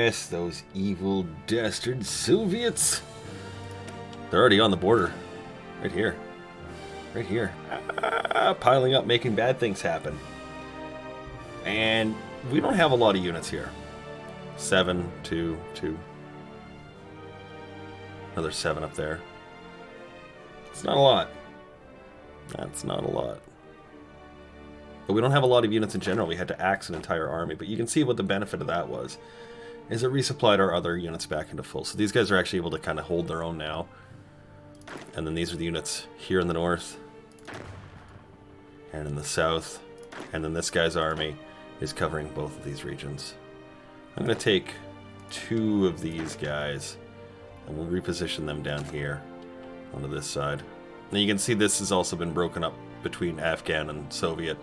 Yes, those evil dastard Soviets. They're already on the border. Right here. Right here. Piling up, making bad things happen. And we don't have a lot of units here. 7, 2, 2. Another 7 up there. It's not a lot. That's not a lot. But we don't have a lot of units in general. We had to axe an entire army. But you can see what the benefit of that was. Is it resupplied our other units back into full. So these guys are actually able to kind of hold their own now. And then these are the units here in the north. And in the south. And then this guy's army is covering both of these regions. I'm going to take 2 of these guys. And we'll reposition them down here. Onto this side. Now you can see this has also been broken up between Afghan and Soviet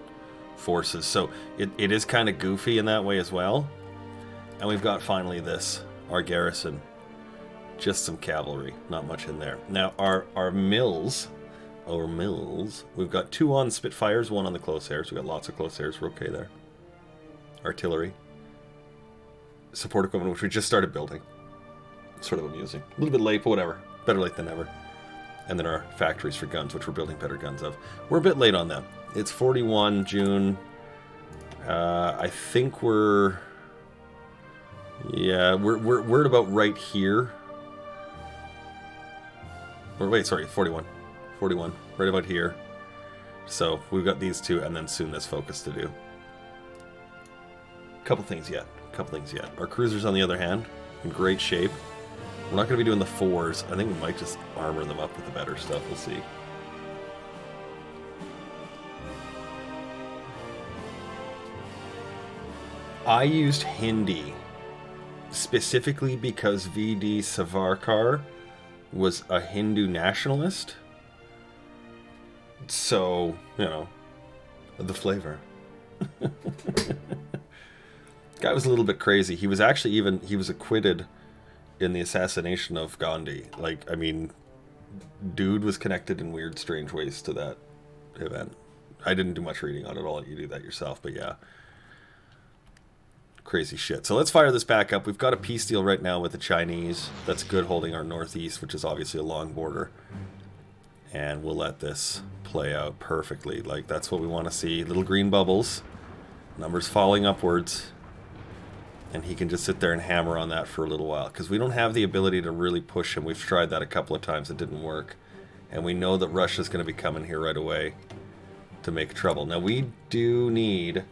forces. So it is kind of goofy in that way as well. And we've got finally this, our garrison. Just some cavalry, not much in there. Now our mills, we've got 2 on Spitfires, 1 on the close air, so we've got lots of close airs, we're okay there. Artillery. Support equipment, which we just started building. Sort of amusing. A little bit late, but whatever. Better late than never. And then our factories for guns, which we're building better guns of. We're a bit late on them. It's 41 June. I think we're... Yeah, we're at about right here. Or wait, sorry, 41. 41, right about here. So we've got these 2, and then soon this focus to do. Couple things yet. Our cruisers, on the other hand, in great shape. We're not going to be doing the 4s. I think we might just armor them up with the better stuff. We'll see. I used Hindi specifically because V.D. Savarkar was a Hindu nationalist. So, you know, the flavor. Guy was a little bit crazy. He was actually he was acquitted in the assassination of Gandhi. Like, I mean, dude was connected in weird, strange ways to that event. I didn't do much reading on it. I'll let you do that yourself, but yeah. Crazy shit. So let's fire this back up. We've got a peace deal right now with the Chinese. That's good, holding our northeast, which is obviously a long border. And we'll let this play out perfectly. Like, that's what we want to see. Little green bubbles. Numbers falling upwards. And he can just sit there and hammer on that for a little while. Because we don't have the ability to really push him. We've tried that a couple of times. It didn't work. And we know that Russia's going to be coming here right away to make trouble. Now, we do need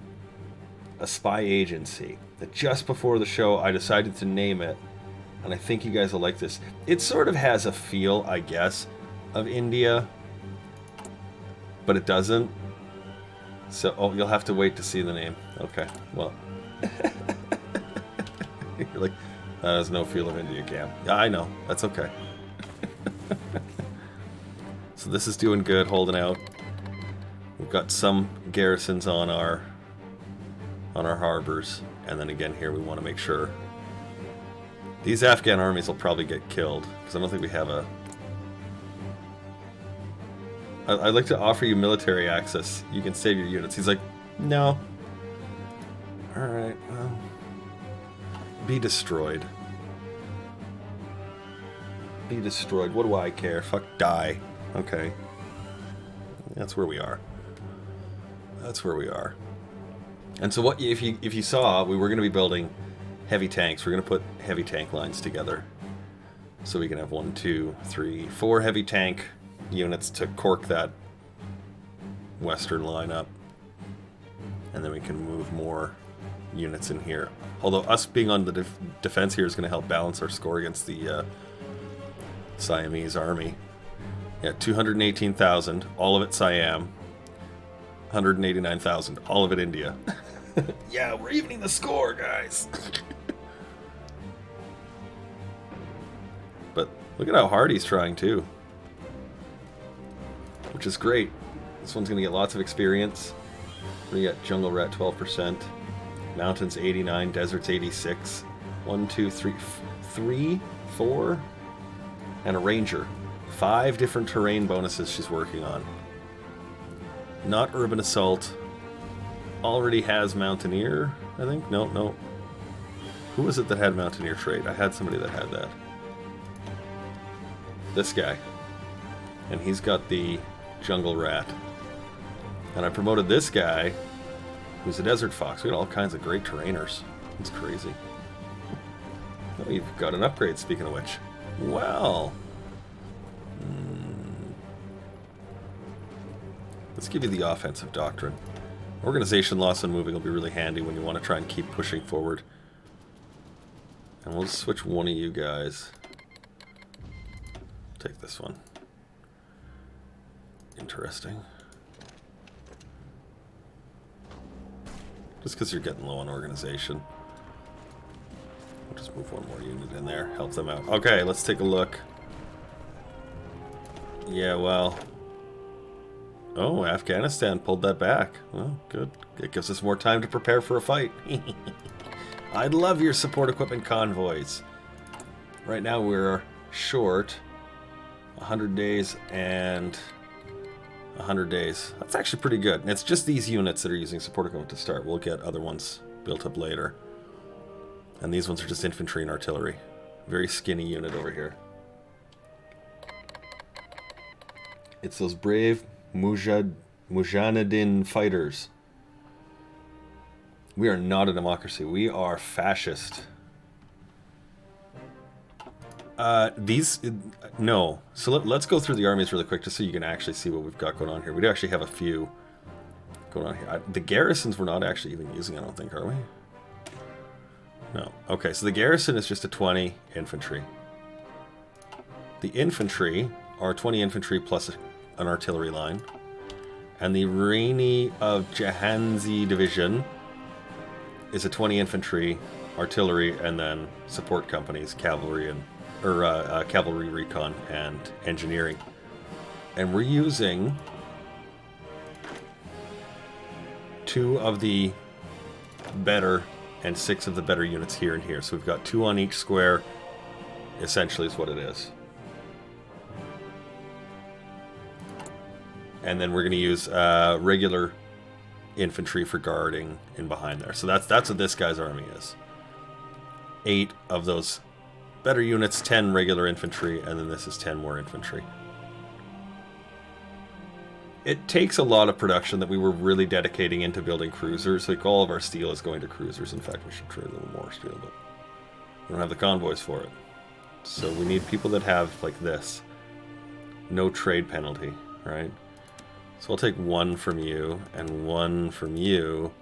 a spy agency that just before the show I decided to name it, and I think you guys will like this. It sort of has a feel, I guess, of India, but it doesn't. So, oh, you'll have to wait to see the name. Okay, well. You're like, that has no feel of India, Cam. Yeah, I know. That's okay. So this is doing good, holding out. We've got some garrisons on our harbors, and then again here we want to make sure these Afghan armies will probably get killed because I don't think we have a. I'd like to offer you military access. You can save your units. He's like, no. All right, well, be destroyed. Be destroyed. What do I care? Fuck, die. Okay, that's where we are. That's where we are. And so what if you saw, we were going to be building heavy tanks. We're going to put heavy tank lines together. So we can have 1, 2, 3, 4 heavy tank units to cork that western line up. And then we can move more units in here. Although us being on the defense here is going to help balance our score against the Siamese army. Yeah, 218,000, all of it Siam. 189,000, all of it India. Yeah, we're evening the score, guys. But look at how hard he's trying, too. Which is great. This one's going to get lots of experience. We got Jungle Rat 12%. Mountains 89, Deserts 86. 1, 2, 3, 4. And a Ranger. 5 different terrain bonuses she's working on. Not Urban Assault. Already has Mountaineer, I think. No. Who was it that had Mountaineer trait? I had somebody that had that. This guy. And he's got the Jungle Rat. And I promoted this guy, who's a Desert Fox. We got all kinds of great trainers. It's crazy. Oh, you've got an upgrade, speaking of which. Well. Let's give you the offensive doctrine. Organization loss and moving will be really handy when you want to try and keep pushing forward. And we'll switch one of you guys. Take this one. Interesting. Just because you're getting low on organization. We'll just move one more unit in there, help them out. Okay, let's take a look. Yeah, well... Oh, Afghanistan pulled that back. Well, good. It gives us more time to prepare for a fight. I'd love your support equipment convoys. Right now we're short 100 days and 100 days. That's actually pretty good. And it's just these units that are using support equipment to start. We'll get other ones built up later. And these ones are just infantry and artillery. Very skinny unit over here. It's those brave Mujahideen fighters. We are not a democracy. We are fascist. No. So let's go through the armies really quick just so you can actually see what we've got going on here. We do actually have a few going on here. The garrisons we're not actually even using, I don't think, are we? No. Okay, so the garrison is just a 20 infantry. The infantry are 20 infantry plus an artillery line. And the Raini of Jahanzi division is a 20 infantry, artillery, and then support companies, cavalry and cavalry recon and engineering. And we're using 2 of the better and 6 of the better units here and here. So we've got 2 on each square, essentially is what it is. And then we're going to use regular infantry for guarding in behind there. So that's what this guy's army is. 8 of those better units, 10 regular infantry, and then this is 10 more infantry. It takes a lot of production that we were really dedicating into building cruisers. Like all of our steel is going to cruisers. In fact, we should trade a little more steel, but we don't have the convoys for it. So we need people that have like this. No trade penalty, right? So I'll take 1 from you and 1 from you.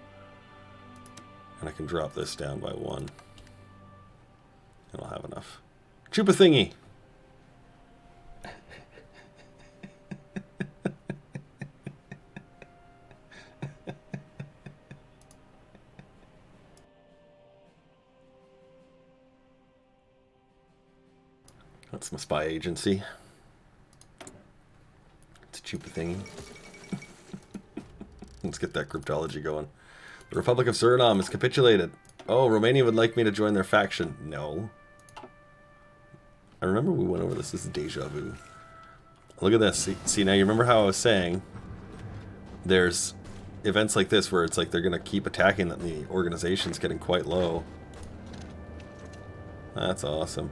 And I can drop this down by 1. And I'll have enough. Chupa thingy! That's my spy agency. It's a chupa thingy. Let's get that cryptology going. The Republic of Suriname has capitulated. Oh, Romania would like me to join their faction. No. I remember we went over this. This is deja vu. Look at this. See, now you remember how I was saying there's events like this where it's like they're going to keep attacking and the organization's getting quite low. That's awesome.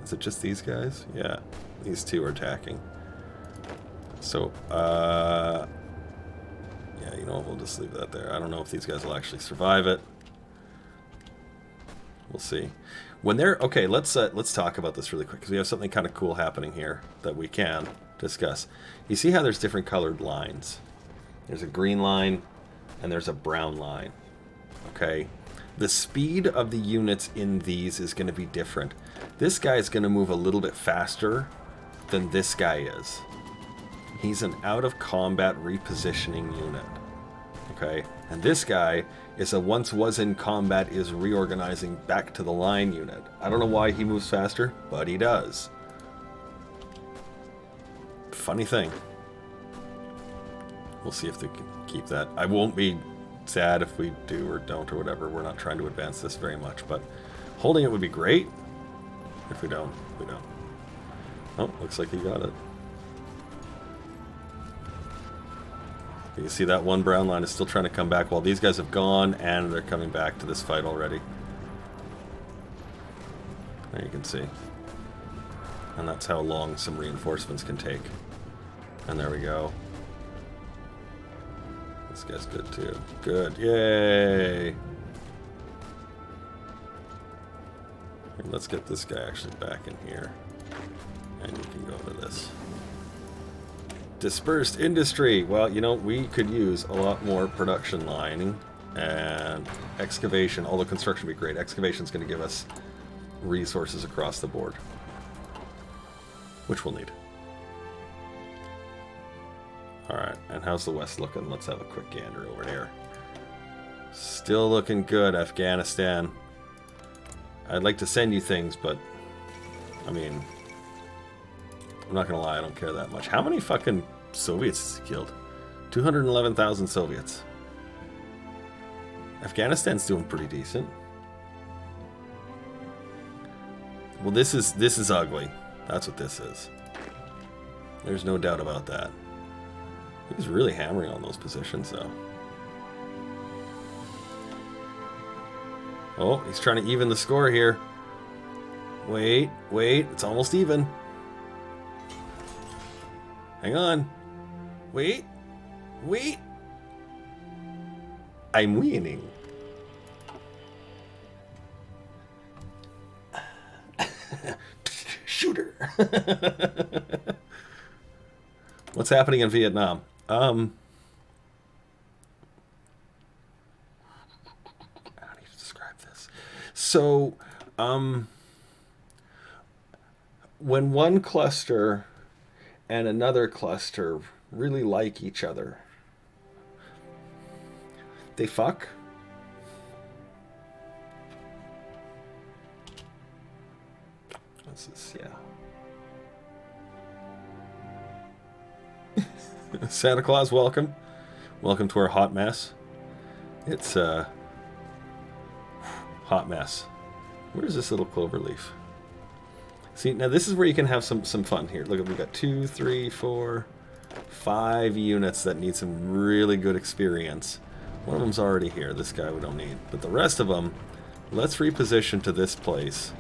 Is it just these guys? Yeah. These 2 are attacking. So, yeah, you know what? We'll just leave that there. I don't know if these guys will actually survive it. We'll see. When they're... Okay, let's talk about this really quick, because we have something kind of cool happening here that we can discuss. You see how there's different colored lines? There's a green line, and there's a brown line. Okay? The speed of the units in these is going to be different. This guy is going to move a little bit faster than this guy is. He's an out-of-combat repositioning unit. Okay? And this guy is a once was in combat is reorganizing back to the line unit. I don't know why he moves faster, but he does. Funny thing. We'll see if they can keep that. I won't be sad if we do or don't or whatever. We're not trying to advance this very much, but holding it would be great. If we don't, we don't. Oh, looks like he got it. You see that one brown line is still trying to come back while these guys have gone and they're coming back to this fight already. There you can see. And that's how long some reinforcements can take. And there we go. This guy's good too. Good. Yay! Let's get this guy actually back in here. And you can go to this. Dispersed industry. Well, you know, we could use a lot more production lining and excavation. Although construction would be great. Excavation is going to give us resources across the board. Which we'll need. Alright, and how's the West looking? Let's have a quick gander over there. Still looking good, Afghanistan. I'd like to send you things, but I mean, I'm not gonna lie, I don't care that much. How many fucking Soviets has he killed? 211,000 Soviets. Afghanistan's doing pretty decent. Well, this is ugly. That's what this is. There's no doubt about that. He's really hammering on those positions, though. Oh, he's trying to even the score here. Wait, it's almost even. Hang on. Wait. I'm winning. Shooter. What's happening in Vietnam? How do you describe this? So, when one cluster and another cluster really like each other, they fuck. What's this? Yeah. Santa Claus, welcome. Welcome to our hot mess. It's a hot mess. Where's this little clover leaf? See, now this is where you can have some fun here. Look, we've got 2, 3, 4, 5 units that need some really good experience. One of them's already here. This guy we don't need. But the rest of them, let's reposition to this place.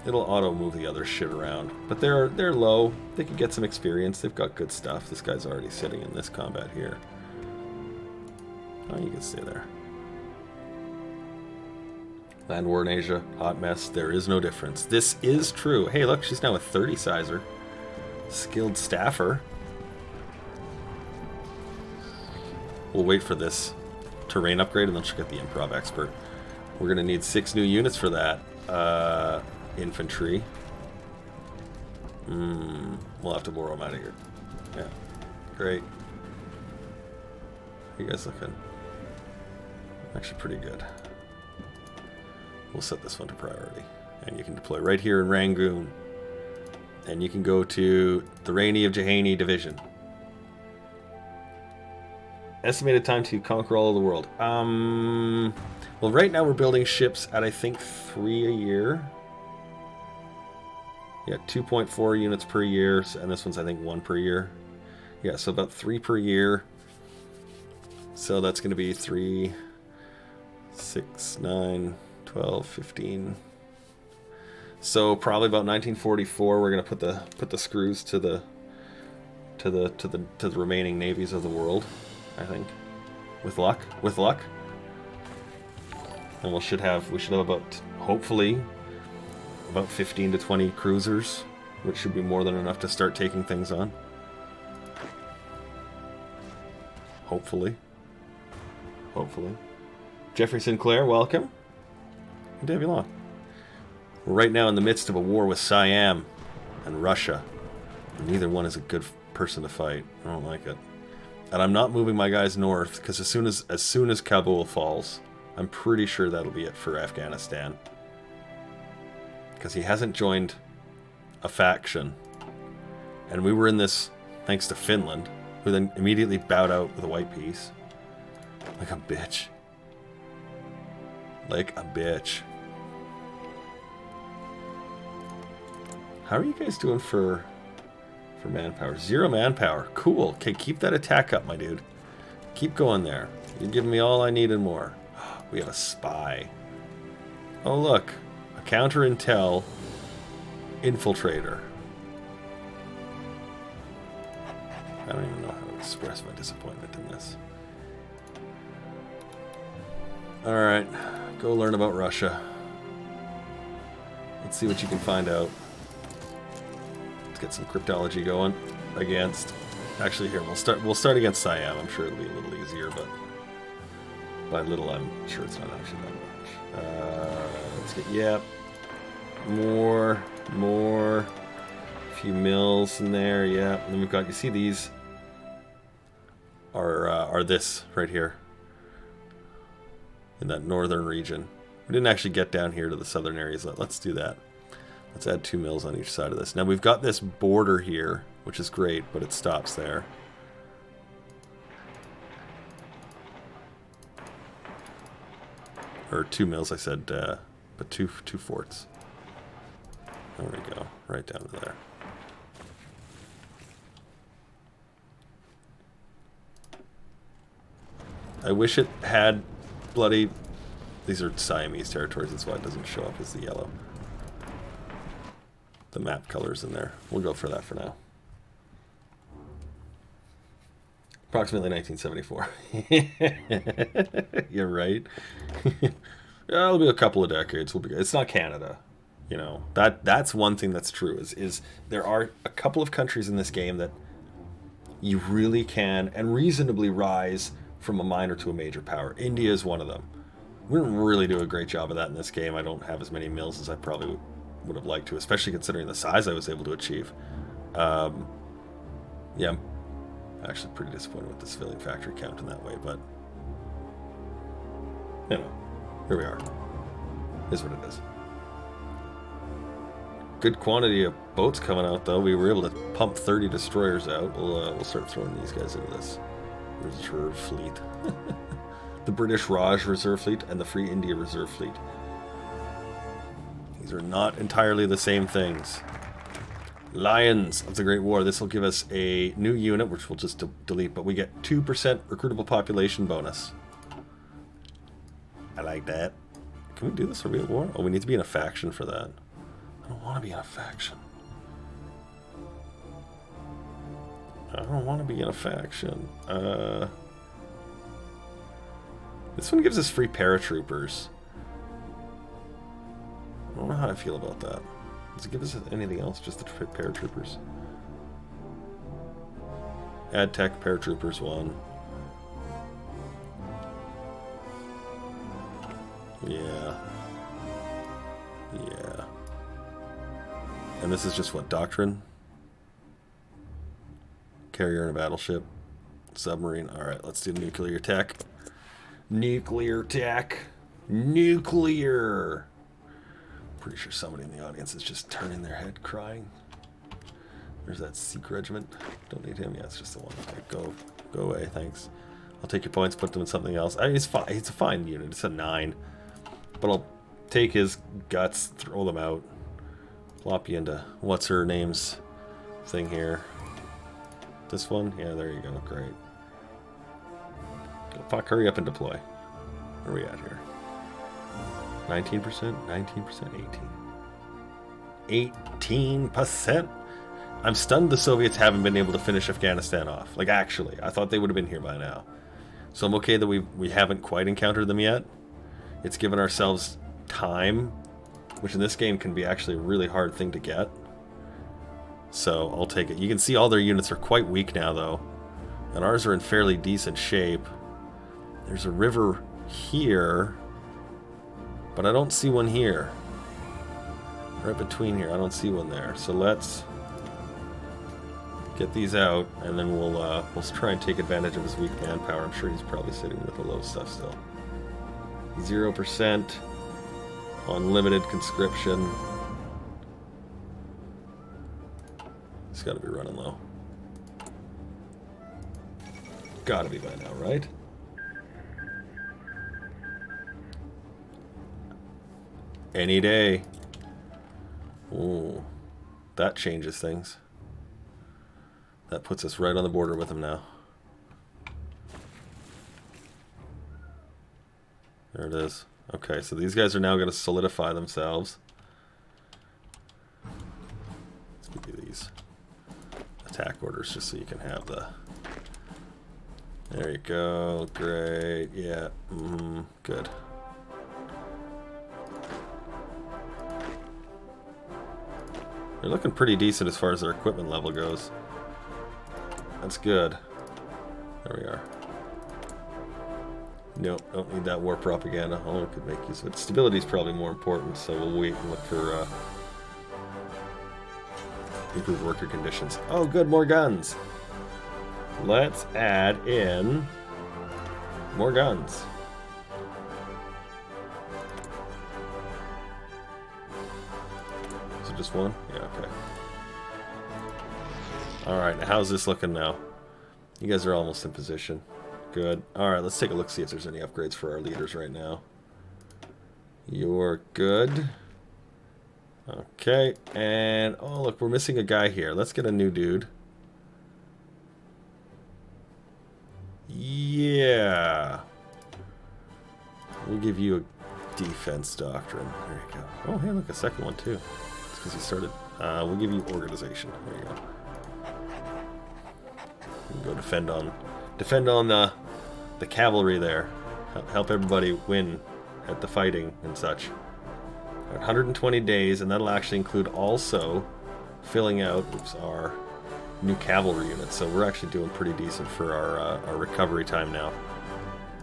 It'll auto move the other shit around. But they're low. They can get some experience. They've got good stuff. This guy's already sitting in this combat here. Oh, you can stay there. Land war in Asia, hot mess. There is no difference. This is true. Hey, look, she's now a 30-sizer. Skilled staffer. We'll wait for this terrain upgrade and then she'll get the improv expert. We're going to need 6 new units for that. Infantry. We'll have to borrow them out of here. Yeah. Great. How you guys looking? Actually pretty good. We'll set this one to priority. And you can deploy right here in Rangoon. And you can go to the Rainy of Jahaney Division. Estimated time to conquer all of the world. Well, right now we're building ships at, I think, 3 a year. Yeah, 2.4 units per year. And this one's, I think, 1 per year. Yeah, so about 3 per year. So that's going to be 3, 6, 9, 12, 15. So probably about 1944, we're going to put the screws to the remaining navies of the world, I think, with luck. And we should have about, hopefully, about 15 to 20 cruisers, which should be more than enough to start taking things on. Hopefully. Jeffrey Sinclair, welcome. Good to have you along. We're right now in the midst of a war with Siam and Russia. And neither one is a good person to fight. I don't like it. And I'm not moving my guys north, because as soon as Kabul falls, I'm pretty sure that'll be it for Afghanistan. Because he hasn't joined a faction. And we were in this thanks to Finland, who then immediately bowed out with a white peace. Like a bitch. How are you guys doing for manpower? 0 manpower. Cool. Okay, keep that attack up, my dude. Keep going there. You're giving me all I need and more. We have a spy. Oh, look. A counter intel infiltrator. I don't even know how to express my disappointment in this. Alright, go learn about Russia. Let's see what you can find out. Let's get some cryptology going against... Actually, here, we'll start against Siam. I'm sure it'll be a little easier, but by little, I'm sure it's not actually that much. Let's get, yep. More. A few mills in there, yeah. And then we've got, you see these are this right here in that northern region. We didn't actually get down here to the southern areas. Let's do that. Let's add 2 mills on each side of this. Now we've got this border here, which is great, but it stops there. Or 2 mills, I said, but two forts. There we go, right down to there. I wish it had bloody... These are Siamese territories, that's why it doesn't show up as the yellow. The map colors in there. We'll go for that for now. Approximately 1974. You're right. It'll be a couple of decades. It's not Canada. You know, that's one thing that's true, is there are a couple of countries in this game that you really can and reasonably rise from a minor to a major power. India is one of them. We didn't really do a great job of that in this game. I don't have as many mills as I probably would have liked to, especially considering the size I was able to achieve. Yeah, I'm actually pretty disappointed with the civilian factory count in that way, but you know, here we are. Is what it is. Good quantity of boats coming out, though. We were able to pump 30 destroyers out. We'll start throwing these guys into this reserve fleet. The British Raj Reserve Fleet and the Free India Reserve Fleet. These are not entirely the same things. Lions of the Great War. This will give us a new unit, which we'll just delete, but we get 2% recruitable population bonus. I like that. Can we do this? Are we at war? Oh, we need to be in a faction for that. I don't want to be in a faction. I don't want to be in a faction. This one gives us free paratroopers. I don't know how I feel about that. Does it give us anything else? Just the paratroopers? Add tech, paratroopers 1. Yeah. Yeah. And this is just what? Doctrine? Carrier in a battleship. Submarine. Alright, let's do nuclear tech. Nuclear tech. Nuclear! Pretty sure somebody in the audience is just turning their head crying. There's that Sikh regiment. Don't need him. Yeah, it's just the one. Okay, go away, thanks. I'll take your points, put them in something else. I mean, it's fine. It's a fine unit. It's a 9. But I'll take his guts, throw them out. Plop you into what's her name's thing here. This one? Yeah, there you go. Great. Fuck, hurry up and deploy. Where are we at here? 19%? 19%? 18%? 18%? I'm stunned the Soviets haven't been able to finish Afghanistan off. Like, actually. I thought they would have been here by now. So I'm okay that we haven't quite encountered them yet. It's given ourselves time, which in this game can be actually a really hard thing to get. So I'll take it. You can see all their units are quite weak now, though. And ours are in fairly decent shape. There's a river here, but I don't see one here. Right between here, I don't see one there. So let's get these out, and then we'll try and take advantage of his weak manpower. I'm sure he's probably sitting with the low stuff still. 0% on limited conscription. He's got to be running low. Got to be by now, right? Any day. Ooh, that changes things. That puts us right on the border with him now. There it is. Okay, so these guys are now going to solidify themselves. Let's give you these attack orders just so you can have the... There you go. Great. Yeah. Good. They're looking pretty decent as far as their equipment level goes. That's good. There we are. Nope, don't need that war propaganda. Oh, it could make use of it. Stability is probably more important, so we'll wait and look for improved worker conditions. Oh, good, more guns. Let's add in more guns. Is it just one? Yeah, okay. Alright, how's this looking now? You guys are almost in position. Good. Alright, let's take a look, see if there's any upgrades for our leaders right now. You're good. Okay, and oh look, we're missing a guy here. Let's get a new dude. Yeah. We'll give you a defense doctrine. There you go. Oh, hey, look, a second one too. It's because he started. We'll give you organization. There you go. You can go defend on the cavalry there. Help everybody win at the fighting and such. 120 days, and that'll actually include also filling out our new cavalry units. So we're actually doing pretty decent for our recovery time now.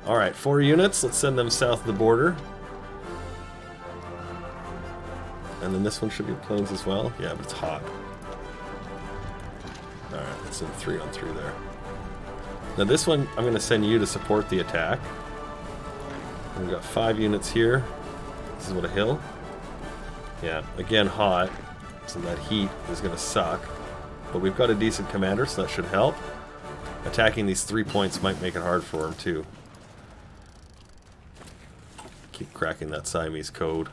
All right, 4 units. Let's send them south of the border. And then this one should be plains as well. Yeah, but it's hot. All right, let's send 3 on 3 there. Now this one, I'm going to send you to support the attack. We've got 5 units here. This is what, a hill? Yeah, again hot, so that heat is going to suck. But we've got a decent commander, so that should help. Attacking these 3 points might make it hard for him too. Keep cracking that Siamese code.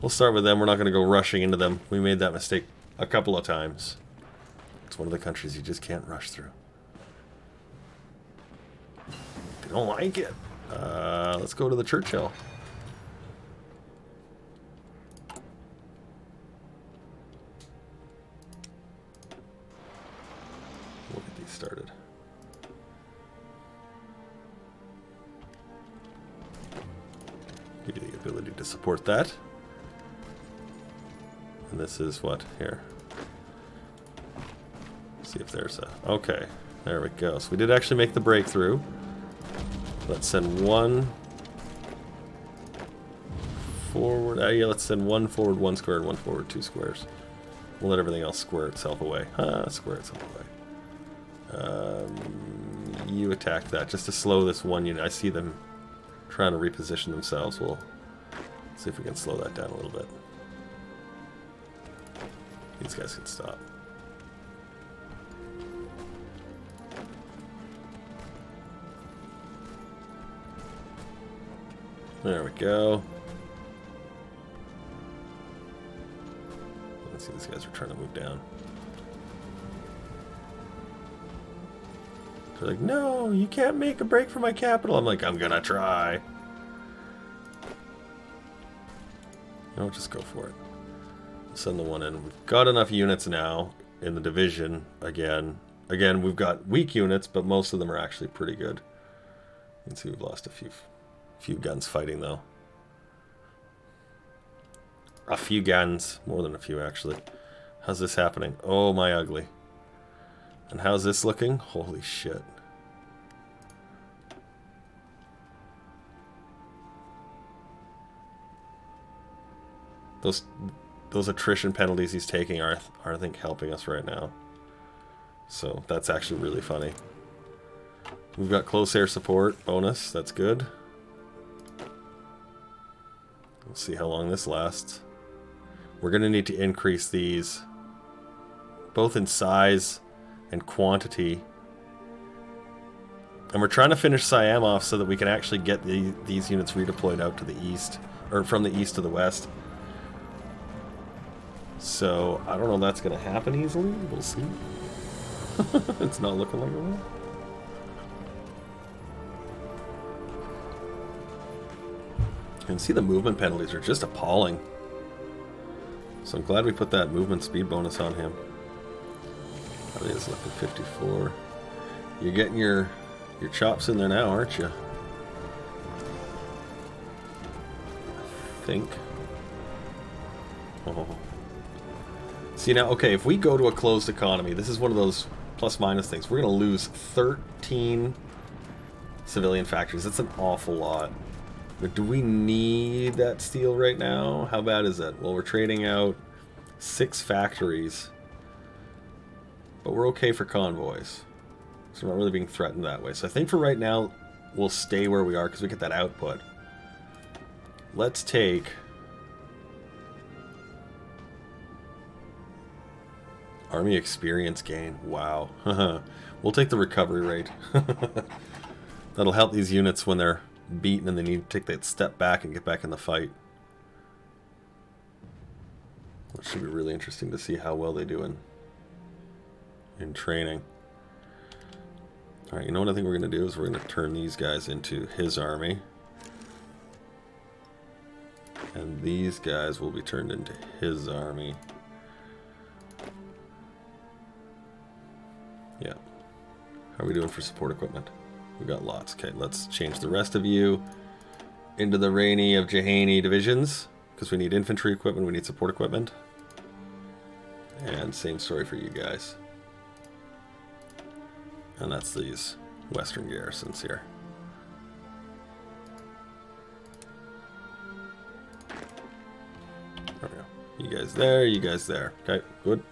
We'll start with them. We're not going to go rushing into them. We made that mistake a couple of times. It's one of the countries you just can't rush through. They don't like it. Let's go to the Churchill. We'll get these started. Give you the ability to support that. And this is what? Here. See if there's a... Okay, there we go. So we did actually make the breakthrough. Let's send 1 forward. Yeah, let's send 1 forward, 1 square, and 1 forward, 2 squares. We'll let everything else square itself away. Square itself away. You attack that just to slow this one unit. I see them trying to reposition themselves. We'll see if we can slow that down a little bit. These guys can stop. There we go. Let's see, these guys are trying to move down. They're like, no, you can't make a break for my capital. I'm like, I'm gonna try. No, just go for it. Send the one in. We've got enough units now in the division again. Again, we've got weak units, but most of them are actually pretty good. You can see we've lost a few guns fighting though. A few guns, more than a few actually. How's this happening? Oh my ugly. And how's this looking? Holy shit. Those attrition penalties he's taking are I think helping us right now. So that's actually really funny. We've got close air support bonus, that's good. We'll see how long this lasts. We're going to need to increase these both in size and quantity. And we're trying to finish Siam off so that we can actually get these units redeployed out to the east, or from the east to the west. So I don't know if that's going to happen easily. We'll see. It's not looking like it will. And see, the movement penalties are just appalling. So I'm glad we put that movement speed bonus on him. That is looking 54. You're getting your chops in there now, aren't you? I think. Oh. See now, okay, if we go to a closed economy, this is one of those plus-minus things. We're going to lose 13 civilian factories. That's an awful lot. But do we need that steel right now? How bad is that? Well, we're trading out 6 factories. But we're okay for convoys. So we're not really being threatened that way. So I think for right now, we'll stay where we are because we get that output. Let's take... Army experience gain. Wow. We'll take the recovery rate. That'll help these units when they're beaten and they need to take that step back and get back in the fight. That should be really interesting to see how well they do in training. Alright, you know what I think we're going to do is we're going to turn these guys into his army. And these guys will be turned into his army. Yeah. How are we doing for support equipment? We got lots. Okay, let's change the rest of you into the Rainy of Jahaney divisions, because we need infantry equipment, we need support equipment. And same story for you guys. And that's these western garrisons here. There we go. You guys there, you guys there. Okay, good.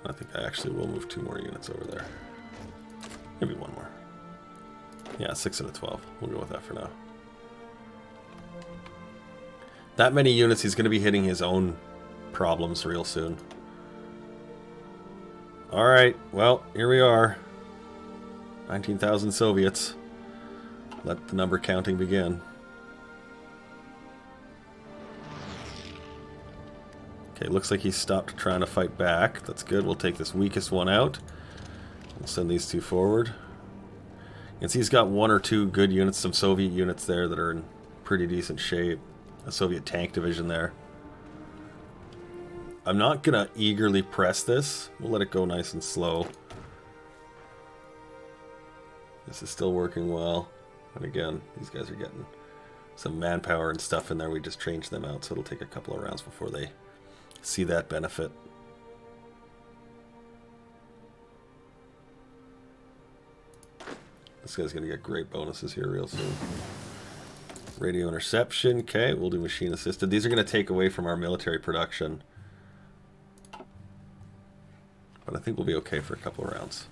I think I actually will move 2 more units over there. Maybe 1 more. Yeah, 6 out of 12. We'll go with that for now. That many units, he's going to be hitting his own problems real soon. Alright, well, here we are. 19,000 Soviets. Let the number counting begin. Okay, looks like he stopped trying to fight back. That's good. We'll take this weakest one out. We'll send these 2 forward. You can see he's got 1 or 2 good units, some Soviet units there that are in pretty decent shape. A Soviet tank division there. I'm not going to eagerly press this. We'll let it go nice and slow. This is still working well. And again, these guys are getting some manpower and stuff in there. We just changed them out, so it'll take a couple of rounds before they see that benefit. This guy's going to get great bonuses here real soon. Radio interception. Okay, we'll do machine assisted. These are going to take away from our military production. But I think we'll be okay for a couple of rounds.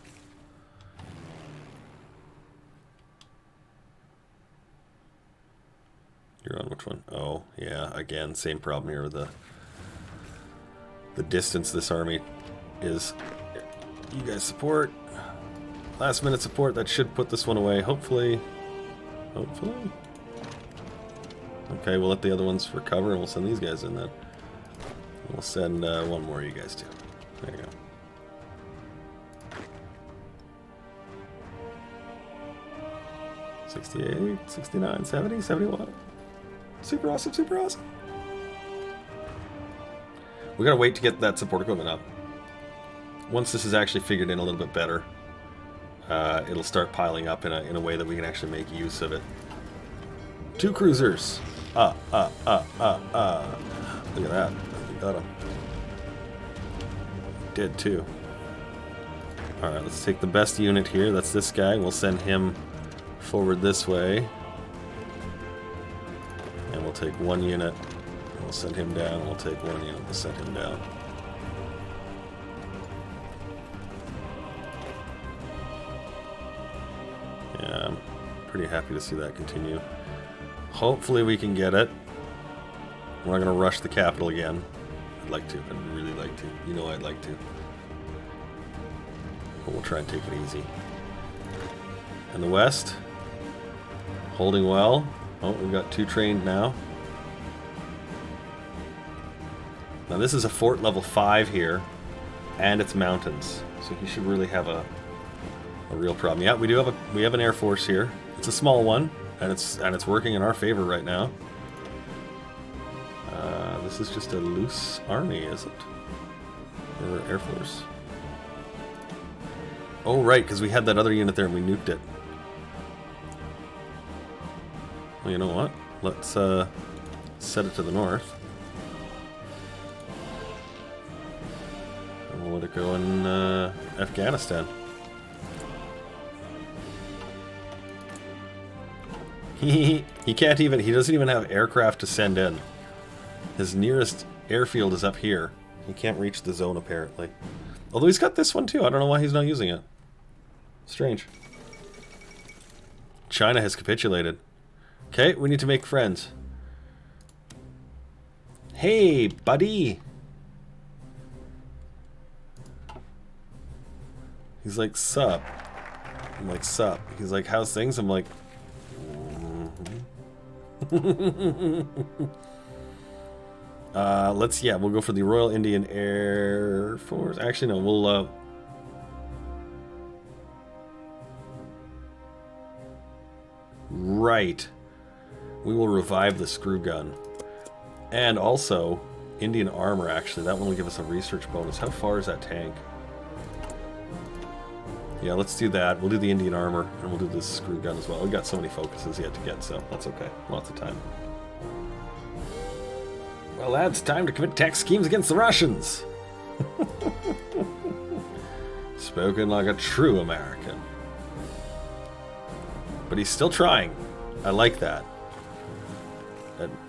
You're on which one? Oh, yeah, again, same problem here with the distance this army is. You guys support. Last minute support, that should put this one away, hopefully. Hopefully. Okay, we'll let the other ones recover and we'll send these guys in then. We'll send 1 more of you guys too. There you go. $68, $69, $70, $71. Super awesome, super awesome. We gotta wait to get that support equipment up. Once this is actually figured in a little bit better, it'll start piling up in a way that we can actually make use of it. 2 cruisers. Look at that. We got him. Did too. Alright, let's take the best unit here. That's this guy. We'll send him forward this way. And we'll take 1 unit. We'll send him down. We'll take 1 unit. We'll send him down. Yeah, I'm pretty happy to see that continue. Hopefully we can get it. We're not going to rush the capital again. I'd like to. I'd really like to. You know I'd like to. But we'll try and take it easy. And the west. Holding well. Oh, we've got 2 trained now. Now this is a fort level 5 here. And it's mountains. So he should really have a real problem. Yeah, we have an air force here. It's a small one. and it's working in our favor right now. This is just a loose army, is it? Or Air Force? Oh, right, because we had that other unit there and we nuked it. Well, you know what? Let's set it to the north. And we'll let it go in Afghanistan. He can't even, he doesn't even have aircraft to send in. His nearest airfield is up here. He can't reach the zone apparently. Although he's got this one too. I don't know why he's not using it. Strange. China has capitulated. Okay, we need to make friends. Hey, buddy! He's like, sup. I'm like, sup. He's like, how's things? I'm like, we'll go for the Royal Indian Air Force. Actually, no, we'll, right. We will revive the screw gun. And also, Indian armor, actually. That one will give us a research bonus. How far is that tank? Yeah, let's do that. We'll do the Indian armor, and we'll do this screw gun as well. We've got so many focuses yet to get, so that's okay. Lots of time. Well, lads, time to commit tax schemes against the Russians. Spoken like a true American. But he's still trying. I like that.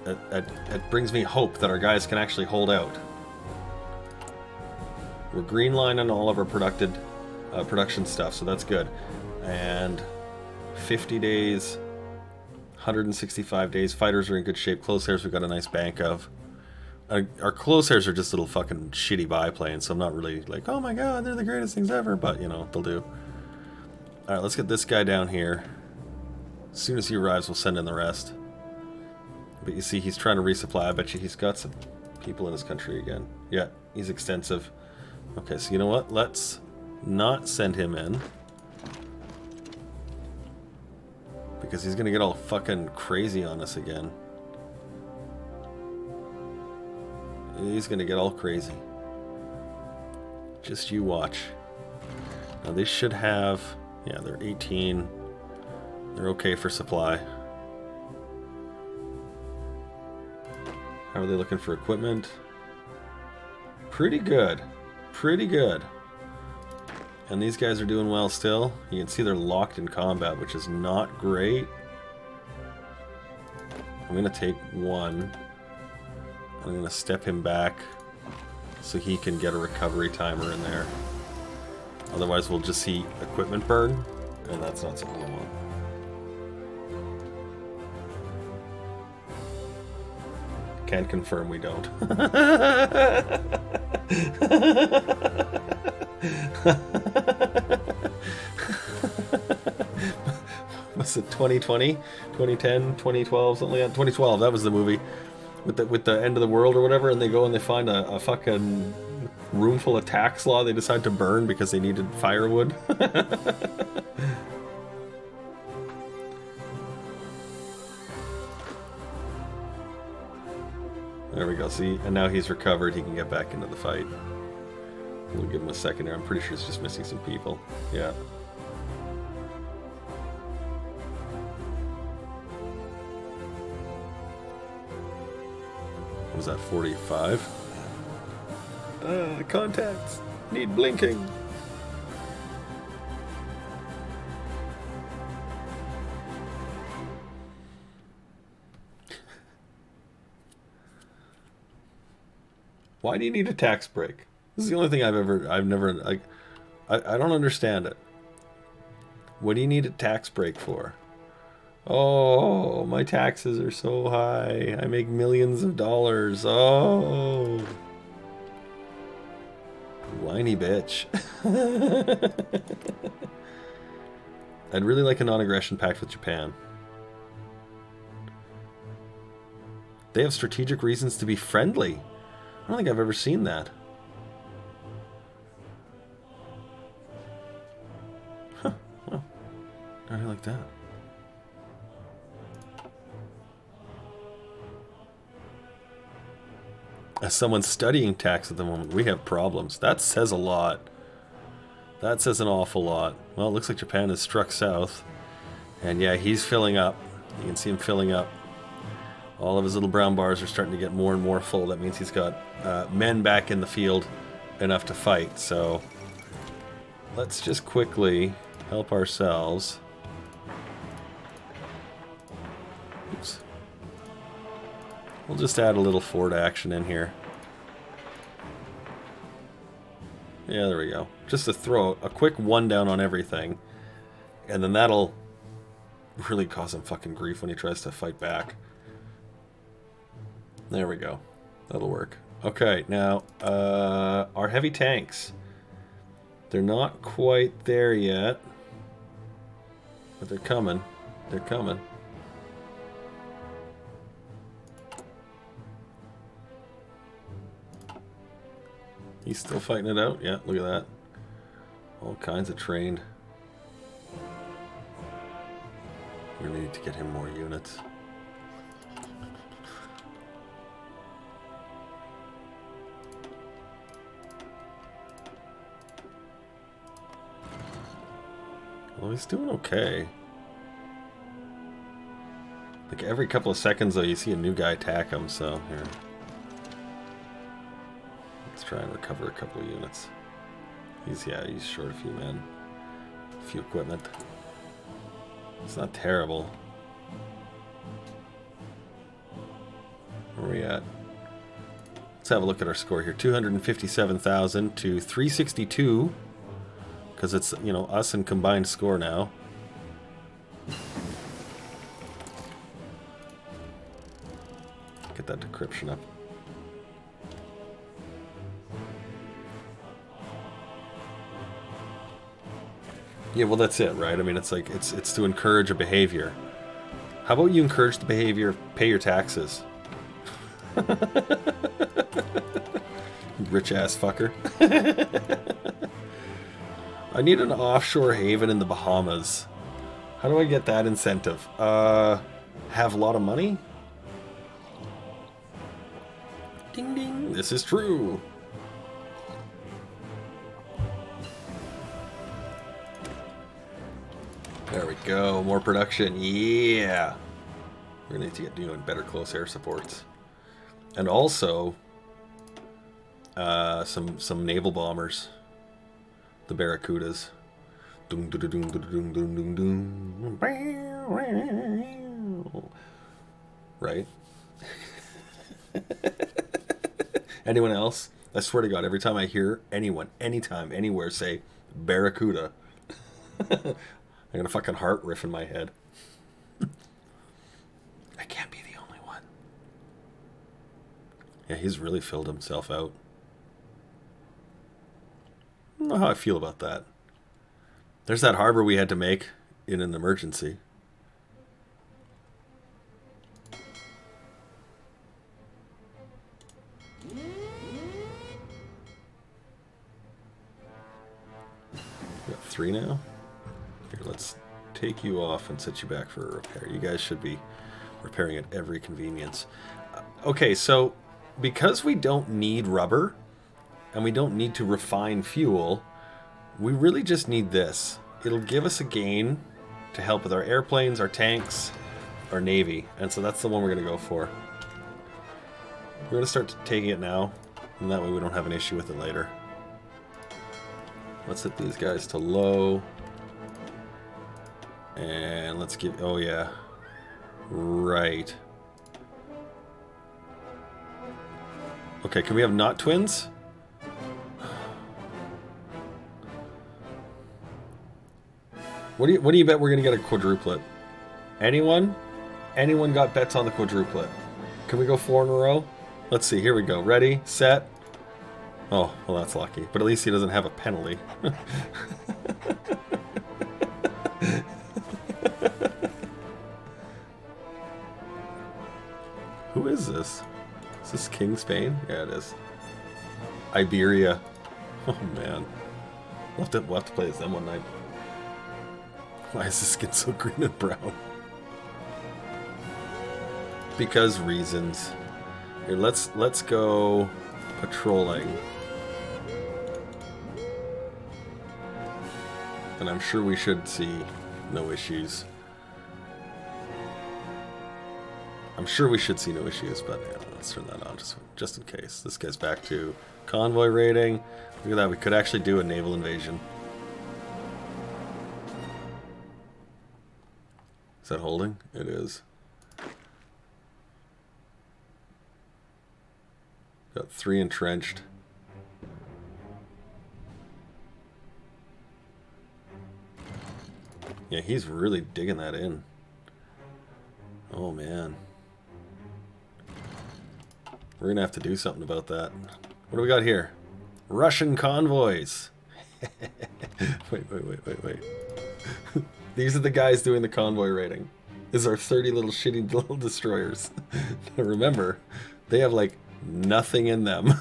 It brings me hope that our guys can actually hold out. We're green lining all of our production stuff, so that's good. And 50 days, 165 days. Fighters are in good shape. Close hairs we've got a nice bank of. Our close hairs are just little fucking shitty biplanes, so I'm not really like, oh my god, they're the greatest things ever, but you know, they'll do. Alright, let's get this guy down here. As soon as he arrives, we'll send in the rest. But you see, he's trying to resupply. I bet you he's got some people in his country again. Yeah, he's extensive. Okay, so you know what? Let's not send him in. Because he's gonna get all fucking crazy on us again. He's gonna get all crazy. Just you watch. Now they should have... Yeah, they're 18. They're okay for supply. How are they looking for equipment? Pretty good. Pretty good. And these guys are doing well still. You can see they're locked in combat, which is not great. I'm gonna take one. I'm gonna step him back so he can get a recovery timer in there. Otherwise we'll just see equipment burn, and that's not something I want. Can confirm we don't. Was it 2020, 2010, 2012, something like that? 2012, that was the movie with the end of the world or whatever, and they go and they find a fucking room full of tax law they decide to burn because they needed firewood. There we go, see? And now he's recovered, he can get back into the fight. We'll give him a second here. I'm pretty sure he's just missing some people. Yeah. What was that, 45? Contacts need blinking. Why do you need a tax break? This is the only thing I've never, like, I don't understand it. What do you need a tax break for? Oh, my taxes are so high. I make millions of dollars. Oh. Whiny bitch. I'd really like a non-aggression pact with Japan. They have strategic reasons to be friendly. I don't think I've ever seen that. Huh. Well, I like that. As someone studying tax at the moment, we have problems. That says a lot. That says an awful lot. Well, it looks like Japan has struck south. And yeah, he's filling up. You can see him filling up. All of his little brown bars are starting to get more and more full. That means he's got men back in the field enough to fight. So let's just quickly help ourselves. Oops. We'll just add a little forward action in here. Yeah, there we go. Just to throw a quick one down on everything. And then that'll really cause him fucking grief when he tries to fight back. There we go. That'll work. Okay, now, our heavy tanks. They're not quite there yet. But they're coming. They're coming. He's still fighting it out? Yeah, look at that. All kinds of trained. We need to get him more units. Well, he's doing okay. Like every couple of seconds, though, you see a new guy attack him, so here. Let's try and recover a couple of units. He's short a few men. A few equipment. It's not terrible. Where are we at? Let's have a look at our score here. 257,000 to 362. Because it's, you know, us and combined score now. Get that decryption up. Yeah, well, that's it, right? I mean, it's like, it's to encourage a behavior. How about you encourage the behavior of pay your taxes? Rich-ass fucker. I need an offshore haven in the Bahamas. How do I get that incentive? Have a lot of money? Ding ding, this is true. There we go, more production, yeah. We're gonna need to get doing better close air supports. And also, some naval bombers. The Barracudas. Right? Anyone else? I swear to God, every time I hear anyone, anytime, anywhere say Barracuda, I got a fucking heart riff in my head. I can't be the only one. Yeah, he's really filled himself out. I don't know how I feel about that. There's that harbor we had to make in an emergency. We got 3 now. Here, let's take you off and set you back for a repair. You guys should be repairing at every convenience. Okay, so because we don't need rubber and we don't need to refine fuel, we really just need this. It'll give us a gain to help with our airplanes, our tanks, our navy. And so that's the one we're going to go for. We're going to start taking it now, and that way we don't have an issue with it later. Let's set these guys to low. And let's give... Oh, yeah. Right. Okay, can we have not twins? What do you bet we're going to get a quadruplet? Anyone? Anyone got bets on the quadruplet? Can we go 4 in a row? Let's see. Here we go. Ready? Set. Oh, well, that's lucky. But at least he doesn't have a penalty. Who is this? Is this King Spain? Yeah, it is. Iberia. Oh, man. We'll have to play as them one night. Why is this skin so green and brown? Because reasons. Here, let's go patrolling. And I'm sure we should see no issues. I'm sure we should see no issues, but yeah, let's turn that on just in case. This guy's back to convoy raiding. Look at that, we could actually do a naval invasion. Is that holding? It is. Got 3 entrenched. Yeah, he's really digging that in. Oh man. We're gonna have to do something about that. What do we got here? Russian convoys. Wait. These are the guys doing the convoy raiding. These are 30 little shitty little destroyers. Remember, they have like nothing in them.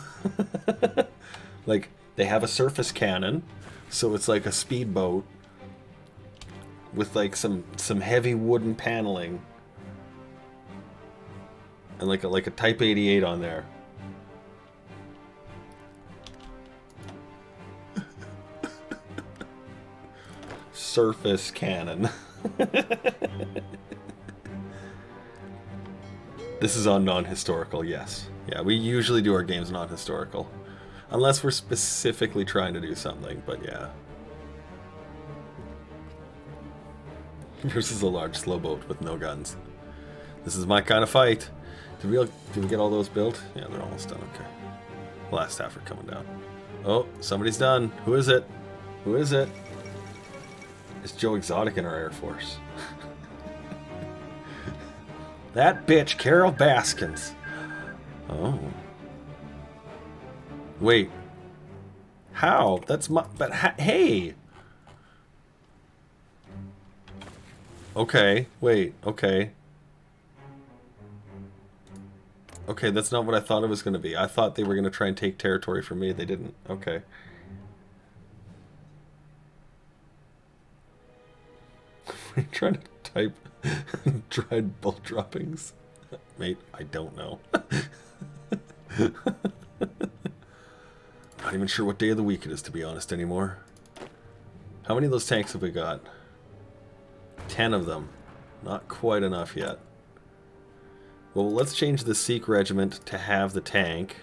Like, they have a surface cannon, so it's like a speedboat with like some heavy wooden paneling and like a Type 88 on there. Surface cannon. This is on non-historical, yes. Yeah, we usually do our games non-historical. Unless we're specifically trying to do something, but yeah. Versus a large slow boat with no guns. This is my kind of fight. Did we get all those built? Yeah, they're almost done, okay. The last half are coming down. Oh, somebody's done. Who is it? Who is it? It's Joe Exotic in our Air Force. That bitch, Carol Baskins. Oh. Wait. How? That's my... But hey! Okay. Wait. Okay. Okay, that's not what I thought it was going to be. I thought they were going to try and take territory from me. They didn't. Okay. Are you trying to type dried bull droppings? Mate, I don't know. Not even sure what day of the week it is, to be honest, anymore. How many of those tanks have we got? 10 of them. Not quite enough yet. Well, let's change the Sikh regiment to have the tank,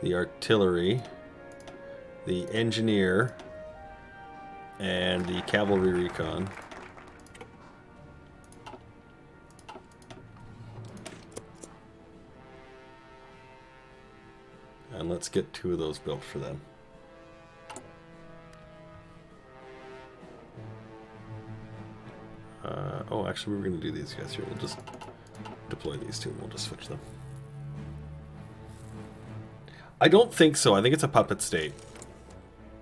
the artillery, the engineer, and the cavalry recon. And let's get 2 of those built for them. Oh, actually, we were going to do these guys here. We'll just deploy these 2 and we'll just switch them. I don't think so. I think it's a puppet state.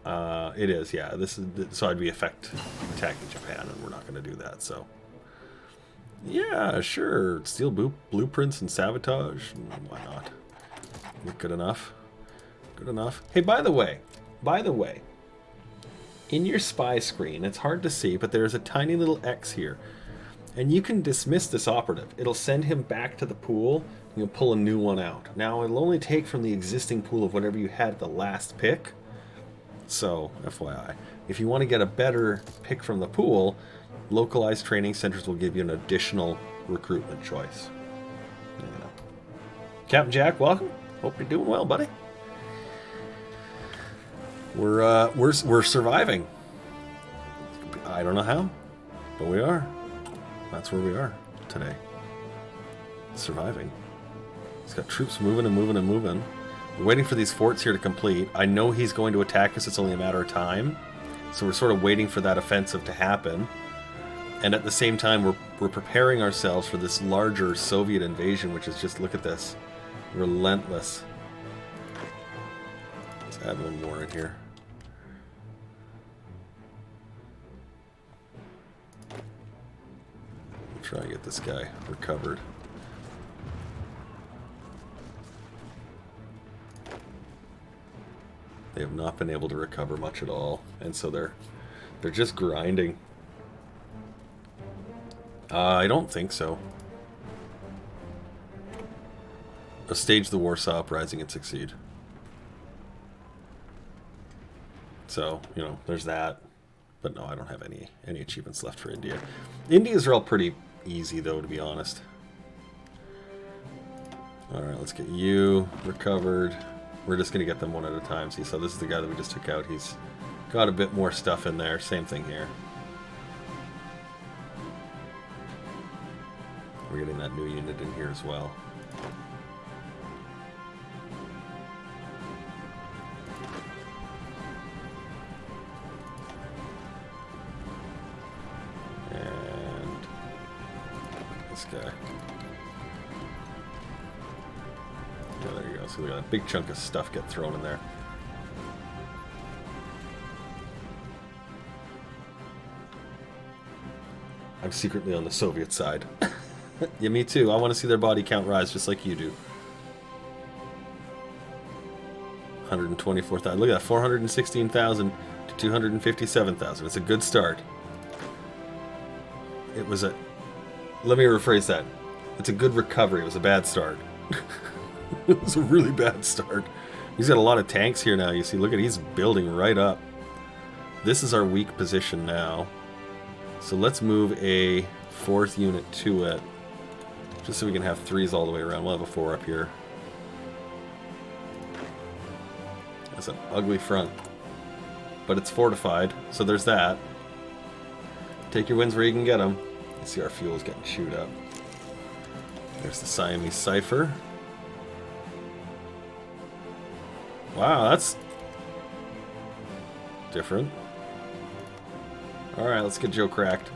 It is, yeah. This is so I'd be attacking Japan, and we're not going to do that. So, yeah, sure. Steal blueprints and sabotage. Why not? Good enough. Good enough. Hey, by the way, in your spy screen, it's hard to see, but there's a tiny little X here, and you can dismiss this operative. It'll send him back to the pool. You'll pull a new one out. Now, it'll only take from the existing pool of whatever you had at the last pick. So, FYI, if you want to get a better pick from the pool, localized training centers will give you an additional recruitment choice. You know. Captain Jack, welcome. Hope you're doing well, buddy. We're surviving. I don't know how, but we are. That's where we are today. Surviving. He's got troops moving and moving and moving. We're waiting for these forts here to complete. I know he's going to attack us. It's only a matter of time. So we're sort of waiting for that offensive to happen. And at the same time, we're preparing ourselves for this larger Soviet invasion, which is just, look at this, relentless. Let's add one more in here. We'll try and get this guy recovered. They have not been able to recover much at all, and so they're just grinding. I don't think so. Stage the Warsaw Uprising and succeed. So, you know, there's that. But no, I don't have any achievements left for India. India's are all pretty easy, though, to be honest. Alright, let's get you recovered. We're just going to get them one at a time. See, so this is the guy that we just took out. He's got a bit more stuff in there. Same thing here. We're getting that new unit in here as well. And this guy. Yeah, there you go. So we got a big chunk of stuff get thrown in there. I'm secretly on the Soviet side. Yeah, me too. I want to see their body count rise just like you do. 124,000. Look at that. 416,000 to 257,000. It's a good start. It was a... Let me rephrase that. It's a good recovery. It was a bad start. It was a really bad start. He's got a lot of tanks here now. You see, look at, he's building right up. This is our weak position now. So let's move a 4th unit to it. Just so we can have 3s all the way around. We'll have a 4 up here. That's an ugly front. But it's fortified, so there's that. Take your wins where you can get them. You see our fuel is getting chewed up. There's the Siamese Cipher. Wow, that's different. Alright, let's get Joe cracked.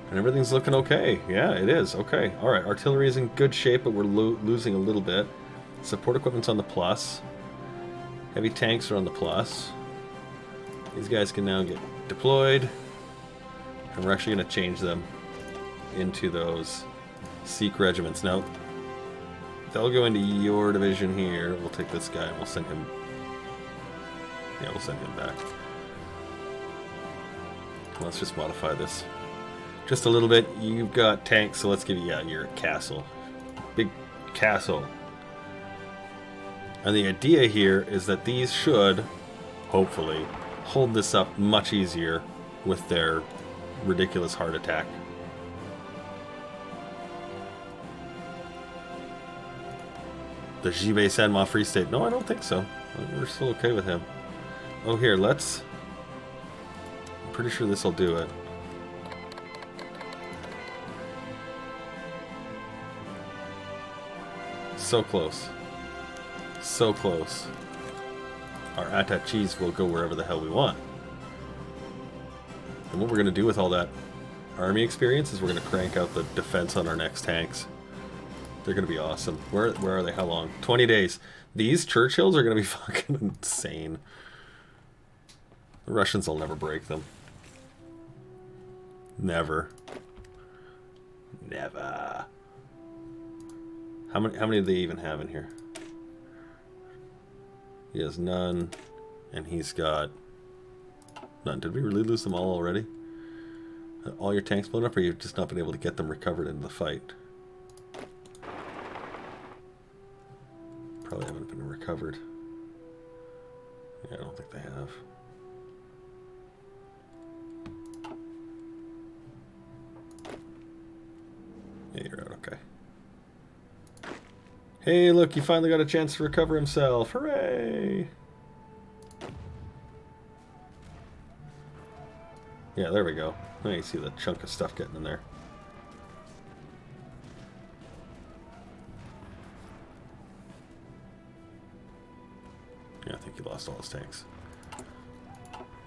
And everything's looking okay. Yeah, it is. Okay. Alright, artillery is in good shape, but we're losing a little bit. Support equipment's on the plus. Heavy tanks are on the plus. These guys can now get deployed. And we're actually going to change them into those Sikh regiments. Now, they'll go into your division here. We'll take this guy and we'll send him... Yeah, we'll send him back. Let's just modify this just a little bit. You've got tanks, so let's give you... Yeah, you're a castle. Big castle. And the idea here is that these should, hopefully, hold this up much easier with their ridiculous heart attack. The Jibei Sanma Free State. No, I don't think so. We're still okay with him. Oh, here, let's... I'm pretty sure this will do it. So close. So close. Our attachis will go wherever the hell we want. And what we're going to do with all that army experience is we're going to crank out the defense on our next tanks. They're going to be awesome. Where are they? How long? 20 days. These Churchills are going to be fucking insane. The Russians will never break them. Never. Never. How many do they even have in here? He has none. And he's got none. Did we really lose them all already? All your tanks blown up, or you've just not been able to get them recovered into the fight? Probably haven't been recovered. Yeah, I don't think they have. Yeah, you're out, okay. Hey, look, he finally got a chance to recover himself. Hooray! Yeah, there we go. Now you see the chunk of stuff getting in there. Yeah, I think he lost all his tanks.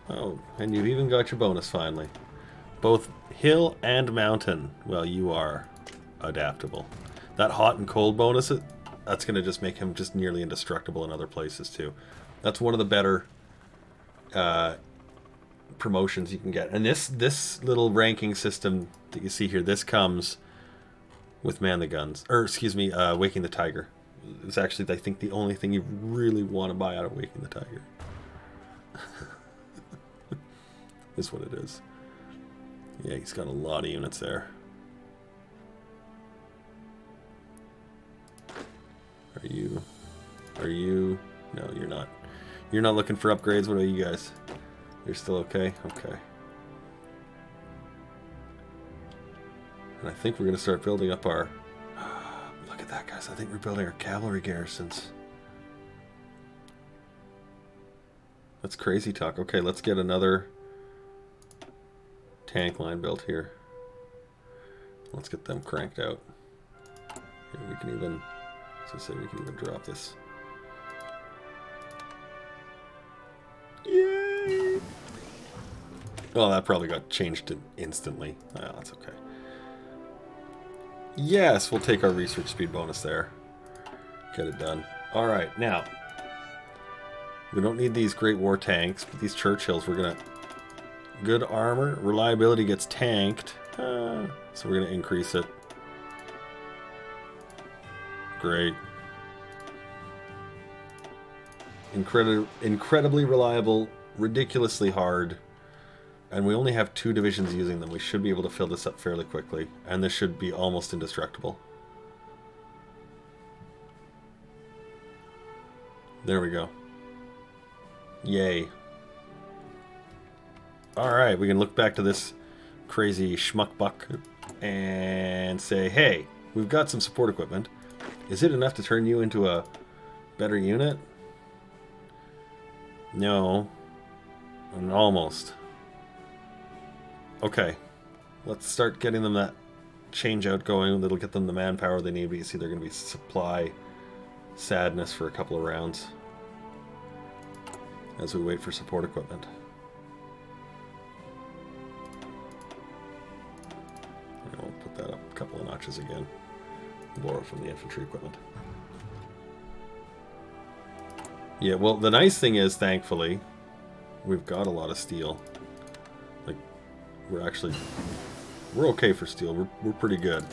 Oh, and you've even got your bonus finally. Both hill and mountain. Well, you are adaptable. That hot and cold bonus, that's going to just make him just nearly indestructible in other places too. That's one of the better promotions you can get. And this little ranking system that you see here, this comes with Man the Guns. Or, excuse me, Waking the Tiger. It's actually, I think, the only thing you really want to buy out of Waking the Tiger. Is what it is. Yeah, he's got a lot of units there. Are you? Are you? No, you're not. You're not looking for upgrades. What are you guys? You're still okay? Okay. And I think we're going to start building up our... Look at that, guys. I think we're building our cavalry garrisons. That's crazy talk. Okay, let's get another tank line built here. Let's get them cranked out. Here, we can even... As I say, we can even drop this. Yay! Well, that probably got changed instantly. Oh, that's okay. Yes, we'll take our research speed bonus there. Get it done. Alright, now. We don't need these Great War tanks, but these Churchills, we're gonna... Good armor. Reliability gets tanked. So we're gonna increase it. Great. Incredibly reliable, ridiculously hard. And we only have 2 divisions using them. We should be able to fill this up fairly quickly. And this should be almost indestructible. There we go. Yay. Alright, we can look back to this crazy schmuckbuck and say, hey, we've got some support equipment. Is it enough to turn you into a better unit? No. Almost. Okay. Let's start getting them that change out going. That'll get them the manpower they need. But you see they're going to be supply sadness for a couple of rounds as we wait for support equipment. And we'll put that up a couple of notches again. Borrow from the infantry equipment. Yeah, well, the nice thing is, thankfully, we've got a lot of steel. Like, we're okay for steel. We're pretty good.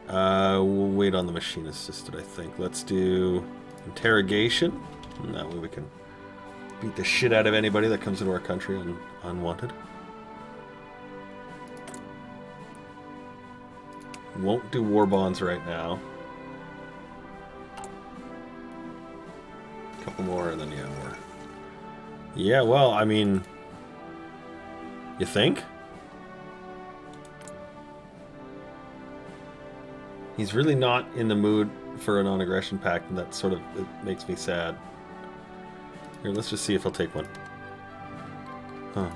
We'll wait on the machine assisted, I think. Let's do interrogation. And that way we can beat the shit out of anybody that comes into our country unwanted. Won't do war bonds right now. A couple more and then yeah, more. Yeah, well, I mean, you think? He's really not in the mood for a non-aggression pact, and that sort of it makes me sad. Here, let's just see if he'll take one. Huh.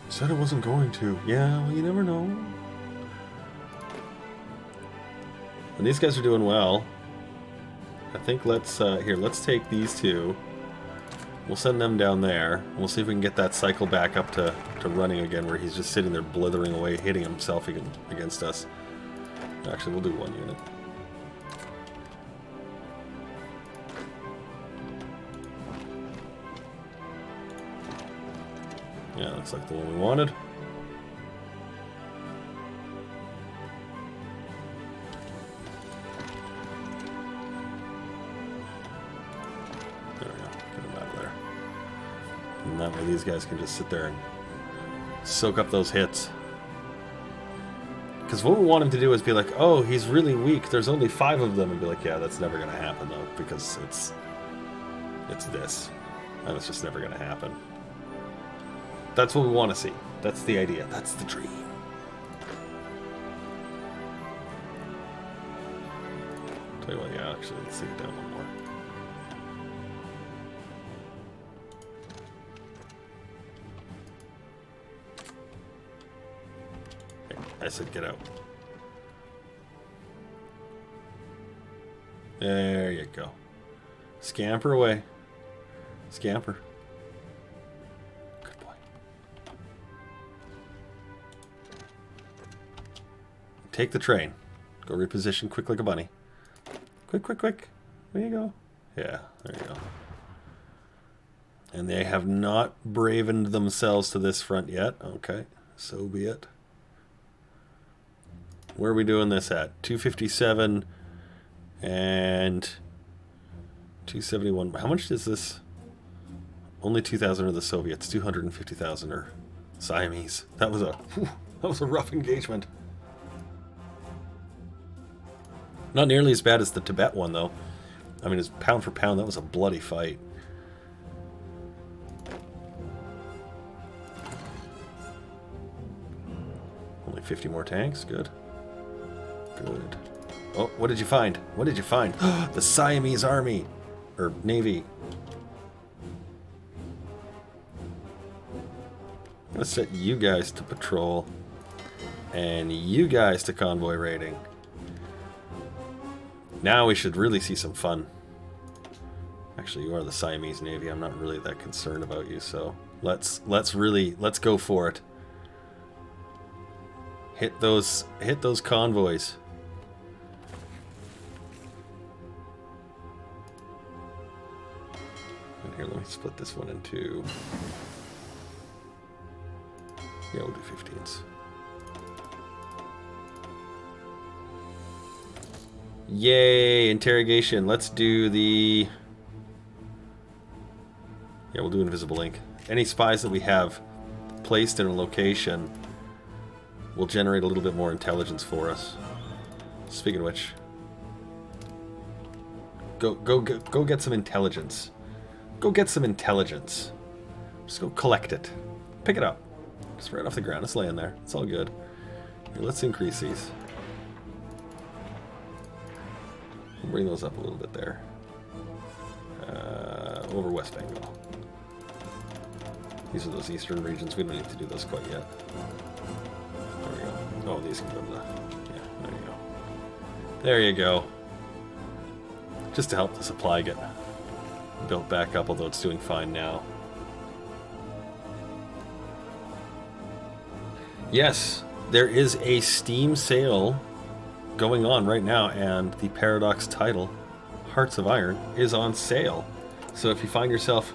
Said I wasn't going to. Yeah, well, you never know. And these guys are doing well. I think let's let's take these 2. We'll send them down there. We'll see if we can get that cycle back up to running again, where he's just sitting there blithering away, hitting himself against us. Actually, we'll do 1 unit. Yeah, looks like the one we wanted. There we go. Get him out of there. And that way these guys can just sit there and soak up those hits. Because what we want him to do is be like, oh, he's really weak. There's only 5 of them. And be like, yeah, that's never going to happen, though. Because it's this. And it's just never going to happen. That's what we want to see. That's the idea. That's the dream. Tell you what, yeah, actually, let's take it down one more. Hey, I said get out. There you go. Scamper away. Scamper. Good boy. Take the train. Go reposition quick like a bunny. Quick, quick, quick. There you go. Yeah, there you go. And they have not bravened themselves to this front yet. Okay, so be it. Where are we doing this at? 257 and 271. How much is this? Only 2,000 are the Soviets. 250,000 are Siamese. That was a rough engagement. Not nearly as bad as the Tibet one, though. I mean, it's pound for pound. That was a bloody fight. Only 50 more tanks. Good. Good. Oh, what did you find? What did you find? The Siamese army. Or navy. I'm going to set you guys to patrol. And you guys to convoy raiding. Now we should really see some fun. Actually, you are the Siamese Navy. I'm not really that concerned about you, so let's go for it. Hit those convoys. And here, let me split this one in two. Yeah, we'll do 15s. Yay, interrogation. Let's do the... Yeah, we'll do invisible ink. Any spies that we have placed in a location will generate a little bit more intelligence for us. Speaking of which, go get some intelligence. Go get some intelligence. Just go collect it. Pick it up. Just right off the ground. It's laying there. It's all good. Here, let's increase these. We'll bring those up a little bit there. Over West Bengal. These are those eastern regions. We don't need to do those quite yet. There we go. Oh, these can go to the... Yeah, there you go. There you go. Just to help the supply get built back up, although it's doing fine now. Yes, there is a Steam sale going on right now, and the Paradox title, Hearts of Iron, is on sale. So if you find yourself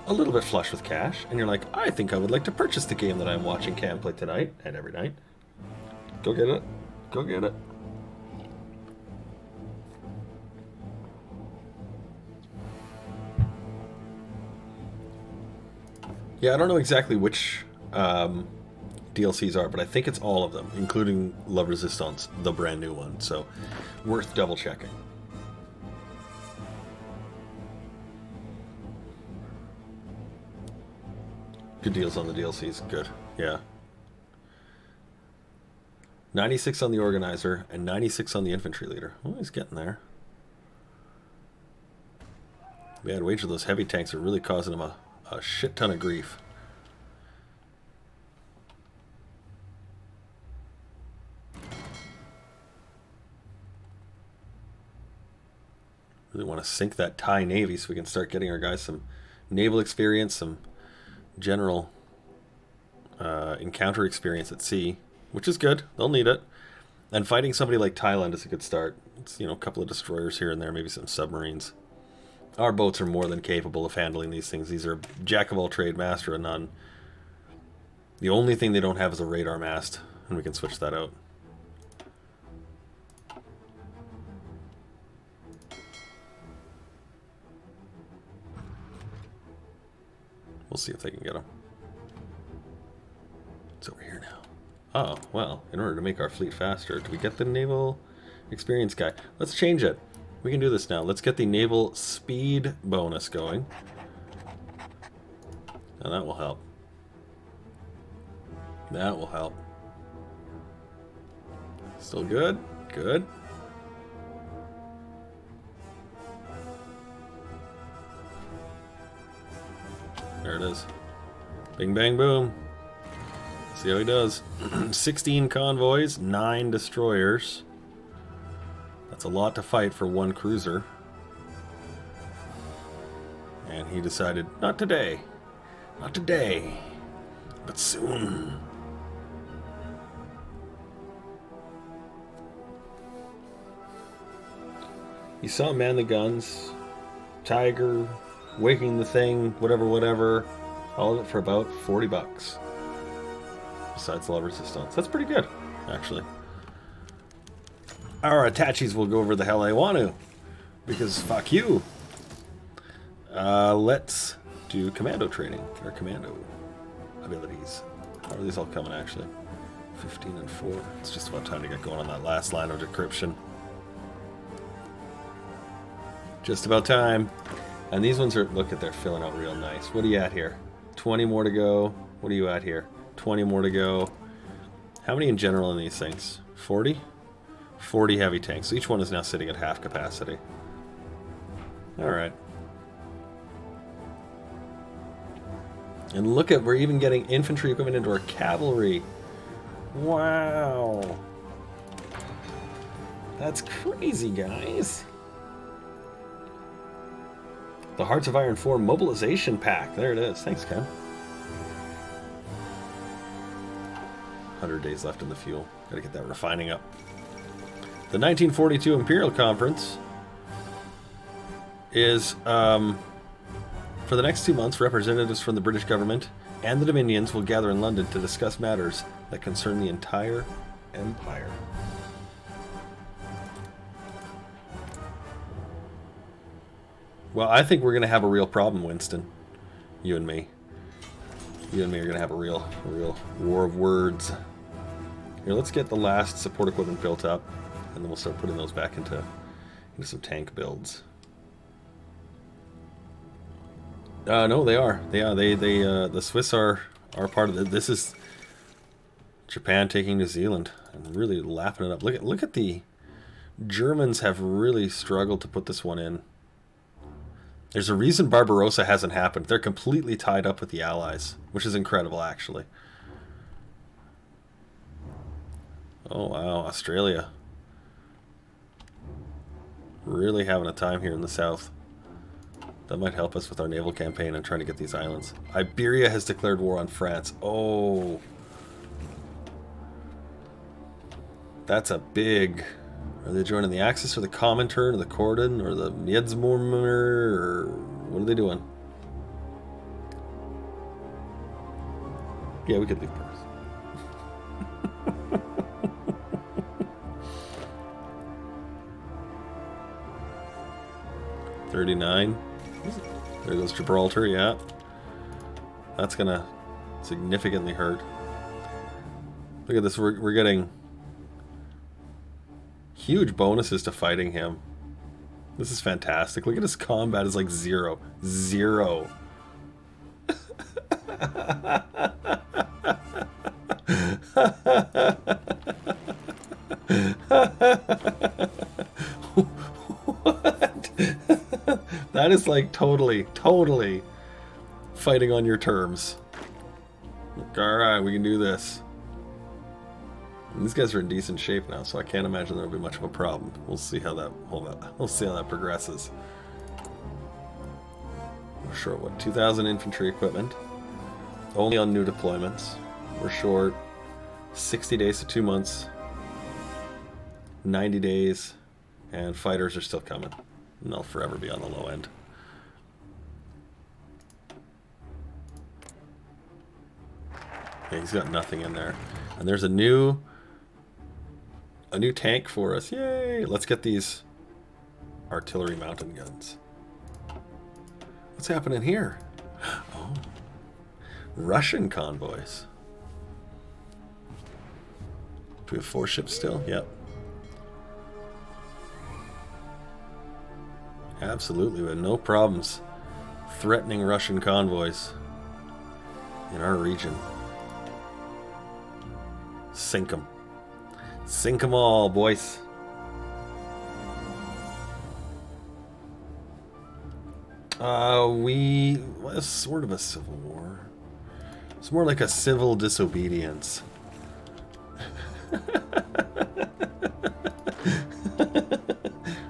a little bit flush with cash, and you're like, I think I would like to purchase the game that I'm watching Cam play tonight, and every night, go get it. Go get it. Yeah, I don't know exactly which DLCs are, but I think it's all of them, including La Resistance, the brand new one. So, worth double checking. Good deals on the DLCs. Good. Yeah. 96 on the Organizer and 96 on the Infantry Leader. Oh, he's getting there. Man, wage of those heavy tanks are really causing him a shit ton of grief. Really want to sink that Thai Navy so we can start getting our guys some naval experience, some general encounter experience at sea, which is good. They'll need it. And fighting somebody like Thailand is a good start. It's, you know, a couple of destroyers here and there, maybe some submarines. Our boats are more than capable of handling these things. These are jack of all trade, master of none. The only thing they don't have is a radar mast, and we can switch that out. We'll see if they can get them. It's over here now. Oh, well, in order to make our fleet faster, do we get the naval experience guy? Let's change it. We can do this now. Let's get the naval speed bonus going. And that will help. That will help. Still good? Good. There it is. Bing, bang, boom. See how he does. 16 convoys, 9 destroyers. That's a lot to fight for one cruiser. And he decided, not today. Not today. But soon. You saw Man the Guns, Tiger, Waking the Thing, whatever. All of it for about 40 bucks. Besides La Resistance. That's pretty good, actually. Our Attachis will go over the hell I want to. Because fuck you. Let's do commando training. Or commando abilities. How are these all coming, actually? 15 and 4. It's just about time to get going on that last line of decryption. Just about time. And these ones are, look at, they're filling out real nice. What are you at here? 20 more to go. What are you at here? 20 more to go. How many in general in these things? 40? 40 heavy tanks. So each one is now sitting at half capacity. Alright. And look at, we're even getting infantry equipment into our cavalry. Wow. That's crazy, guys. The Hearts of Iron 4 mobilization pack. There it is. Thanks, Ken. 100 days left in the fuel. Gotta get that refining up. The 1942 Imperial Conference is, for the next 2 months, representatives from the British government and the Dominions will gather in London to discuss matters that concern the entire empire. Well, I think we're going to have a real problem, Winston. You and me. You and me are going to have a real war of words. Here, let's get the last support equipment built up, and then we'll start putting those back into some tank builds. No, they are. The Swiss are part of it. This is Japan taking New Zealand and really lapping it up. Look at the Germans have really struggled to put this one in. There's a reason Barbarossa hasn't happened. They're completely tied up with the Allies, which is incredible, actually. Oh, wow. Australia. Really having a time here in the south. That might help us with our naval campaign and trying to get these islands. Iberia has declared war on France. Oh. That's a big... Are they joining the Axis or the Comintern or the Cordon or the Niedzmormer or what are they doing? Yeah, we could leave Paris. 39. There goes Gibraltar, yeah. That's gonna significantly hurt. Look at this, we're getting huge bonuses to fighting him. This is fantastic. Look at his combat is like 0. 0. What? That is like totally fighting on your terms. Alright, we can do this. And these guys are in decent shape now, so I can't imagine there'll be much of a problem. We'll see how that progresses. We're short, what, 2,000 infantry equipment. Only on new deployments. We're short 60 days to 2 months. 90 days. And fighters are still coming. And they'll forever be on the low end. Yeah, he's got nothing in there. And there's a new tank for us. Yay! Let's get these artillery mountain guns. What's happening here? Oh. Russian convoys. Do we have 4 ships still? Yep. Absolutely, we have no problems threatening Russian convoys in our region. Sink them. Sink them all, boys. Well, it's sort of a civil war. It's more like a civil disobedience.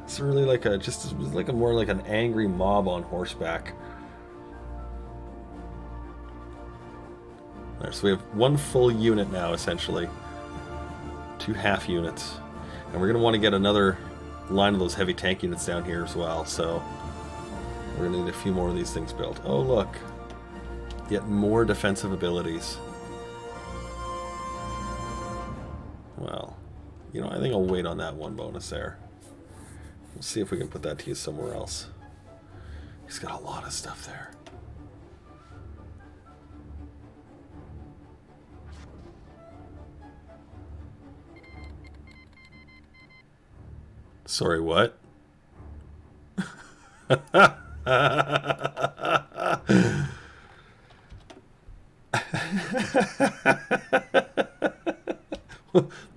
It's really like more like an angry mob on horseback. There, so we have 1 full unit now, essentially. 2 half units. And we're going to want to get another line of those heavy tank units down here as well, so we're going to need a few more of these things built. Oh, look. Yet more defensive abilities. Well, you know, I think I'll wait on that one bonus there. We'll see if we can put that to use somewhere else. He's got a lot of stuff there. Sorry, what?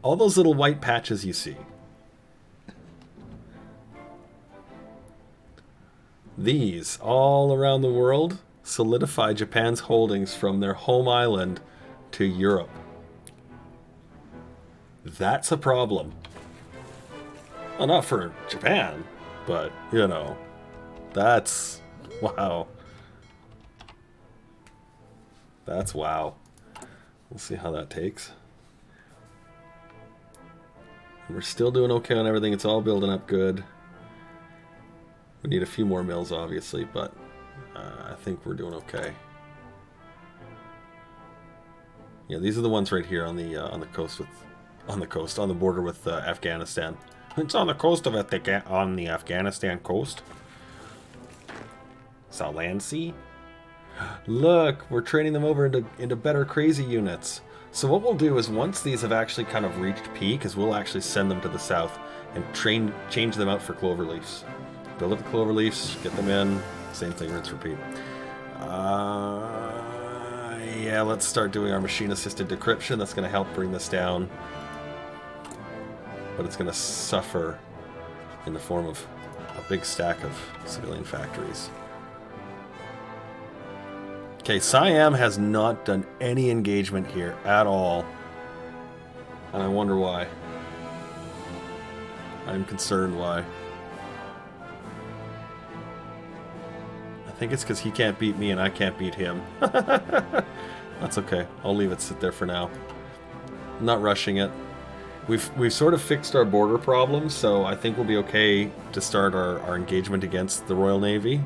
All those little white patches you see. These, all around the world, solidify Japan's holdings from their home island to Europe. That's a problem. Well, not for Japan, but, you know, that's... wow. That's wow. We'll see how that takes. We're still doing okay on everything. It's all building up good. We need a few more mills, obviously, but I think we're doing okay. Yeah, these are the ones right here on the coast with, on the border with Afghanistan. It's on the coast of on the Afghanistan coast. Land Sea. Look, we're training them over into better crazy units. So what we'll do is once these have actually kind of reached peak, is we'll actually send them to the south and change them out for cloverleafs. Build up the cloverleafs, get them in, same thing, rinse, repeat. Yeah, let's start doing our machine-assisted decryption. That's going to help bring this down. But it's going to suffer in the form of a big stack of civilian factories. Okay, Siam has not done any engagement here at all. And I wonder why. I'm concerned why. I think it's because he can't beat me and I can't beat him. That's okay. I'll leave it sit there for now. I'm not rushing it. We've sort of fixed our border problems, so I think we'll be okay to start our engagement against the Royal Navy.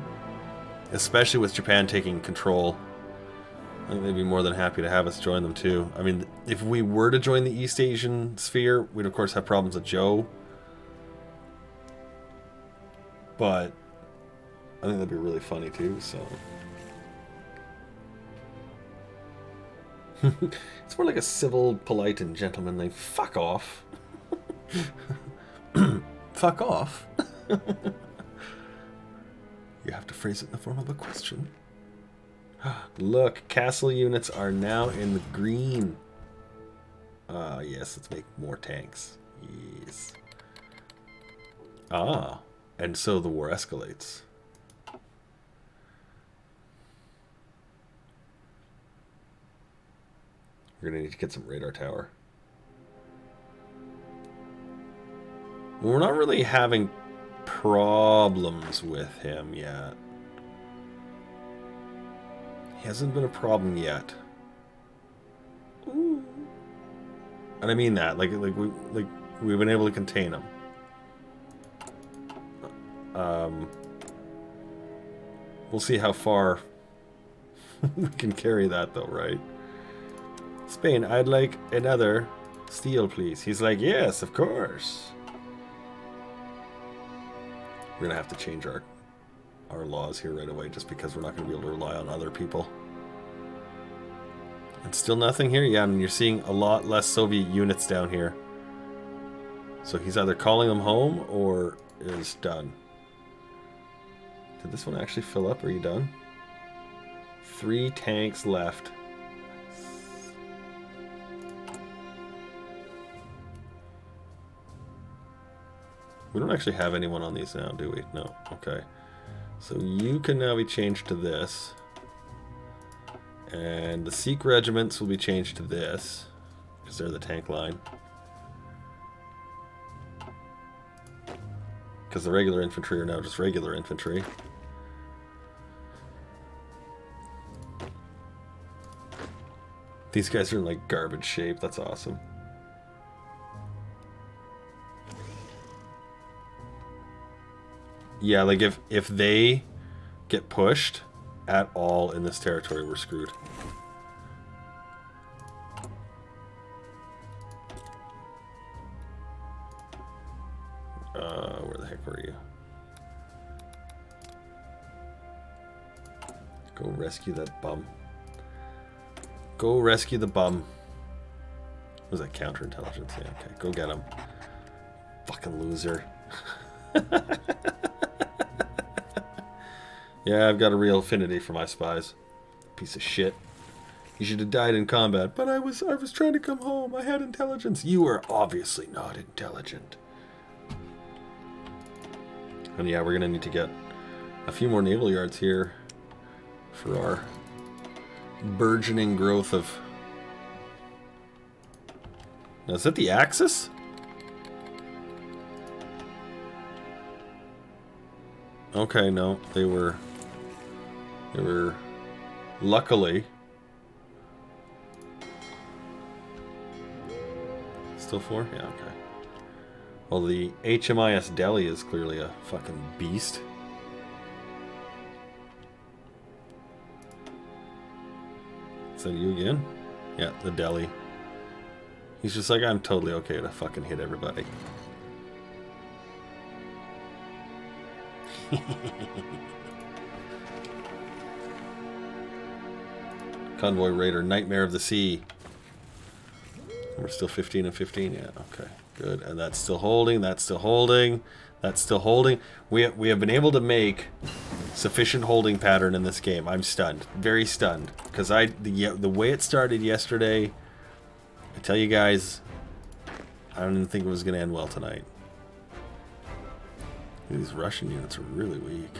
Especially with Japan taking control. I think they'd be more than happy to have us join them too. I mean, if we were to join the East Asian sphere, we'd of course have problems with Joe. But I think that'd be really funny too, so. It's more like a civil, polite, and gentlemanly fuck off. Fuck off? You have to phrase it in the form of a question. Look, castle units are now in the green. Yes, let's make more tanks. Yes. Ah, and so the war escalates. We're going to need to get some radar tower. We're not really having problems with him yet. He hasn't been a problem yet. Ooh. And I mean that, like we've been able to contain him. We'll see how far we can carry that though, right? Spain, I'd like another steel, please. He's like, yes, of course. We're gonna have to change our laws here right away just because we're not going to be able to rely on other people. And still nothing here? Yeah, I mean, you're seeing a lot less Soviet units down here. So he's either calling them home or is done. Did this one actually fill up? Are you done? 3 tanks left. We don't actually have anyone on these now, do we? No. Okay. So you can now be changed to this. And the Sikh regiments will be changed to this, because they're the tank line. Because the regular infantry are now just regular infantry. These guys are in like garbage shape, that's awesome. Yeah, like if they get pushed at all in this territory, we're screwed. Where the heck were you? Go rescue that bum. Go rescue the bum. Was that counterintelligence? Yeah, okay. Go get him. Fucking loser. Yeah, I've got a real affinity for my spies. Piece of shit. You should have died in combat. But I was trying to come home. I had intelligence. You were obviously not intelligent. And yeah, we're gonna need to get a few more naval yards here for our burgeoning growth of... Now, is that the Axis? Okay, no, they were luckily still 4? Yeah, okay. Well, the HMIS Delhi is clearly a fucking beast. Is that you again? Yeah, the Delhi. He's just like, I'm totally okay to fucking hit everybody. Convoy Raider, Nightmare of the Sea. We're still 15 and 15. Yeah, okay, good. And that's still holding. That's still holding. That's still holding. We have been able to make sufficient holding pattern in this game. I'm stunned, very stunned, because the way it started yesterday. I tell you guys, I don't even think it was going to end well tonight. These Russian units are really weak.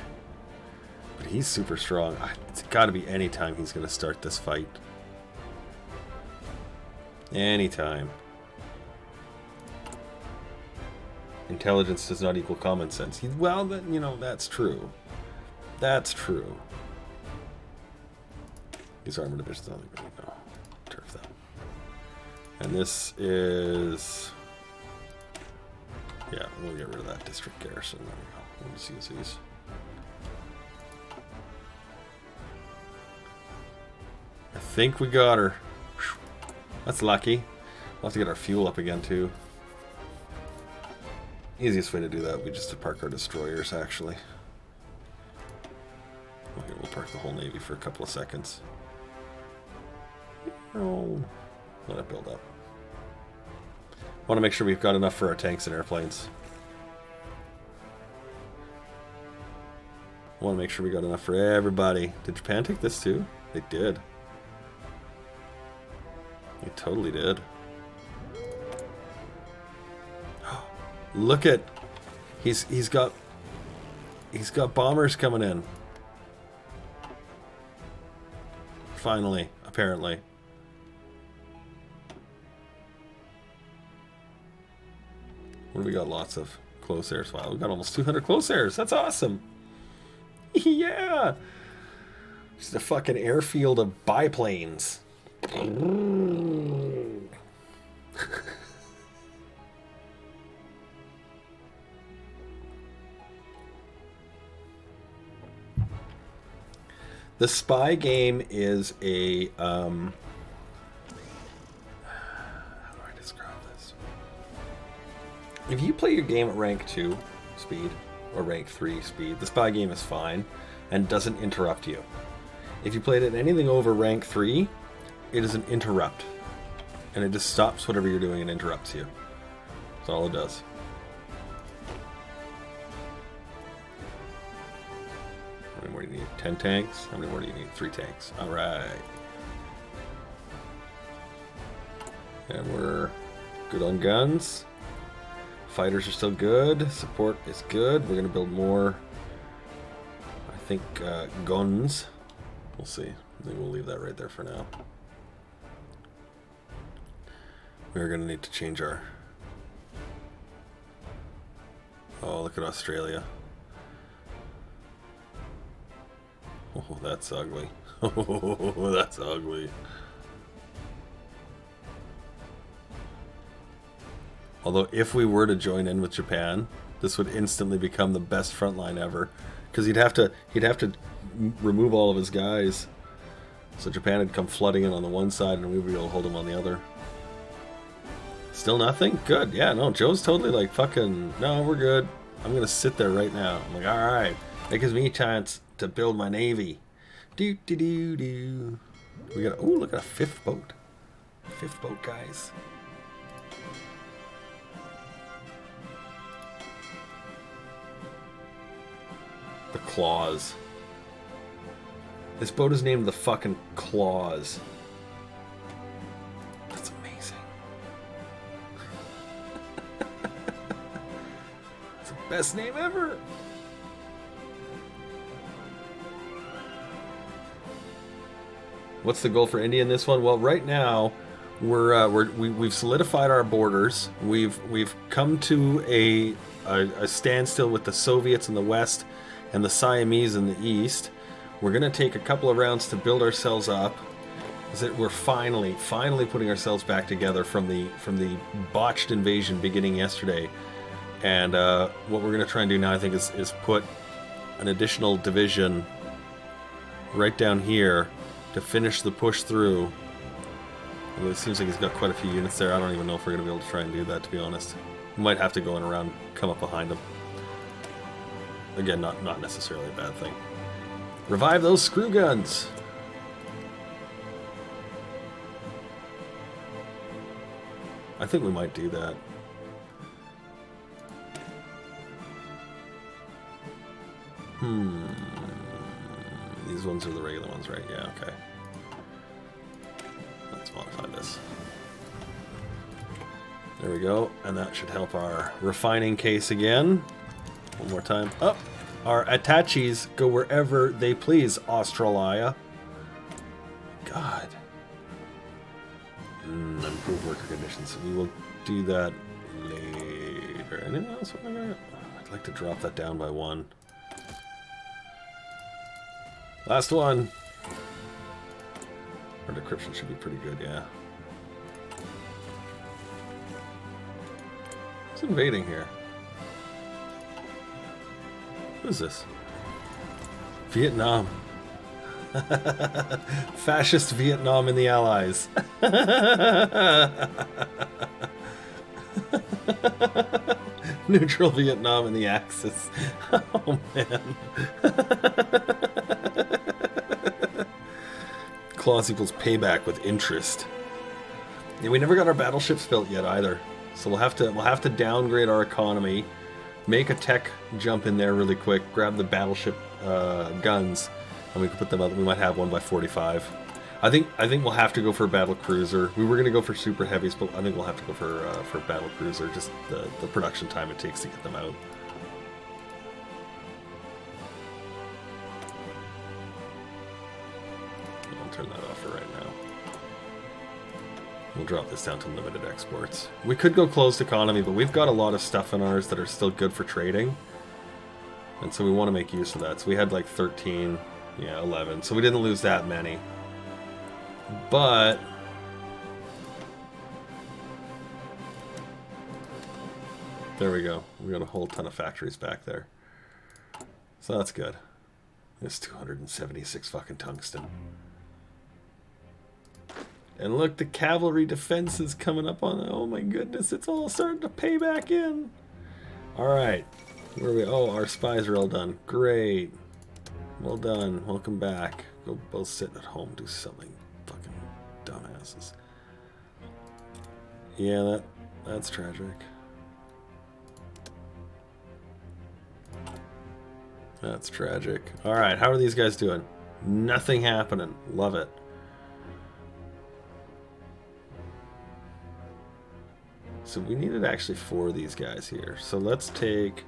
But he's super strong. It's got to be any time he's going to start this fight. Anytime. Intelligence does not equal common sense. Well, you know, that's true. That's true. These armored divisions, I think we go. Turf them. And this is... Yeah, we'll get rid of that district garrison. There we go. We'll just use these. I think we got her. That's lucky. We'll have to get our fuel up again, too. Easiest way to do that would be just to park our destroyers, actually. Okay, we'll park the whole Navy for a couple of seconds. Oh, let it build up. Want to make sure we've got enough for our tanks and airplanes. Want to make sure we got enough for everybody. Did Japan take this too? They did. They totally did. Look at, he's got bombers coming in. Finally, apparently. What do we got? Lots of close airs. Wow, we've got almost 200 close airs. That's awesome. Yeah. Just a fucking airfield of biplanes. The spy game is a how do I describe this? If you play your game at rank 2 speed or rank 3 speed, the spy game is fine and doesn't interrupt you. If you play it at anything over rank 3, it is an interrupt. And it just stops whatever you're doing and interrupts you. That's all it does. How many more do you need? 10 tanks? How many more do you need? 3 tanks. Alright. And we're good on guns. Fighters are still good. Support is good. We're going to build more, I think, guns. We'll see. I think we'll leave that right there for now. We're going to need to change our... Oh, look at Australia. Oh, that's ugly. Oh, that's ugly. Although, if we were to join in with Japan, this would instantly become the best front line ever, because he'd have to remove all of his guys. So Japan would come flooding in on the one side, and we'd be able to hold him on the other. Still nothing? Good. Yeah, no, Joe's totally like, fucking, no, we're good. I'm gonna sit there right now. I'm like, alright. That gives me a chance to build my navy. Do do do do. We got, ooh, look at a 5th boat. 5th boat, guys. Claws. This boat is named the fucking Claws. That's amazing. It's the best name ever. What's the goal for India in this one? Well, right now we've solidified our borders. We've come to a standstill with the Soviets in the west and the Siamese in the east. We're gonna take a couple of rounds to build ourselves up. We're finally putting ourselves back together from the botched invasion beginning yesterday. And what we're gonna try and do now, I think, is put an additional division right down here to finish the push through. Well, it seems like he's got quite a few units there. I don't even know if we're going to be able to try and do that, to be honest. We might have to go in around, come up behind him. Again, not necessarily a bad thing. Revive those screw guns! I think we might do that. These ones are the regular ones, right? Yeah, okay. Let's modify this. There we go, and that should help our refining case again. One more time. Up! Our attaches go wherever they please, Australia. God. Improve worker conditions. We will do that later. Anything else? I'd like to drop that down by 1. Last one. Our decryption should be pretty good, yeah. Who's invading here? Who is this? Vietnam. Fascist Vietnam and the Allies. Neutral Vietnam and the Axis. Oh, man. Clause equals payback with interest. Yeah, we never got our battleships built yet either. So we'll have to downgrade our economy, make a tech jump in there really quick, grab the battleship guns, and we can put them out. We might have one by 45. I think we'll have to go for a battle cruiser. We were going to go for super heavies, but I think we'll have to go for battle cruiser. Just the production time it takes to get them out. I'll turn that off for right now. We'll drop this down to limited exports. We could go closed economy, but we've got a lot of stuff in ours that are still good for trading. And so we want to make use of that. So we had like 13, yeah, 11. So we didn't lose that many. But there we go. We got a whole ton of factories back there. So that's good. There's 276 fucking tungsten. And look, the cavalry defense is coming up on... Oh my goodness, it's all starting to pay back in. Alright. Where are we? Oh, our spies are all done. Great. Well done. Welcome back. Go both sit at home, do something. Fucking dumbasses. Yeah, that's tragic. That's tragic. Alright, how are these guys doing? Nothing happening. Love it. So we needed actually 4 of these guys here. So let's take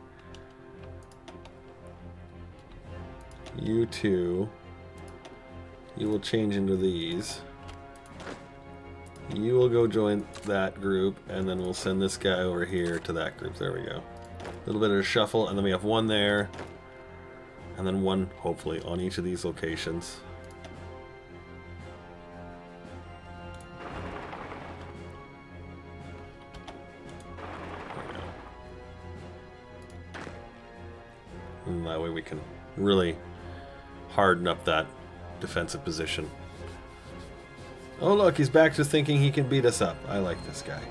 you 2. You will change into these. You will go join that group, and then we'll send this guy over here to that group. There we go. A little bit of a shuffle, and then we have 1 there, and then 1, hopefully, on each of these locations. And that way we can really harden up that defensive position. Oh look, he's back to thinking he can beat us up. I like this guy.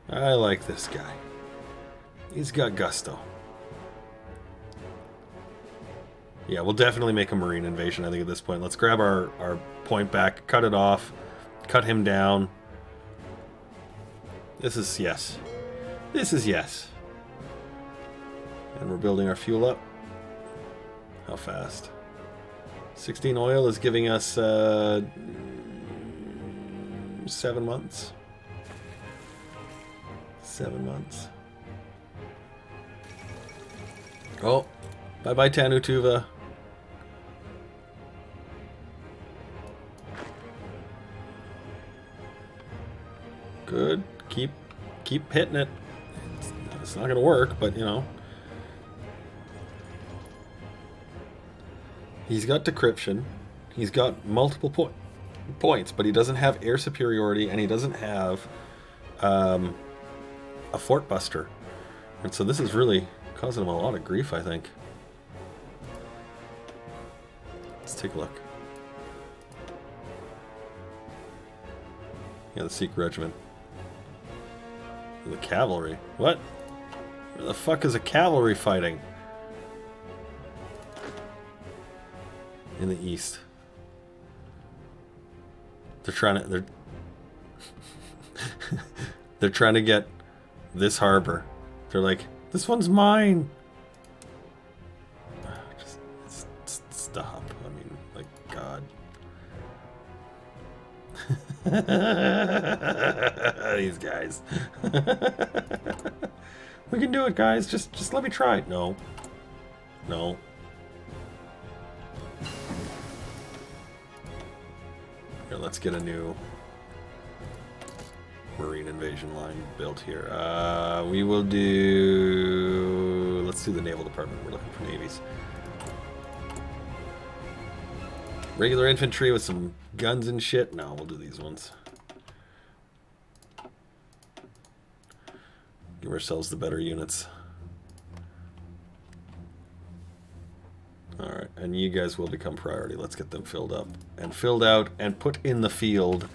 I like this guy. He's got gusto. Yeah, we'll definitely make a marine invasion, I think, at this point. Let's grab our point back, cut it off, cut him down. This is yes. This is yes. And we're building our fuel up. How fast? 16 oil is giving us 7 months. 7 months. Oh, bye-bye Tanutuva. Good. Keep hitting it. It's not gonna work, but you know. He's got decryption. He's got multiple points, but he doesn't have air superiority, and he doesn't have a fort buster. And so this is really causing him a lot of grief, I think. Let's take a look. Yeah, the Sikh regiment. The cavalry. What? Where the fuck is a cavalry fighting? In the east. They're trying to they're trying to get this harbor. They're like, this one's mine. Just stop. I mean, like, God. These guys. We can do it, guys. Just let me try. No. No. Here, let's get a new marine invasion line built here. We will do... Let's do the naval department. We're looking for navies. Regular infantry with some guns and shit? No, we'll do these ones. Give ourselves the better units. Alright, and you guys will become priority. Let's get them filled up and filled out and put in the field.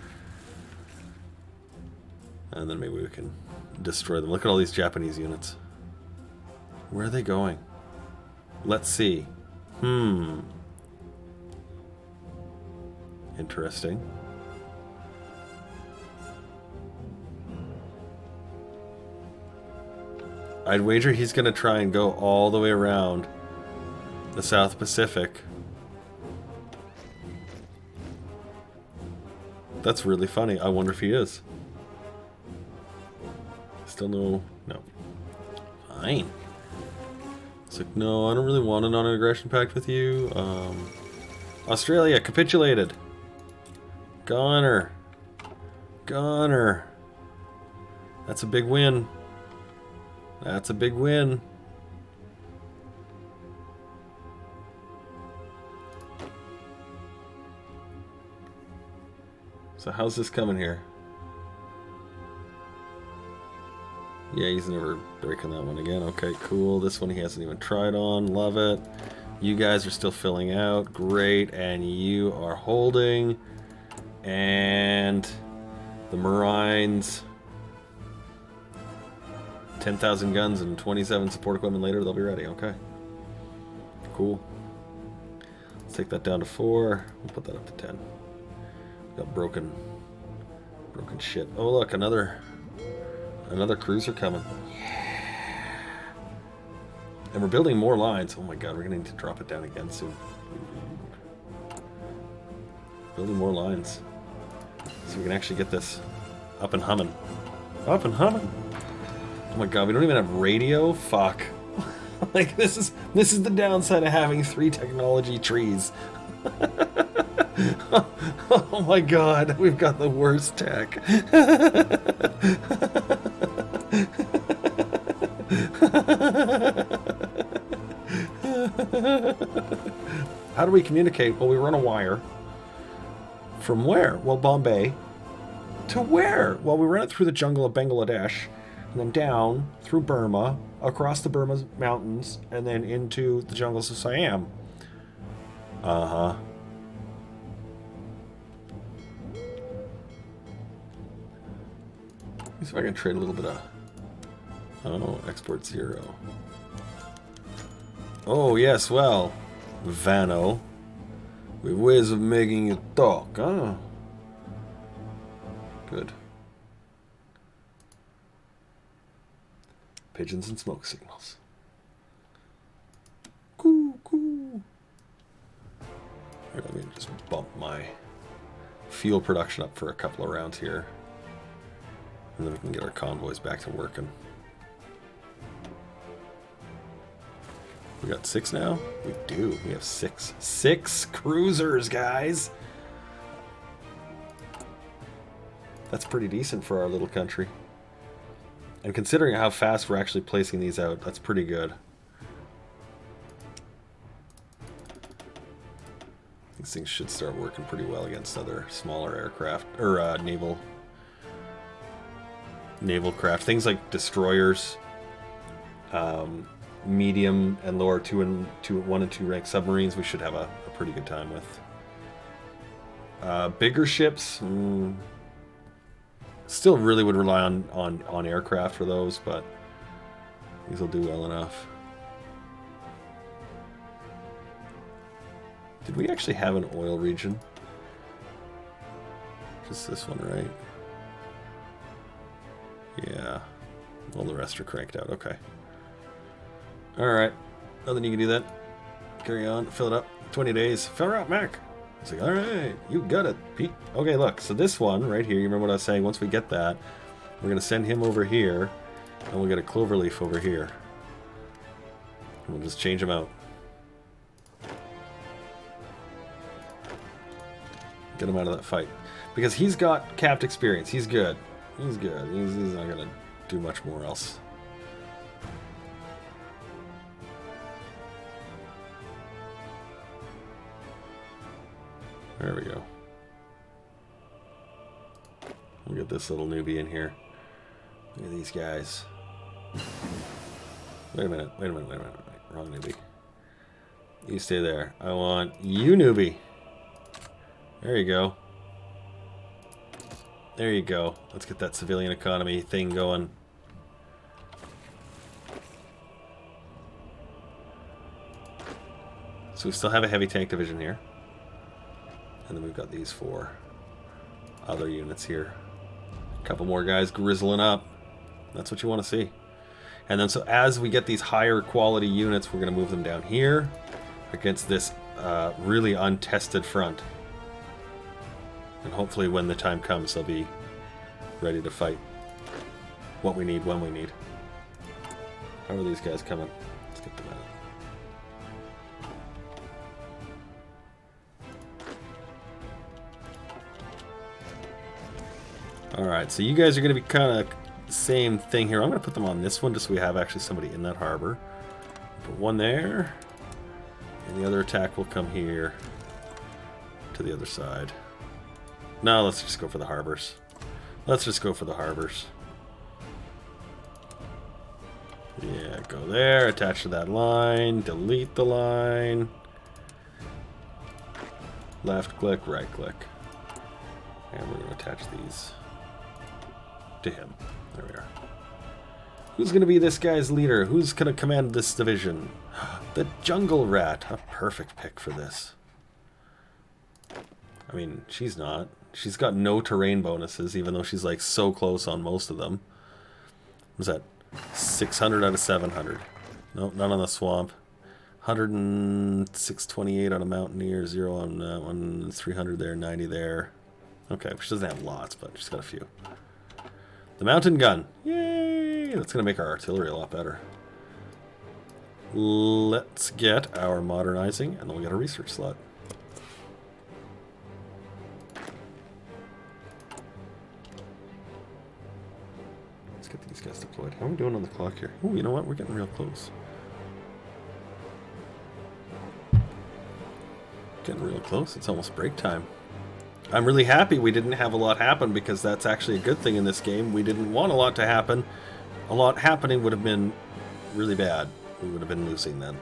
And then maybe we can destroy them. Look at all these Japanese units. Where are they going? Let's see. Interesting. I'd wager he's going to try and go all the way around the South Pacific. That's really funny. I wonder if he is. Still no. Fine. It's like, no, I don't really want a non-aggression pact with you. Australia capitulated. Goner. That's a big win. That's a big win. So how's this coming here? Yeah, he's never breaking that one again. Okay, cool. This one he hasn't even tried on. Love it. You guys are still filling out. Great. And you are holding. And the Marines, 10,000 guns and 27 support equipment later, they'll be ready. Okay. Cool. Let's take that down to 4. We'll put that up to 10. Got broken shit. Oh, look, another cruiser coming. Yeah. And we're building more lines. Oh my god, we're gonna need to drop it down again soon. Building more lines. So we can actually get this up and humming. Up and humming. Oh my god, we don't even have radio? Fuck. Like, this is the downside of having 3 technology trees. Oh my god, we've got the worst tech. How do we communicate? Well, we run a wire. From where? Well, Bombay. To where? Well, we run it through the jungle of Bangladesh, and then down through Burma, across the Burma mountains, and then into the jungles of Siam. Uh-huh. Let me see if I can trade a little bit of... Oh, export 0. Oh, yes, well, Vano. We have ways of making you talk, huh? Good. Pigeons and smoke signals. Coo, coo. bump my fuel production up for a couple of rounds here. And then we can get our convoys back to working. We got 6 now? We do. We have 6. 6 cruisers, guys! That's pretty decent for our little country. And considering how fast we're actually placing these out, that's pretty good. These things should start working pretty well against other smaller aircraft, or naval craft. Things like destroyers, medium and lower 1 and 2 rank submarines we should have a pretty good time with. Bigger ships, still really would rely on aircraft for those, but these will do well enough. Did we actually have an oil region? Just this one, right? Yeah. Well, the rest are cranked out. Okay. Alright. Nothing you can do that. Carry on. Fill it up. 20 days. Fill her up, Mac. It's like, alright. You got it, Pete. Okay, look. So this one right here, you remember what I was saying? Once we get that, we're going to send him over here, and we'll get a cloverleaf over here. And we'll just change him out. Get him out of that fight. Because he's got capped experience. He's good. He's good. He's not going to do much more else. There we go. We'll get this little newbie in here. Look at these guys. Wait a minute. Wrong newbie. You stay there. I want you, newbie. There you go. There you go. Let's get that civilian economy thing going. So we still have a heavy tank division here. And then we've got these 4 other units here. A couple more guys grizzling up. That's what you want to see. And then so as we get these higher quality units, we're going to move them down here against this really untested front. And hopefully when the time comes, they'll be ready to fight what we need when we need. How are these guys coming? Let's get them out. Alright, so you guys are going to be kind of the same thing here. I'm going to put them on this one just so we have actually somebody in that harbor. Put one there. And the other attack will come here to the other side. No, let's just go for the harbors. Let's just go for the harbors. Yeah, go there, attach to that line, delete the line. Left click, right click. And we're going to attach these to him. There we are. Who's going to be this guy's leader? Who's going to command this division? The Jungle Rat. A perfect pick for this. I mean, she's not. She's got no terrain bonuses, even though she's like so close on most of them. What's that? 600 out of 700. Nope, none on the swamp. 106.28 on a mountaineer, 0 on that one, 300 there, 90 there. Okay, she doesn't have lots, but she's got a few. The mountain gun. Yay! That's going to make our artillery a lot better. Let's get our modernizing, and then we'll get a research slot. Let's get these guys deployed. How are we doing on the clock here? Oh, you know what? We're getting real close. Getting real close. It's almost break time. I'm really happy we didn't have a lot happen because that's actually a good thing in this game. We didn't want a lot to happen. A lot happening would have been really bad. We would have been losing then.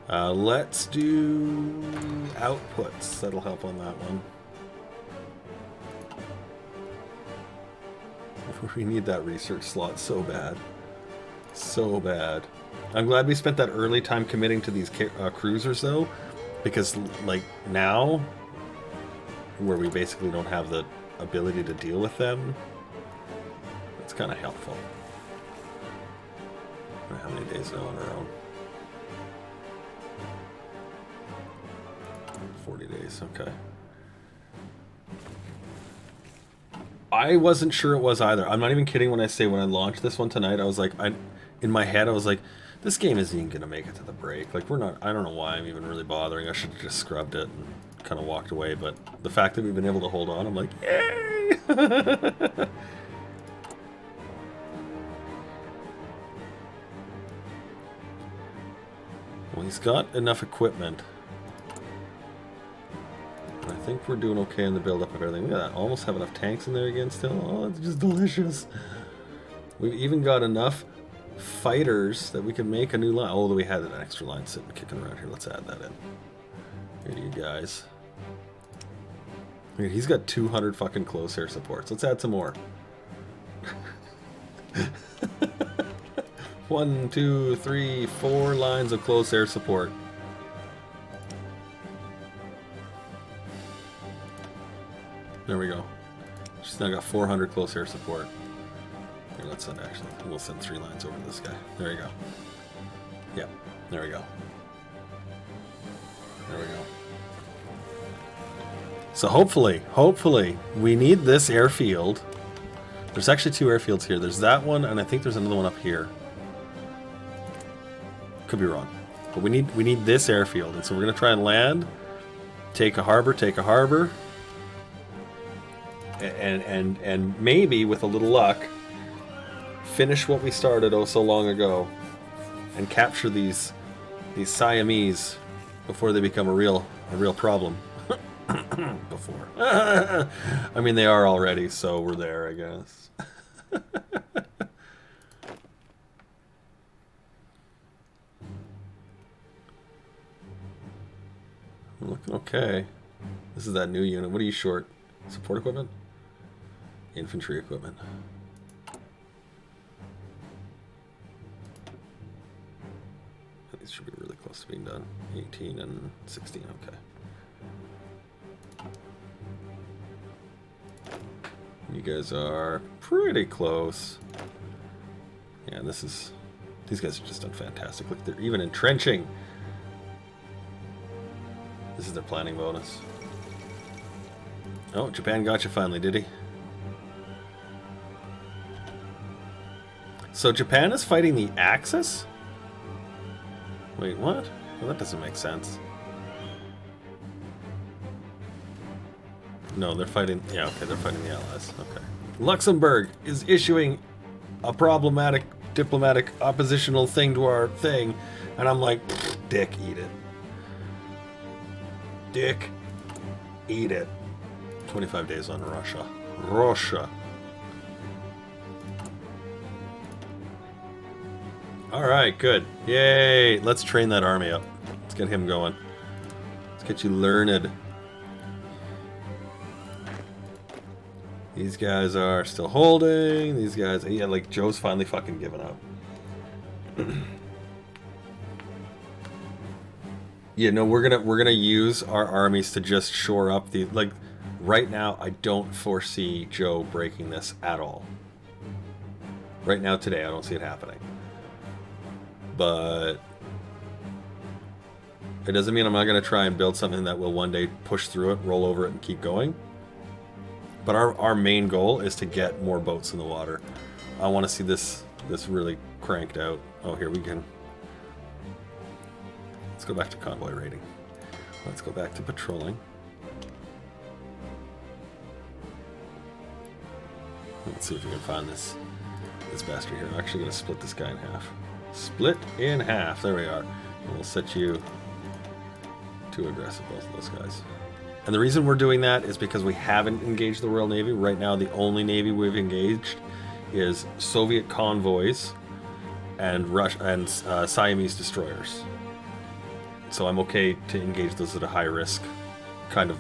Let's do outputs. That'll help on that one. We need that research slot so bad. So bad. I'm glad we spent that early time committing to these cruisers though. Because like now, where we basically don't have the ability to deal with them, it's kind of helpful. How many days now on our own? 40 days, okay. I wasn't sure it was either. I'm not even kidding when I say when I launched this one tonight, I was like, in my head, I was like, this game isn't even going to make it to the break. Like, we're not, I don't know why I'm even really bothering. I should have just scrubbed it and kind of walked away. But the fact that we've been able to hold on, I'm like, yay! Well, he's got enough equipment. I think we're doing okay in the build-up of everything. Look at that. Almost have enough tanks in there again still. Oh, it's just delicious. We've even got enough fighters that we can make a new line. Oh, we had an extra line sitting kicking around here. Let's add that in. Here you guys. He's got 200 fucking close air supports. Let's add some more. 1, 2, 3, 4 lines of close air support. There we go. She's now got 400 close air support. Here, let's send actually. We'll send 3 lines over to this guy. There you go. Yep. There we go. There we go. So hopefully, we need this airfield. There's actually 2 airfields here. There's that one, and I think there's another one up here. Could be wrong, but we need this airfield, and so we're gonna try and land, take a harbor, and maybe with a little luck, finish what we started oh so long ago, and capture these Siamese before they become a real problem. Before, I mean they are already, so we're there, I guess. We're looking okay. This is that new unit. What are you short? Support equipment? Infantry equipment. These should be really close to being done. 18 and 16, okay. You guys are pretty close. Yeah, these guys have just done fantastic. Look, they're even entrenching. This is their planning bonus. Oh, Japan got you finally, did he? So Japan is fighting the Axis? Wait, what? Well, that doesn't make sense. No, they're fighting... Yeah, okay, they're fighting the Allies. Okay. Luxembourg is issuing a problematic diplomatic oppositional thing to our thing, and I'm like, dick, eat it. Dick, eat it. 25 days on Russia. Russia. Alright, good. Yay! Let's train that army up. Let's get him going. Let's get you learned. These guys are still holding. These guys... Yeah, like, Joe's finally fucking given up. Yeah, no, we're gonna use our armies to just shore up the... Like, right now, I don't foresee Joe breaking this at all. Right now, today, I don't see it happening. But it doesn't mean I'm not going to try and build something that will one day push through it, roll over it, and keep going. But our main goal is to get more boats in the water. I want to see this really cranked out. Oh, here we can. Let's go back to convoy raiding. Let's go back to patrolling. Let's see if we can find this bastard here. I'm actually going to split this guy in half. Split in half. There we are. And we'll set you too aggressive, both of those guys. And the reason we're doing that is because we haven't engaged the Royal Navy. Right now, the only Navy we've engaged is Soviet convoys and Siamese destroyers. So I'm okay to engage those at a high-risk kind of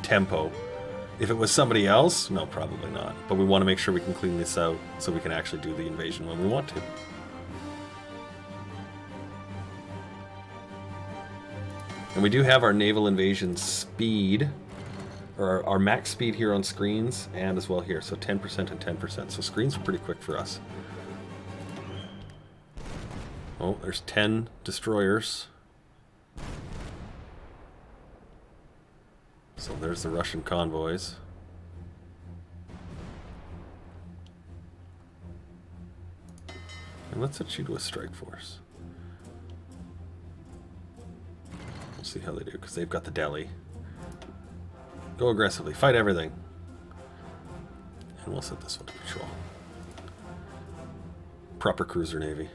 tempo. If it was somebody else, no, probably not. But we want to make sure we can clean this out so we can actually do the invasion when we want to. And we do have our naval invasion speed, or our max speed here on screens, and as well here. So 10% and 10%. So screens are pretty quick for us. Oh, there's 10 destroyers. So there's the Russian convoys. And let's set you to a strike force. We'll see how they do, because they've got the deli. Go aggressively. Fight everything. And we'll set this one to patrol. Proper cruiser navy.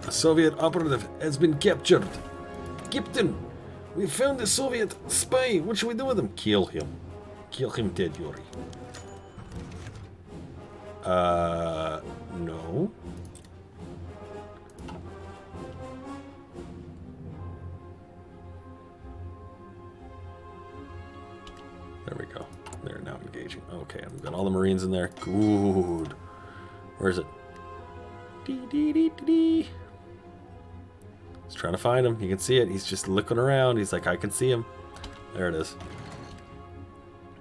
A Soviet operative has been captured. Captain, we found a Soviet spy. What should we do with him? Kill him. Kill him dead, Yuri. No. There we go. They're now engaging. Okay, we've got all the Marines in there. Good. Where is it? Dee dee dee dee dee. He's trying to find him. You can see it. He's just looking around. He's like, I can see him. There it is.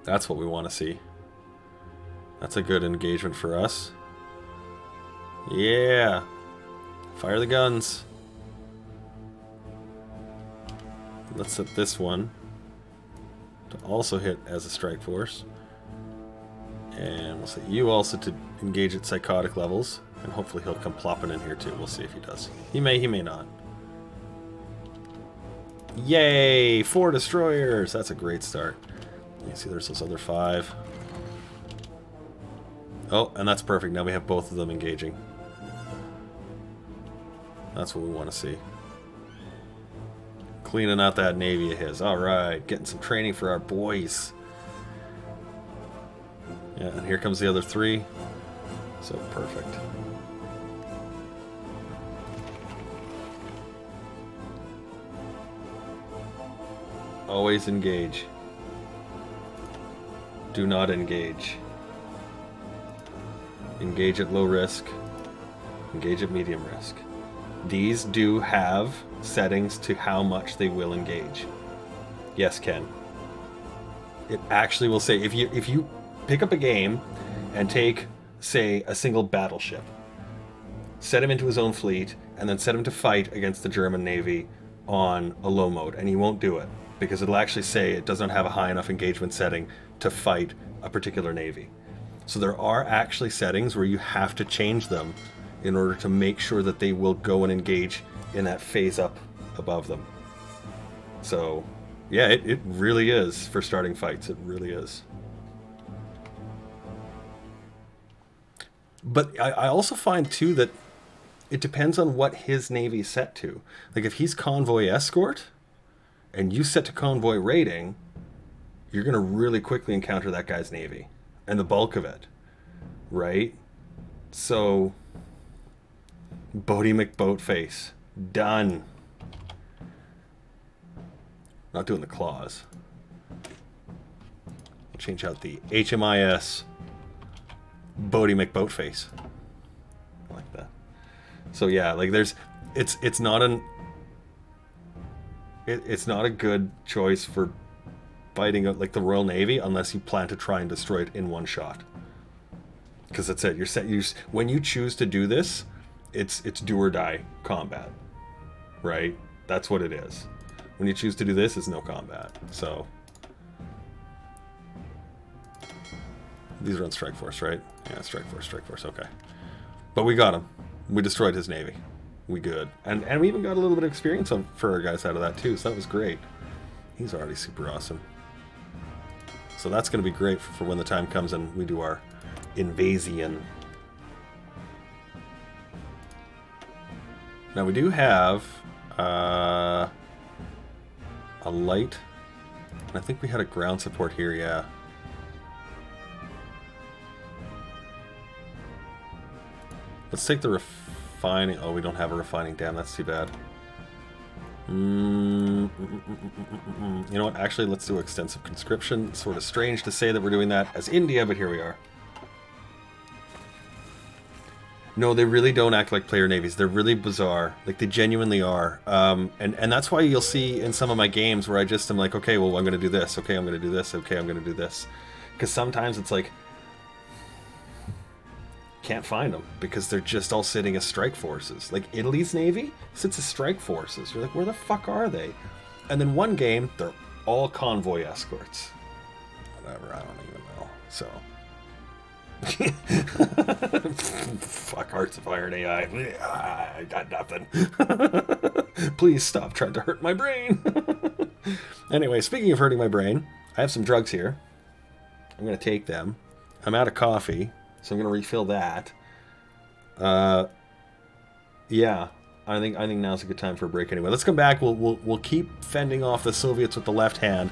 That's what we want to see. That's a good engagement for us. Yeah. Fire the guns. Let's set this one to also hit as a strike force. And we'll set you also to engage at psychotic levels. And hopefully he'll come plopping in here too. We'll see if he does. He may not. Yay! 4 destroyers! That's a great start. You see there's those other 5. Oh, and that's perfect. Now we have both of them engaging. That's what we want to see. Cleaning out that navy of his. Alright, getting some training for our boys. Yeah, and here comes the other 3. So perfect. Always engage. Do not engage. Engage at low risk. Engage at medium risk. These do have settings to how much they will engage. Yes, Ken. It actually will say, if you pick up a game and take, say, a single battleship, set him into his own fleet, and then set him to fight against the German Navy on a low mode, and he won't do it, because it'll actually say it doesn't have a high enough engagement setting to fight a particular navy. So there are actually settings where you have to change them in order to make sure that they will go and engage in that phase up above them. So, yeah, it really is for starting fights. It really is. But I also find, too, that it depends on what his navy's set to. Like, if he's convoy escort, and you set to convoy raiding, you're going to really quickly encounter that guy's navy. And the bulk of it. Right? So, Bodie McBoatface. Done. Not doing the claws. I'll change out the HMIS Bodie McBoatface. I like that. So yeah, like it's not a good choice for fighting out like the Royal Navy unless you plan to try and destroy it in one shot. Because that's it. You're set. When you choose to do this, it's do or die combat, right? That's what it is. When you choose to do this, it's no combat. So these are on Strike Force, right? Yeah, Strike Force. Okay, but we got him. We destroyed his navy. We good, and we even got a little bit of experience for our guys out of that too. So that was great. He's already super awesome. So that's going to be great for when the time comes and we do our invasion. Now we do have a light, and I think we had a ground support here, yeah. Let's take the refining. Oh, we don't have a refining. Damn, that's too bad. You know what? Actually, let's do extensive conscription. It's sort of strange to say that we're doing that as India, but here we are. No, they really don't act like player navies. They're really bizarre. Like, they genuinely are. And that's why you'll see in some of my games where I just am like, okay, well, I'm going to do this. Okay, I'm going to do this. Okay, I'm going to do this. Because sometimes it's like, can't find them because they're just all sitting as strike forces. Like, Italy's navy sits as strike forces. You're like, where the fuck are they? And then one game, they're all convoy escorts. Whatever, I don't even know. So. Fuck Hearts of Iron AI. I got nothing. Please stop trying to hurt my brain. Anyway, speaking of hurting my brain, I have some drugs here. I'm going to take them. I'm out of coffee, so I'm going to refill that. Yeah, I think now's a good time for a break anyway. Let's come back. We'll keep fending off the Soviets with the left hand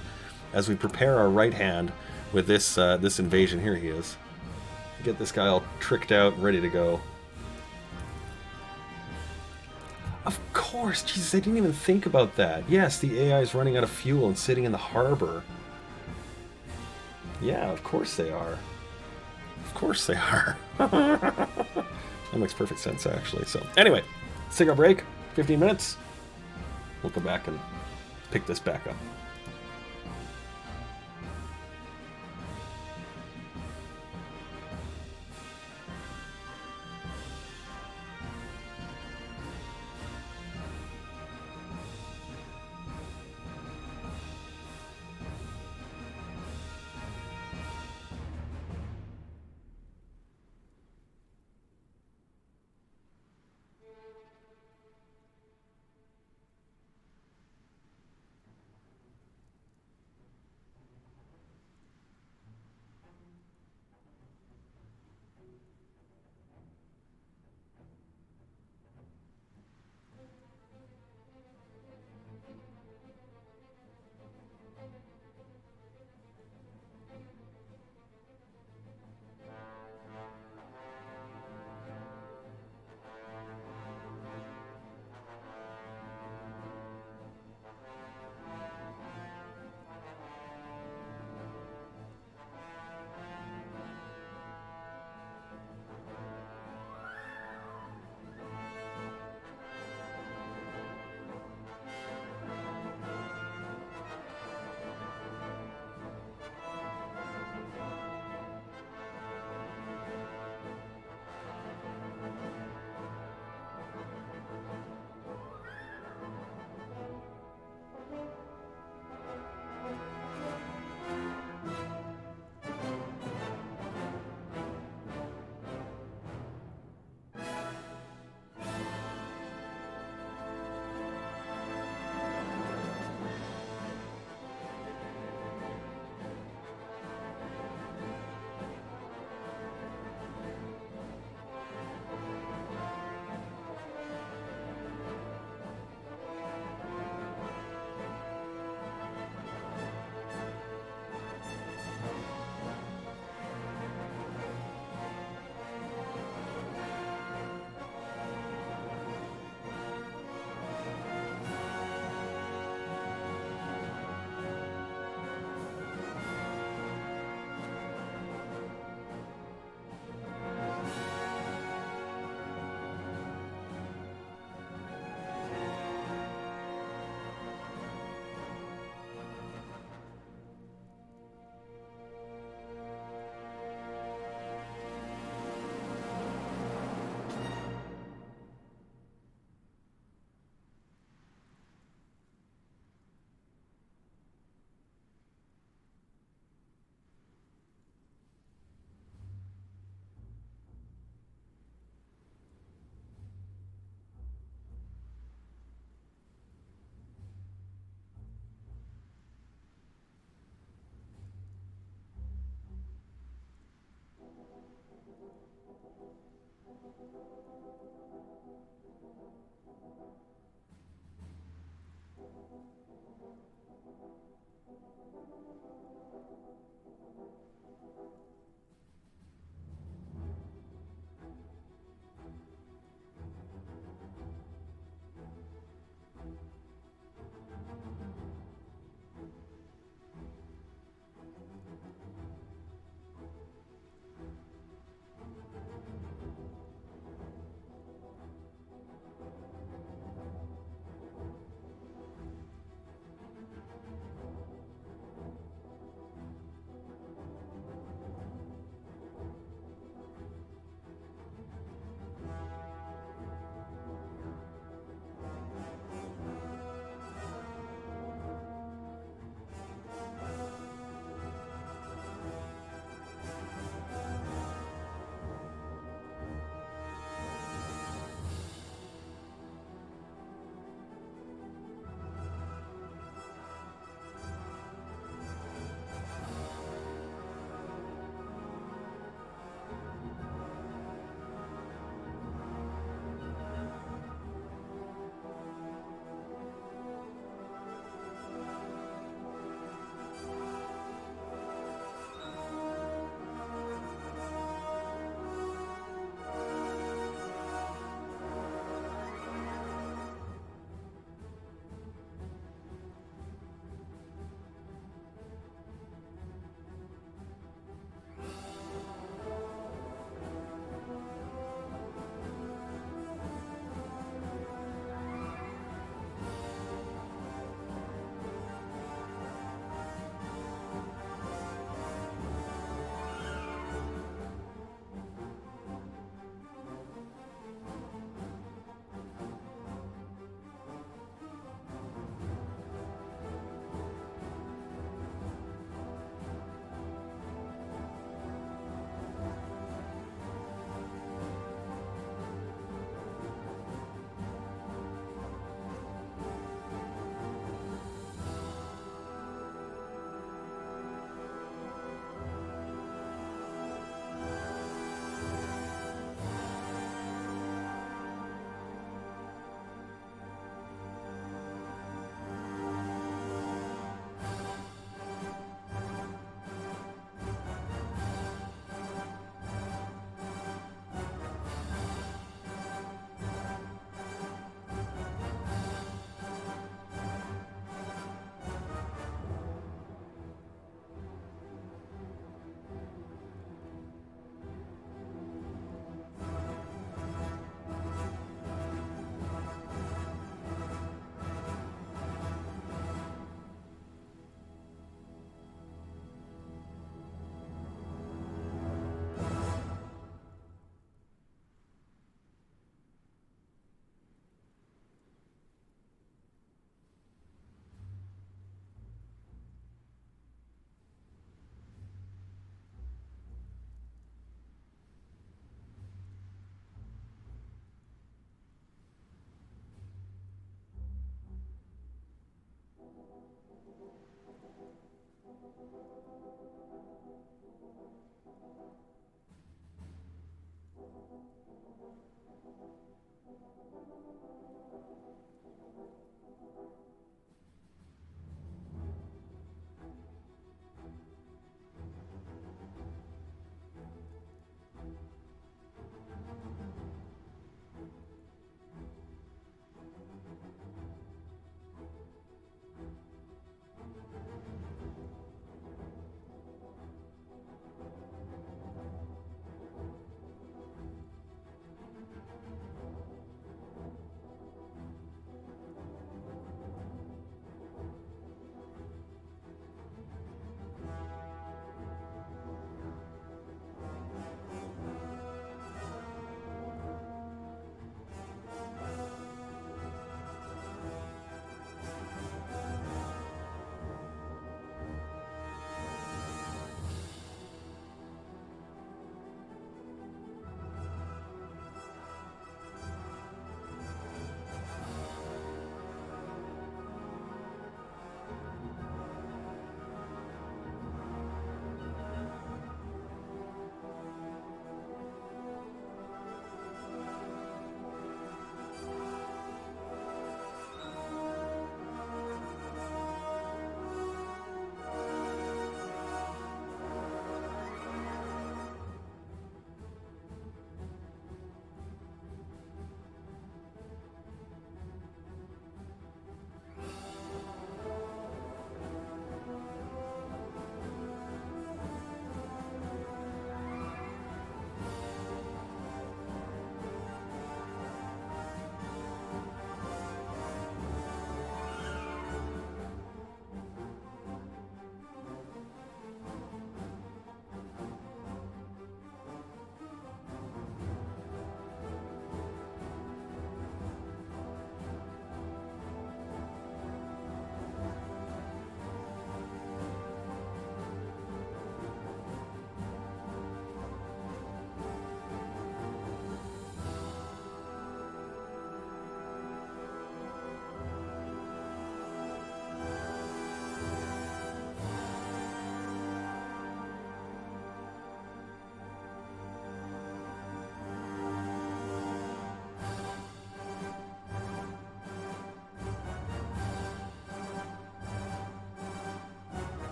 as we prepare our right hand with this this invasion. Here he is. Get this guy all tricked out and ready to go. Of course, Jesus, I didn't even think about that. Yes, the AI is running out of fuel and sitting in the harbor. Yeah, of course they are. Of course they are. That makes perfect sense, actually. So, anyway, let's take our break. 15 minutes. We'll come back and pick this back up.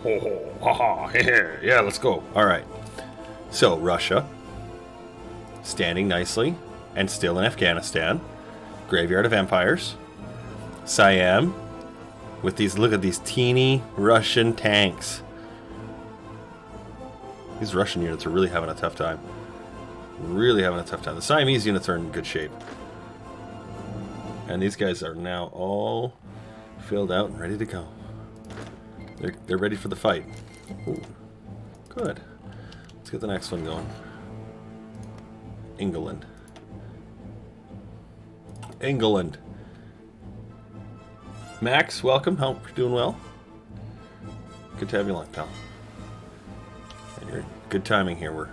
Ho ho, ha ha, yeah, let's go. All right. So Russia, standing nicely, and still in Afghanistan. Graveyard of Empires. Siam, with these, look at these teeny Russian tanks. These Russian units are really having a tough time. Really having a tough time. The Siamese units are in good shape. And these guys are now all filled out and ready to go. They're ready for the fight. Ooh, good. Let's get the next one going. England. England. Max, welcome. Hope you're doing well. Good to have you along, pal. And you're good timing here. We're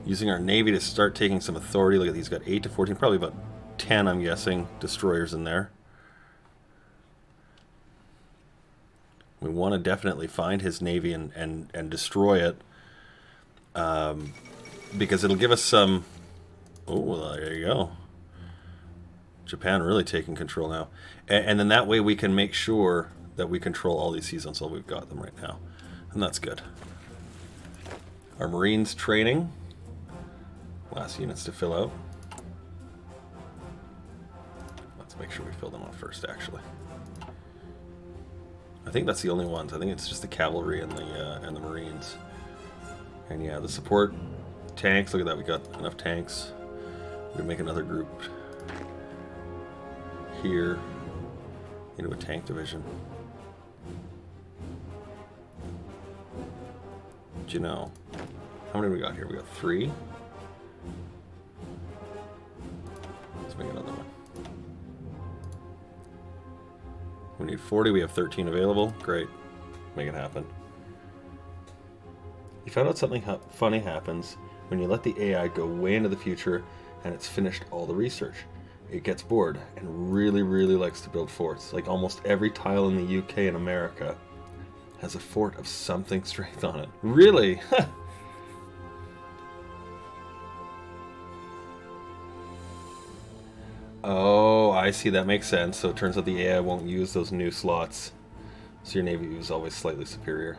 using our navy to start taking some authority. Look at these. Got 8 to 14, probably about 10, I'm guessing, destroyers in there. We want to definitely find his navy and destroy it. Because it'll give us some... Oh, there you go. Japan really taking control now. And then that way we can make sure that we control all these seas until we've got them right now. And that's good. Our Marines training. Last units to fill out. Let's make sure we fill them out first, actually. I think that's the only ones. I think it's just the cavalry and the Marines. And yeah, the support tanks. Look at that, we got enough tanks. We're gonna make another group here into a tank division. Do you know how many we got here? We got 3. Let's make another one. We need 40. We have 13 available. Great. Make it happen. You found out something funny happens when you let the AI go way into the future and it's finished all the research. It gets bored and really, really likes to build forts. Like almost every tile in the UK and America has a fort of something strength on it. Really? Oh, I see. That makes sense. So it turns out the AI won't use those new slots. So your navy is always slightly superior.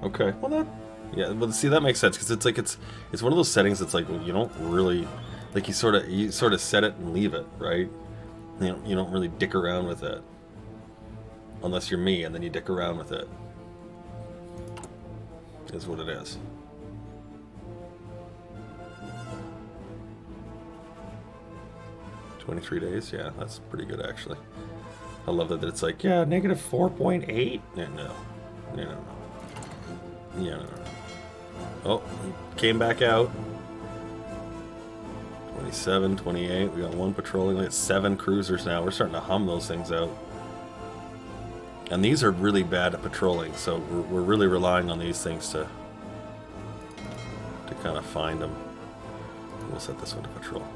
Okay. Well, that... Yeah, well, see, that makes sense. Because it's like, it's one of those settings that's like, well, you don't really... Like, you sort of set it and leave it, right? You don't really dick around with it. Unless you're me, and then you dick around with it. Is what it is. $23 days? Yeah, that's pretty good, actually. I love that it's like, yeah, negative 4.8? No. Yeah, no. Oh, he came back out. 27, 28. We got 1 patrolling. We got 7 cruisers now. We're starting to hum those things out. And these are really bad at patrolling, so we're really relying on these things to kind of find them. We'll set this one to patrol.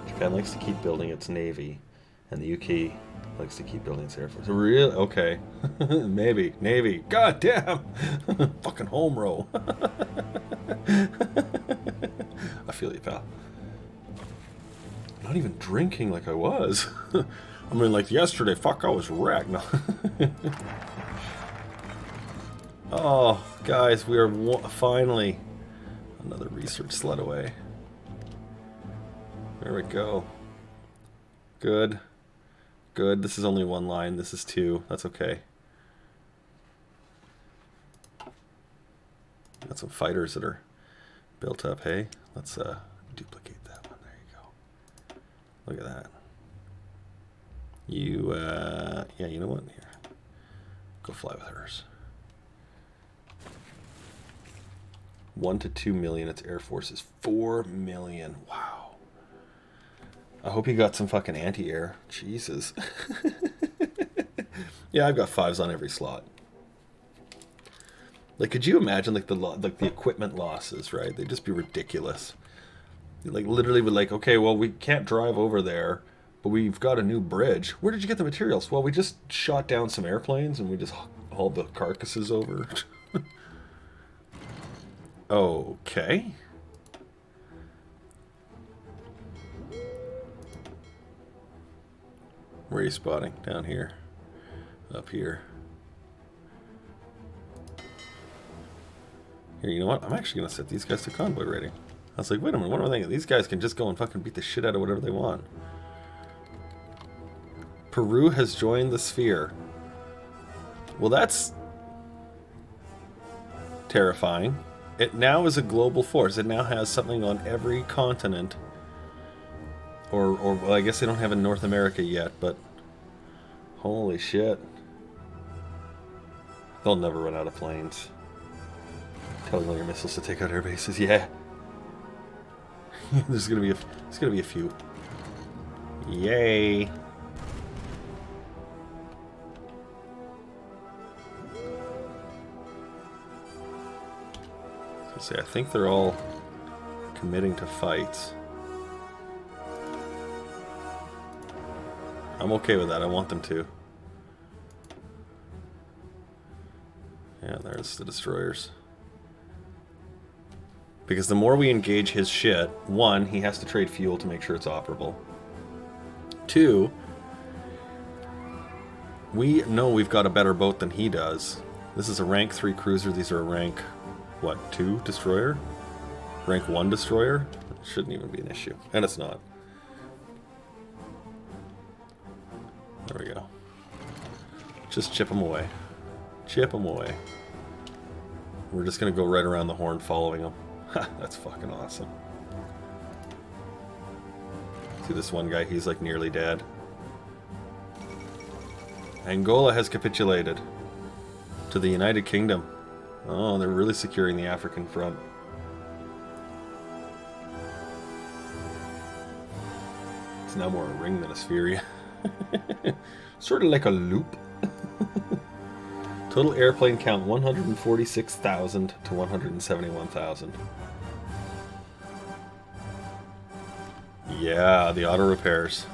Japan likes to keep building its navy, and the UK likes to keep building its air force. Really? Okay. Maybe. Navy. God damn! Fucking home row. I feel you, pal. Not even drinking like I was. I mean, like yesterday, fuck, I was wrecked. No. Oh, guys, we are finally another research sled away. There we go. Good. Good. This is only 1 line. This is 2. That's okay. Got some fighters that are built up. Hey, let's duplicate that one. There you go. Look at that. You, yeah, you know what? Here. Go fly with hers. 1 to 2 million. Its air force is 4 million. Wow. I hope you got some fucking anti-air. Jesus. Yeah, I've got 5s on every slot. Like, could you imagine like the equipment losses, right? They'd just be ridiculous. Like, literally would like, okay, well, we can't drive over there, but we've got a new bridge. Where did you get the materials? Well, we just shot down some airplanes and we just hauled the carcasses over. Okay. Where are you spotting? Down here. Up here. Here, you know what? I'm actually going to set these guys to convoy rating. I was like, wait a minute, what am I thinking? These guys can just go and fucking beat the shit out of whatever they want. Peru has joined the sphere. Well, that's terrifying. It now is a global force. It now has something on every continent. Or well, I guess they don't have in North America yet, but holy shit. They'll never run out of planes. Telling all your missiles to take out air bases, yeah. There's gonna be a few. Yay. So I think they're all committing to fights. I'm okay with that. I want them to. Yeah, there's the destroyers. Because the more we engage his shit, one, he has to trade fuel to make sure it's operable. Two, we know we've got a better boat than he does. This is a rank 3 cruiser. These are a rank, what, 2 destroyer? Rank 1 destroyer? It shouldn't even be an issue. And it's not. There we go. Just chip them away. Chip them away. We're just going to go right around the horn following them. Ha, that's fucking awesome. See this one guy, he's like nearly dead. Angola has capitulated to the United Kingdom. Oh, they're really securing the African front. It's now more a ring than a sphere. Sort of like a loop. Total airplane count 146,000 to 171,000. Yeah, the auto repairs.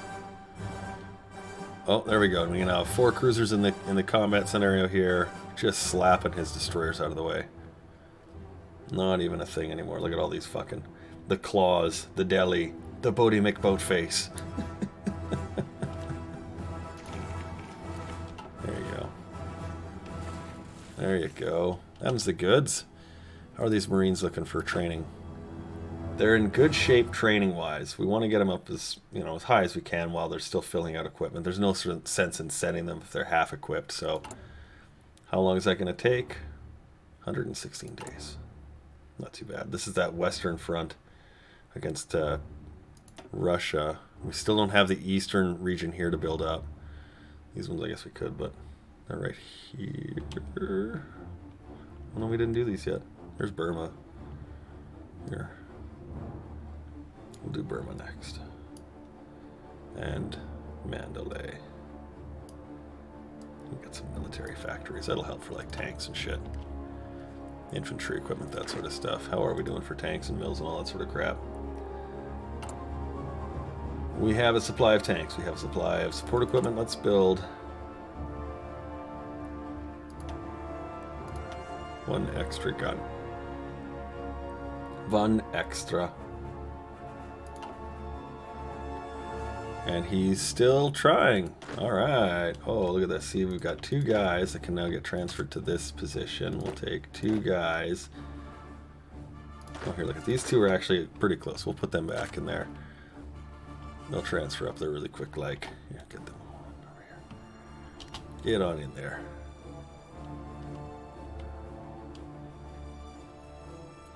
Oh, there we go. We now have 4 cruisers in the combat scenario here, just slapping his destroyers out of the way. Not even a thing anymore. Look at all these fucking the claws, the deli, the Bodie McBoatface. There you go. Them's the goods. How are these Marines looking for training? They're in good shape training-wise. We want to get them up as as high as we can while they're still filling out equipment. There's no sort of sense in sending them if they're half equipped. So, how long is that going to take? 116 days. Not too bad. This is that Western Front against Russia. We still don't have the Eastern region here to build up. These ones, I guess we could, but they're right here. Oh, no, we didn't do these yet. There's Burma. Here. We'll do Burma next. And Mandalay. We'll get some military factories. That'll help for like tanks and shit. Infantry equipment, that sort of stuff. How are we doing for tanks and mills and all that sort of crap? We have a supply of tanks. We have a supply of support equipment. Let's build one extra gun. One extra. And he's still trying. Alright. Oh, look at this. See, we've got 2 guys that can now get transferred to this position. We'll take 2 guys. Oh, here, look at these 2 are actually pretty close. We'll put them back in there. They'll transfer up there really quick, like. Here, get them on over here. Get on in there.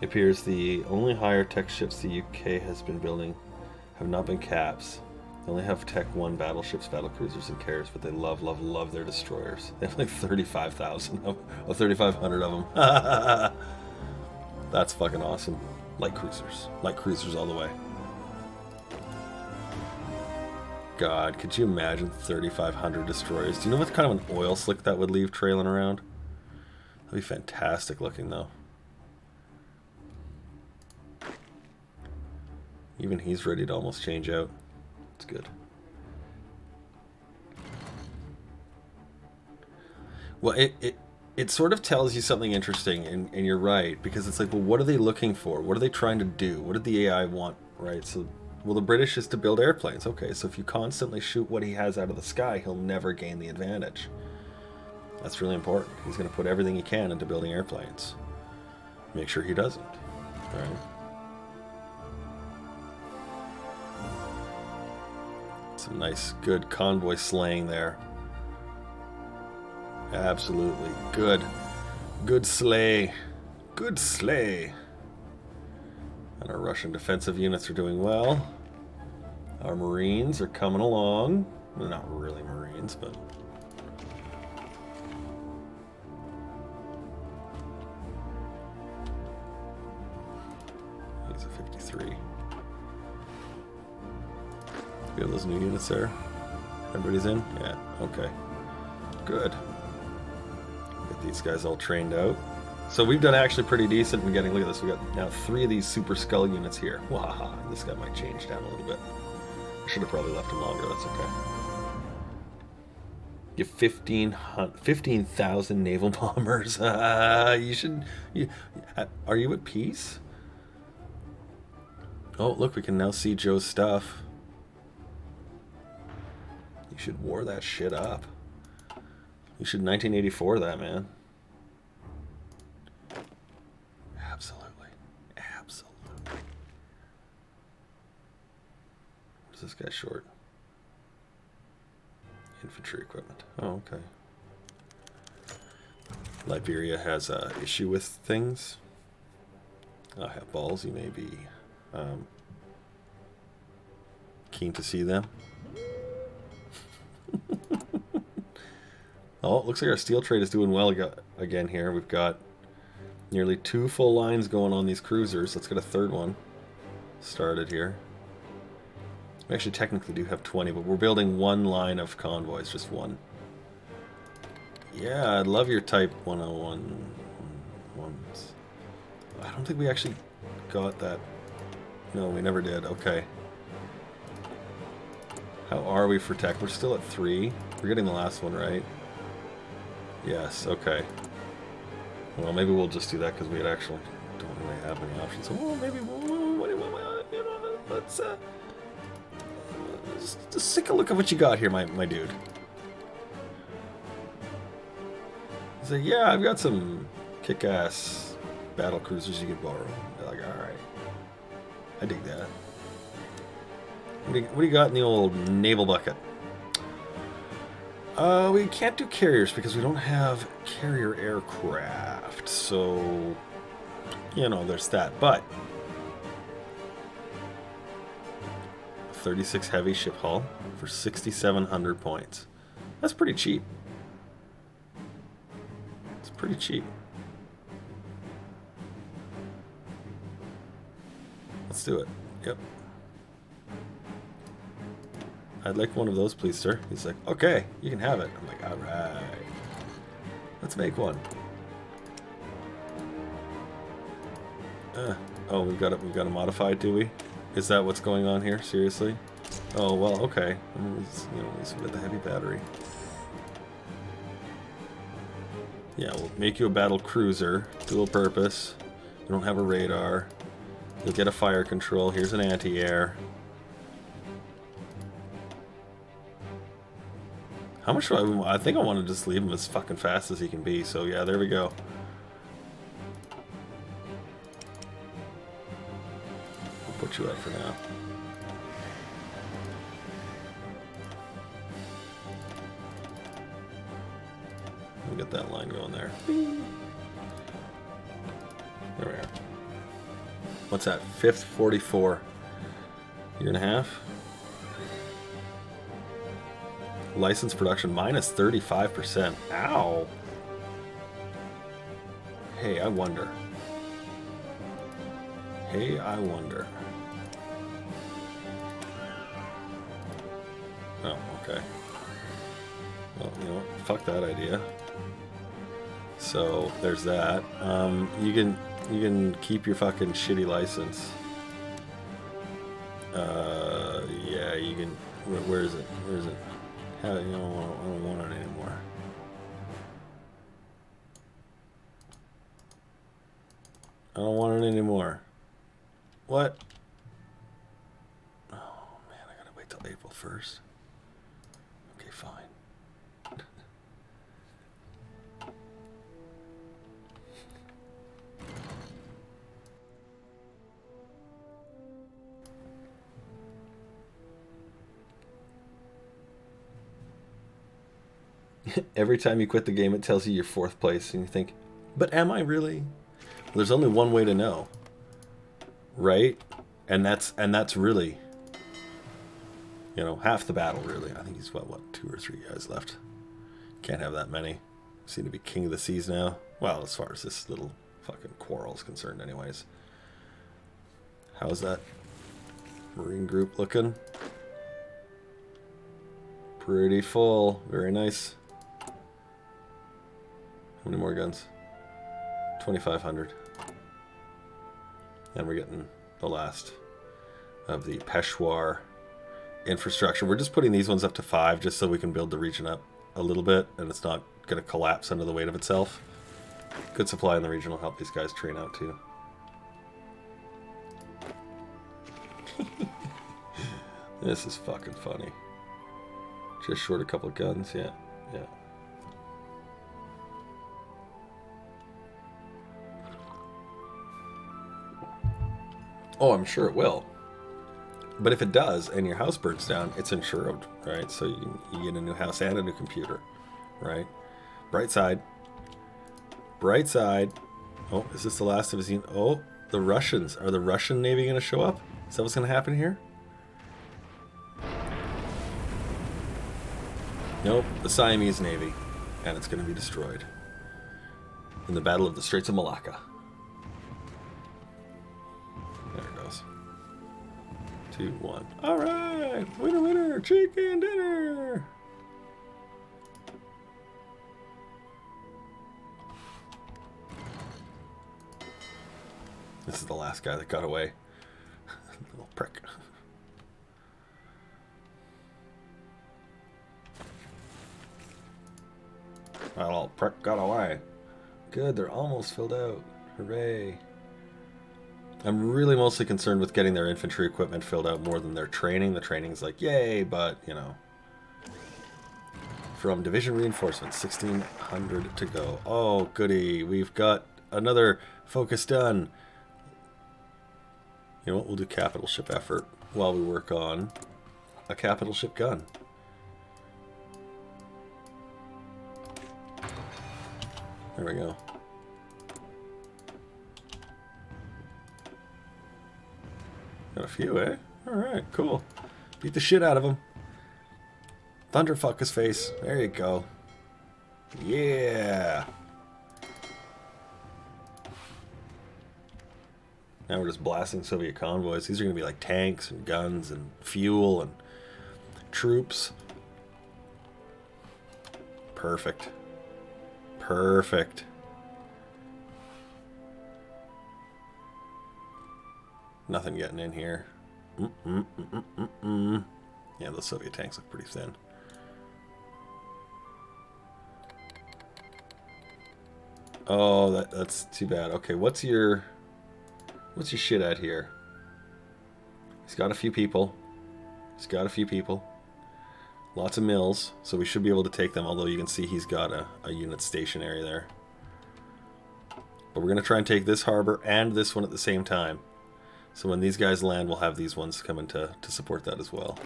It appears the only higher tech ships the UK has been building have not been caps. They only have Tech 1 battleships, battlecruisers, and carriers, but they love, love, love their destroyers. They have like 35,000 of 3,500 of them. That's fucking awesome. Light cruisers all the way. God, could you imagine 3,500 destroyers? Do you know what kind of an oil slick that would leave trailing around? That'd be fantastic looking, though. Even he's ready to almost change out. It's good. Well, it sort of tells you something interesting, and you're right, because it's like, well, what are they looking for? What are they trying to do? What did the AI want, right? So Well, the British is to build airplanes. Okay, so if you constantly shoot what he has out of the sky, he'll never gain the advantage. That's really important. He's going to put everything he can into building airplanes. Make sure he doesn't. All right. Some nice, good convoy slaying there. Absolutely. Good. Good slay. Good slay. And our Russian defensive units are doing well. Our Marines are coming along. They're not really Marines, but... He's a 53. We have those new units there. Everybody's in? Yeah, okay. Good. Get these guys all trained out. So we've done actually pretty decent in getting, look at this, we got now 3 of these Super Skull units here. Wahaha, this guy might change down a little bit. I should have probably left him longer, that's okay. You 15,000 naval bombers. You should, are you at peace? Oh, look, we can now see Joe's stuff. You should war that shit up. You should 1984 that, man. Absolutely. Absolutely. What is this guy short? Infantry equipment. Oh, okay. Liberia has an issue with things. I have balls. You may be keen to see them. Oh, it looks like our steel trade is doing well again here. We've got nearly 2 full lines going on these cruisers. Let's get a third one started here. We actually technically do have 20, but we're building 1 line of convoys, just 1. Yeah, I'd love your Type 101 ones. I don't think we actually got that. No, we never did. Okay. How are we for tech? We're still at 3. We're getting the last one, right? Yes, okay. Well, maybe we'll just do that because we actually don't really have any options. So, well, maybe let's just take a look at what you got here, my dude. He's like, yeah, I've got some kick-ass battle cruisers you can borrow. They're like, all right, I dig that. What do you got in the old naval bucket? We can't do carriers because we don't have carrier aircraft. So, you know, there's that. But 36 heavy ship hull for 6,700 points. That's pretty cheap. It's pretty cheap. Let's do it. Yep. I'd like one of those, please, sir. He's like, okay, you can have it. I'm like, all right. Let's make one. Oh, we've got to modify it, do we? Is that what's going on here? Seriously? Oh, well, okay. You know, at least we got the heavy battery. Yeah, we'll make you a battle cruiser, dual purpose. You don't have a radar. You'll get a fire control. Here's an anti-air. How much do I think I want to just leave him as fucking fast as he can be. So yeah, there we go. I'll put you up for now. We'll get that line going there. There we are. What's that? 5th 44. Year and a half. License production minus 35%. Ow. Hey, I wonder. Hey, I wonder. Oh, okay. Well, you know what? Fuck that idea. So there's that. You can keep your fucking shitty license. Yeah, you can. Where is it? Where is it? I don't want it anymore. I don't want it anymore. What? Oh, till April 1st. Okay, fine. Every time you quit the game, it tells you you're 4th place, and you think, but am I really? Well, there's only one way to know, right? And that's really, you know, half the battle, really. I think he's what 2 or 3 guys left. Can't have that many. Seem to be king of the seas now. Well, as far as this little fucking quarrel is concerned, anyways. How's that Marine group looking? Pretty full. Very nice. How many more guns? 2,500. And we're getting the last of the Peshawar infrastructure. We're just putting these ones up to 5 just so we can build the region up a little bit and it's not going to collapse under the weight of itself. Good supply in the region will help these guys train out too. This is fucking funny. Just short a couple of guns, yeah. Oh, I'm sure it will. But if it does, and your house burns down, it's insured, right? So you get a new house and a new computer, right? Bright side. Bright side. Oh, is this the last of his... Oh, the Russians. Are the Russian Navy going to show up? Is that what's going to happen here? Nope, the Siamese Navy. And it's going to be destroyed. In the Battle of the Straits of Malacca. There it goes. 2, 1. Alright! Winner, winner! Chicken dinner! This is the last guy that got away. Little prick. That little prick got away. Good, they're almost filled out. Hooray. I'm really mostly concerned with getting their infantry equipment filled out more than their training. The training's like, yay, but, you know. From division reinforcements, 1,600 to go. Oh, goody. We've got another focus done. You know what? We'll do capital ship effort while we work on a capital ship gun. There we go. Got a few, eh? Alright, cool. Beat the shit out of him. Thunderfuck his face. There you go. Yeah! Now we're just blasting Soviet convoys. These are going to be like tanks and guns and fuel and troops. Perfect. Perfect. Nothing getting in here. Yeah, those Soviet tanks look pretty thin. Oh, that's too bad. Okay, what's your shit at here? He's got a few people. He's got a few people. Lots of mills, so we should be able to take them, although you can see he's got a unit stationary there. But we're going to try and take this harbor and this one at the same time. So when these guys land, we'll have these ones coming to support that as well.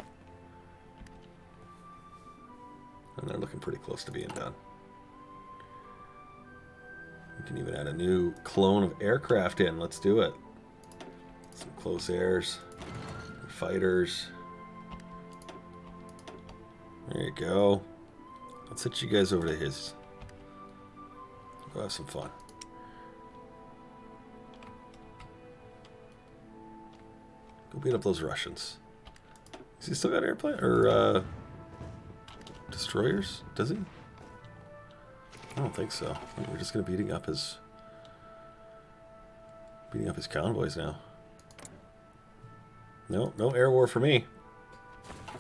And they're looking pretty close to being done. We can even add a new clone of aircraft in. Let's do it. Some close airs. Fighters. There you go. Let's hit you guys over to his. Go have some fun. Go beat up those Russians. Has he still got airplane or destroyers? Does he? I don't think so. I think we're just gonna beating up his convoys now. No air war for me.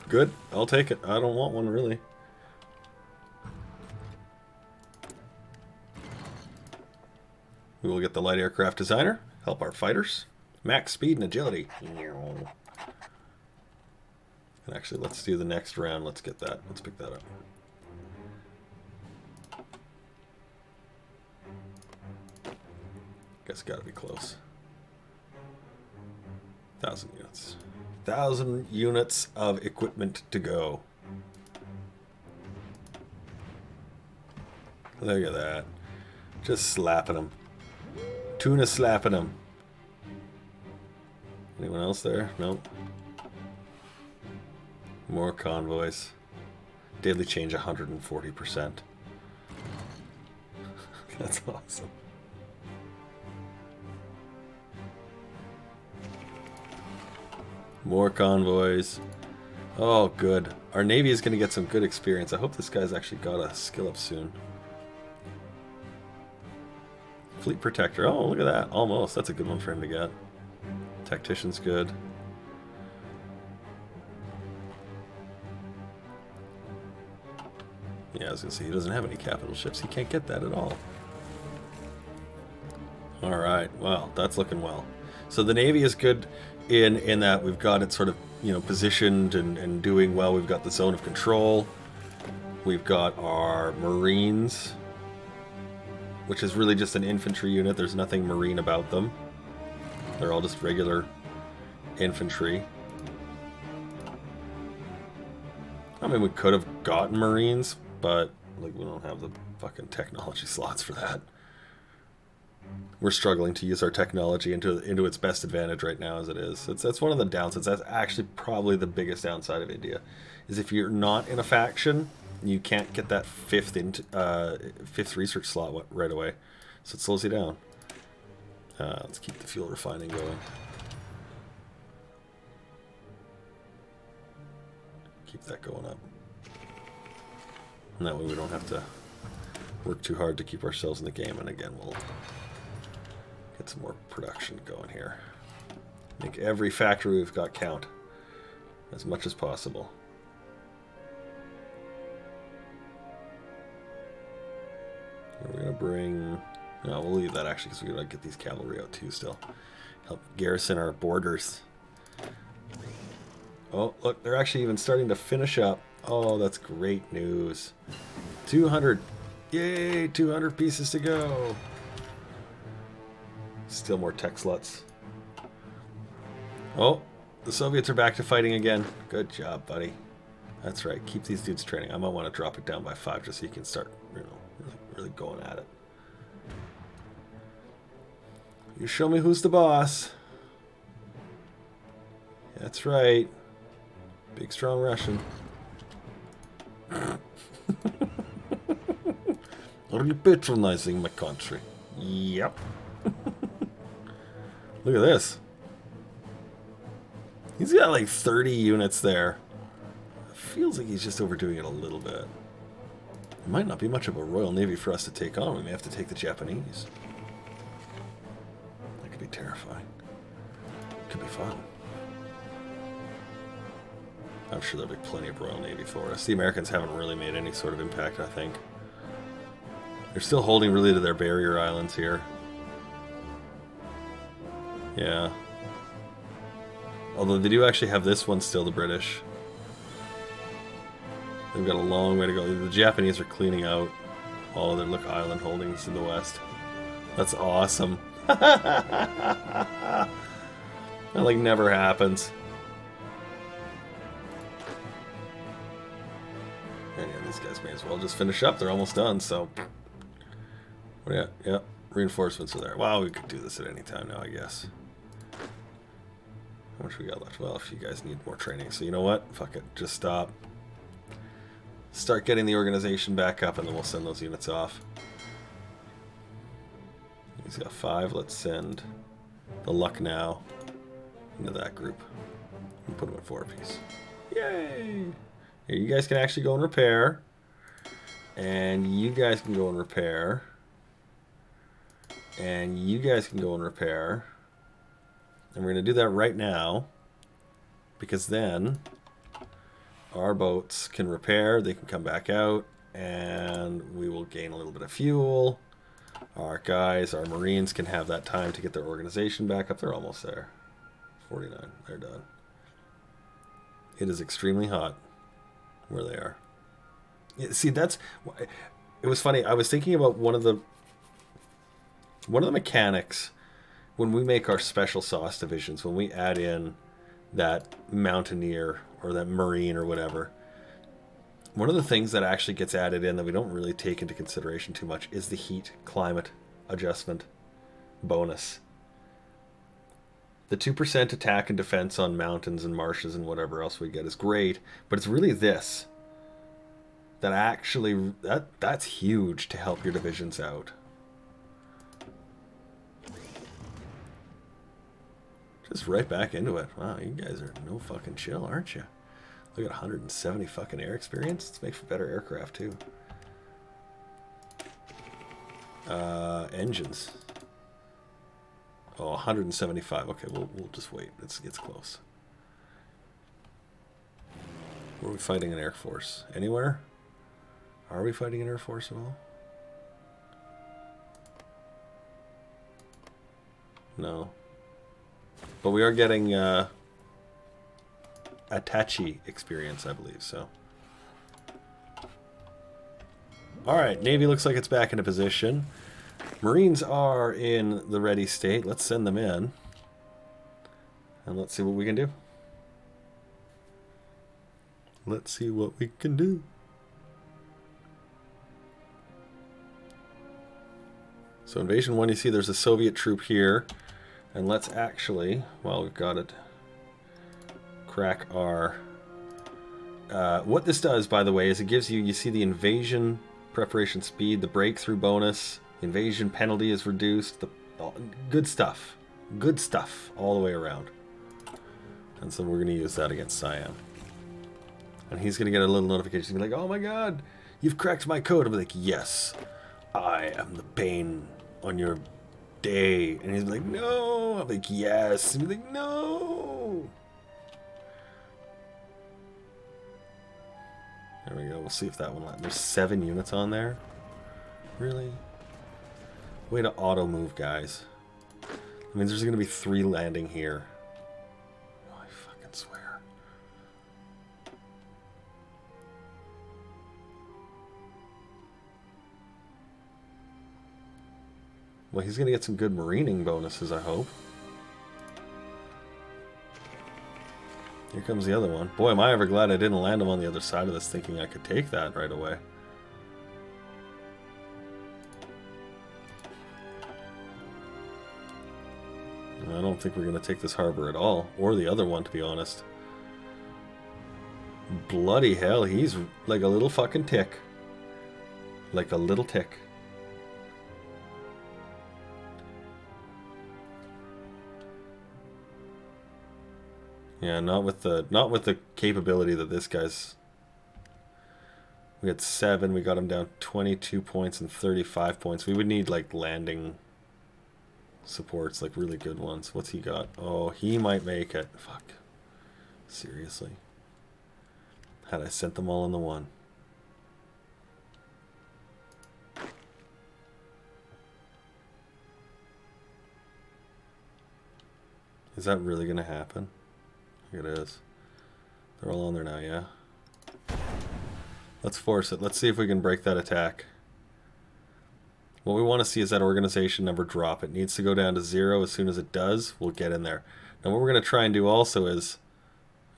Good, I'll take it. I don't want one really. We will get the light aircraft designer, help our fighters. Max speed and agility. And actually, let's do the next round. Let's get that. Let's pick that up. Guess gotta be close. 1,000 units. 1,000 units of equipment to go. Look at that. Just slapping them. Tuna slapping them. Anyone else there? Nope. More convoys. Daily change 140%. That's awesome. More convoys. Oh, good. Our Navy is going to get some good experience. I hope this guy's actually got a skill up soon. Fleet Protector. Oh, look at that. Almost. That's a good one for him to get. Tactician's good. Yeah, I was going to say, he doesn't have any capital ships. He can't get that at all. Alright, well, that's looking well. So the Navy is good in that we've got it sort of, you know, positioned and doing well. We've got the zone of control. We've got our Marines, which is really just an infantry unit. There's nothing marine about them. They're all just regular infantry. I mean, we could have gotten Marines, but like we don't have the fucking technology slots for that. We're struggling to use our technology into its best advantage right now as it is. That's one of the downsides. That's actually probably the biggest downside of India, is if you're not in a faction, you can't get that fifth research slot right away. So it slows you down. Let's keep the fuel refining going. Keep that going up. And that way we don't have to work too hard to keep ourselves in the game. And again, we'll get some more production going here. Make every factory we've got count as much as possible. We're going to bring... No, we'll leave that actually because we're going to get these cavalry out too still. Help garrison our borders. Oh, look, they're actually even starting to finish up. Oh, that's great news. 200. Yay, 200 pieces to go. Still more tech sluts. Oh, the Soviets are back to fighting again. Good job, buddy. That's right. Keep these dudes training. I might want to drop it down by 5 just so you can start, you know, really going at it. You show me who's the boss. That's right. Big, strong Russian. Are you patronizing my country? Yep. Look at this. He's got like 30 units there. It feels like he's just overdoing it a little bit. It might not be much of a Royal Navy for us to take on. We may have to take the Japanese. That could be terrifying. Could be fun. I'm sure there'll be plenty of Royal Navy for us. The Americans haven't really made any sort of impact, I think. They're still holding really to their barrier islands here. Yeah. Although they do actually have this one still, the British. They've got a long way to go. The Japanese are cleaning out all of their island holdings in the west. That's awesome. That like never happens. And yeah, these guys may as well just finish up. They're almost done, so... Yeah, yeah. Reinforcements are there. Wow, we could do this at any time now, I guess. How much we got left? Well, if you guys need more training. So you know what? Fuck it. Just stop. Start getting the organization back up, and then we'll send those units off. He's got 5. Let's send the Lucknow into that group. And put them at 4 apiece. Yay! Here, you guys can actually go and repair. And you guys can go and repair. And you guys can go and repair. And we're going to do that right now. Because then our boats can repair. They can come back out. And we will gain a little bit of fuel. Our guys, our Marines can have that time to get their organization back up. They're almost there. 49. They're done. It is extremely hot where they are. Yeah, see, that's... It was funny. I was thinking about one of the mechanics when we make our special sauce divisions, when we add in that mountaineer or that marine or whatever, one of the things that actually gets added in that we don't really take into consideration too much is the heat climate adjustment bonus. The 2% attack and defense on mountains and marshes and whatever else we get is great, but it's really this that actually that's huge to help your divisions out. Just right back into it. Wow, you guys are no fucking chill, aren't you? Look at 170 fucking air experience. Let's make for better aircraft too. Engines. Oh, 175. Okay, we'll just wait. It's close. Where are we fighting an air force? Anywhere? Are we fighting an air force at all? No. But we are getting Attache experience, I believe, so. Alright, Navy looks like it's back into position. Marines are in the ready state. Let's send them in. And let's see what we can do. Let's see what we can do. So Invasion 1, you see there's a Soviet troop here. And let's actually, while we've got it, crack our... what this does, by the way, is it gives you, you see the invasion preparation speed, the breakthrough bonus, invasion penalty is reduced, good stuff. Good stuff all the way around. And so we're going to use that against Siam. And he's going to get a little notification. He's going to be like, oh my god, you've cracked my code. I'll be like, yes, I am the pain on your day. And he's like, no. I'm like, yes. And he's like, no. There we go. We'll see if that one lands. There's 7 units on there. Really? Way to auto move, guys. I mean, there's going to be 3 landing here. Oh, I fucking swear. Well, he's going to get some good marining bonuses, I hope. Here comes the other one. Boy, am I ever glad I didn't land him on the other side of this thinking I could take that right away. I don't think we're going to take this harbor at all. Or the other one, to be honest. Bloody hell, he's like a little fucking tick. Like a little tick. Yeah, not with the capability that this guy's. We had 7, we got him down 22 points and 35 points. We would need like landing supports, like really good ones. What's he got? Oh, he might make it. Fuck. Seriously. Had I sent them all in the one. Is that really going to happen? Here it is. They're all on there now, yeah? Let's force it. Let's see if we can break that attack. What we want to see is that organization number drop. It needs to go down to 0. As soon as it does, we'll get in there. Now what we're going to try and do also is,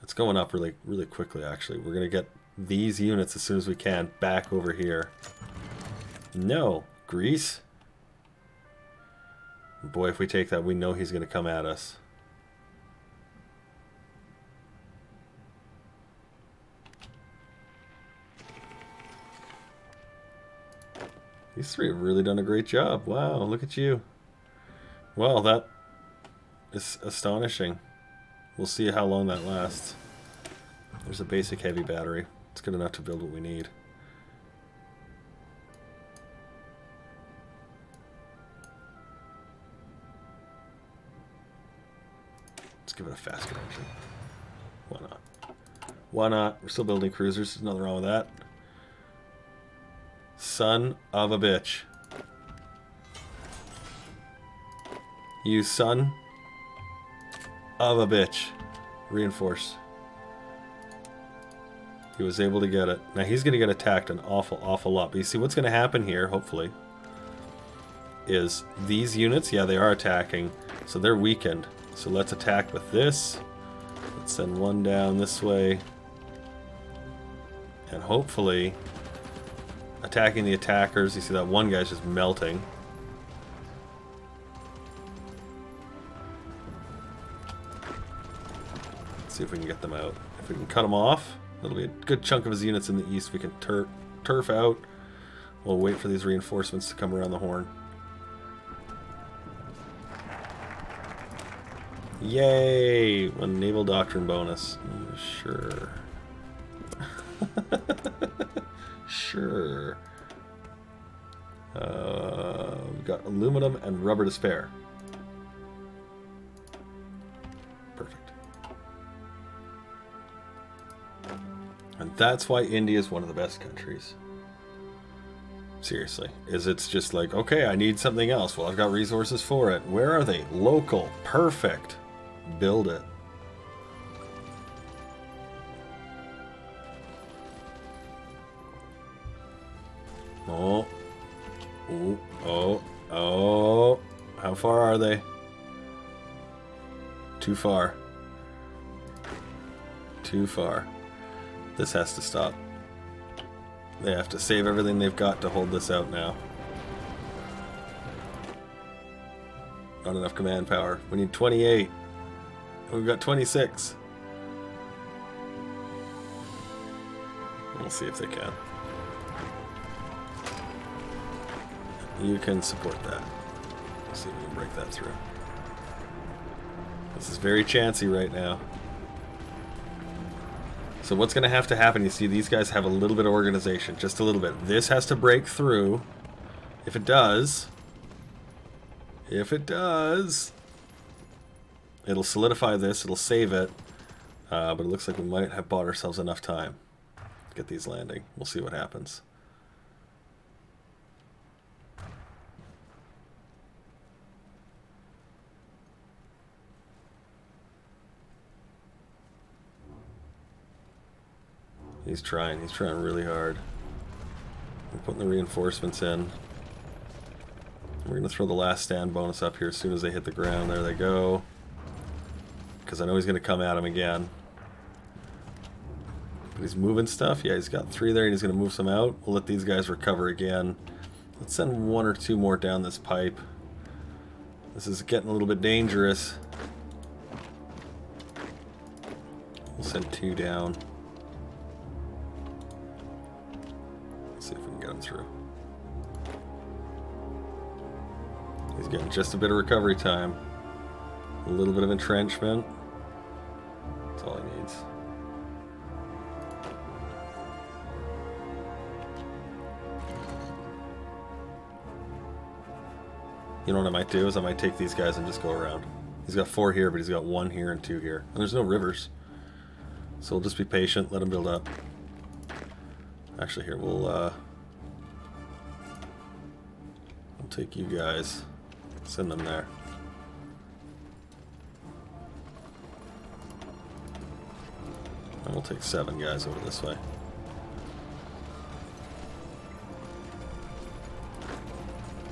it's going up really, really quickly actually. We're going to get these units as soon as we can back over here. No. Greece? Boy, if we take that, we know he's going to come at us. These 3 have really done a great job. Wow, look at you. Well, that is astonishing. We'll see how long that lasts. There's a basic heavy battery. It's good enough to build what we need. Let's give it a faster engine. Why not? Why not? We're still building cruisers. There's nothing wrong with that. Son of a bitch. You son of a bitch. Reinforce. He was able to get it. Now he's going to get attacked an awful, awful lot. But you see what's going to happen here, hopefully, is these units, yeah, they are attacking. So they're weakened. So let's attack with this. Let's send one down this way. And hopefully, attacking the attackers. You see that one guy's just melting. Let's see if we can get them out. If we can cut them off, that'll be a good chunk of his units in the east. We can turf out. We'll wait for these reinforcements to come around the horn. Yay! A naval doctrine bonus. Sure. Sure. We've got aluminum and rubber to spare. Perfect. And that's why India is one of the best countries. Seriously. It's just like, okay, I need something else. Well, I've got resources for it. Where are they? Local. Perfect. Build it. Oh. Ooh. Oh. Oh. How far are they? Too far. Too far. This has to stop. They have to save everything they've got to hold this out now. Not enough command power. We need 28. We've got 26. We'll see if they can. You can support that. Let's see if we can break that through. This is very chancy right now. So what's going to happen, you see these guys have a little bit of organization, just a little bit. This has to break through. If it does, it'll solidify this, it'll save it. But it looks like we might have bought ourselves enough time to get these landing. We'll see what happens. He's trying really hard. We're putting the reinforcements in. We're going to throw the last stand bonus up here as soon as they hit the ground. There they go. Because I know he's going to come at him again. But he's moving stuff. Yeah, he's got 3 there and he's going to move some out. We'll let these guys recover again. Let's send 1 or 2 more down this pipe. This is getting a little bit dangerous. We'll send 2 down. See if we can get him through. He's getting just a bit of recovery time. A little bit of entrenchment. That's all he needs. You know what I might do is I might take these guys and just go around. He's got 4 here, but he's got 1 here and 2 here. And there's no rivers. So we'll just be patient, let him build up. Actually, here, we'll take you guys, send them there. And we'll take 7 guys over this way.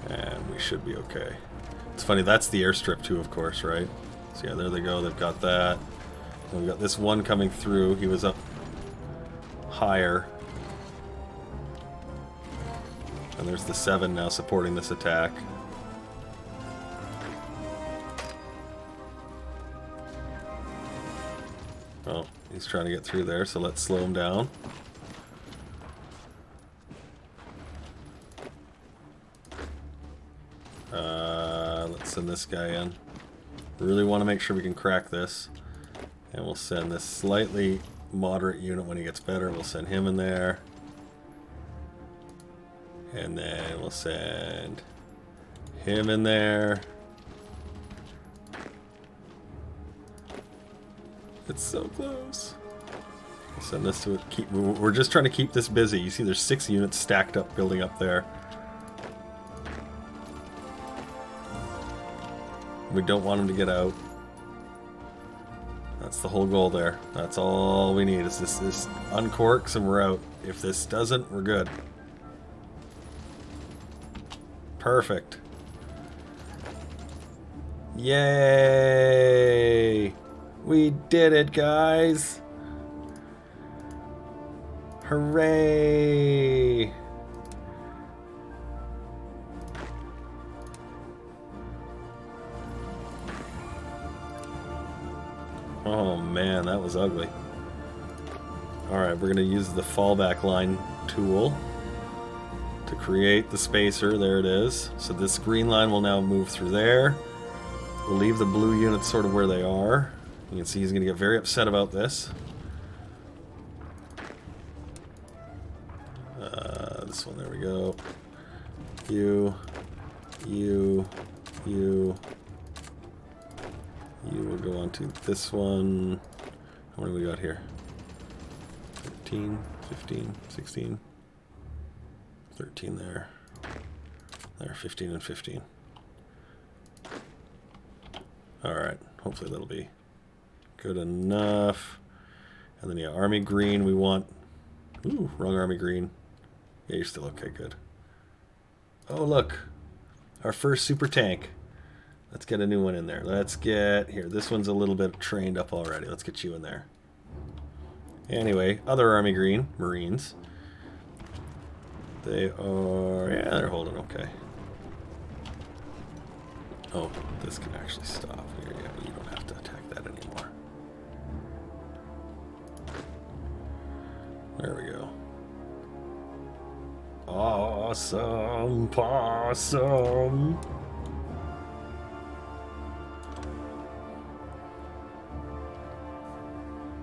And we should be okay. It's funny, that's the airstrip too, of course, right? So yeah, there they go, they've got that. And we've got this one coming through, he was up higher. And there's the 7 now supporting this attack. Oh, he's trying to get through there, so let's slow him down. Let's send this guy in. Really want to make sure we can crack this. And we'll send this slightly moderate unit when he gets better. We'll send him in there. And then we'll send him in there. It's so close. We'll send this to it. We're just trying to keep this busy. You see there's 6 units stacked up, building up there. We don't want him to get out. That's the whole goal there. That's all we need is this uncorks and we're out. If this doesn't, we're good. Perfect. Yay! We did it, guys! Hooray! Oh man, that was ugly. Alright, we're going to use the fallback line tool to create the spacer. There it is. So this green line will now move through there. We'll leave the blue units sort of where they are. You can see he's going to get very upset about this. This one, there we go. You will go on to this one. How many we got here? 13, 15, 16. 13 there. There, 15 and 15. Alright, hopefully that'll be good enough. And then, yeah, army green, we want... Ooh, wrong army green. Yeah, you're still okay, good. Oh, look. Our first super tank. Let's get a new one in there. Let's get... Here, this one's a little bit trained up already. Let's get you in there. Anyway, other army green, Marines. They are... Yeah, they're holding okay. Oh, this can actually stop here. Yeah, you don't have to attack that anymore. There we go. Awesome possum.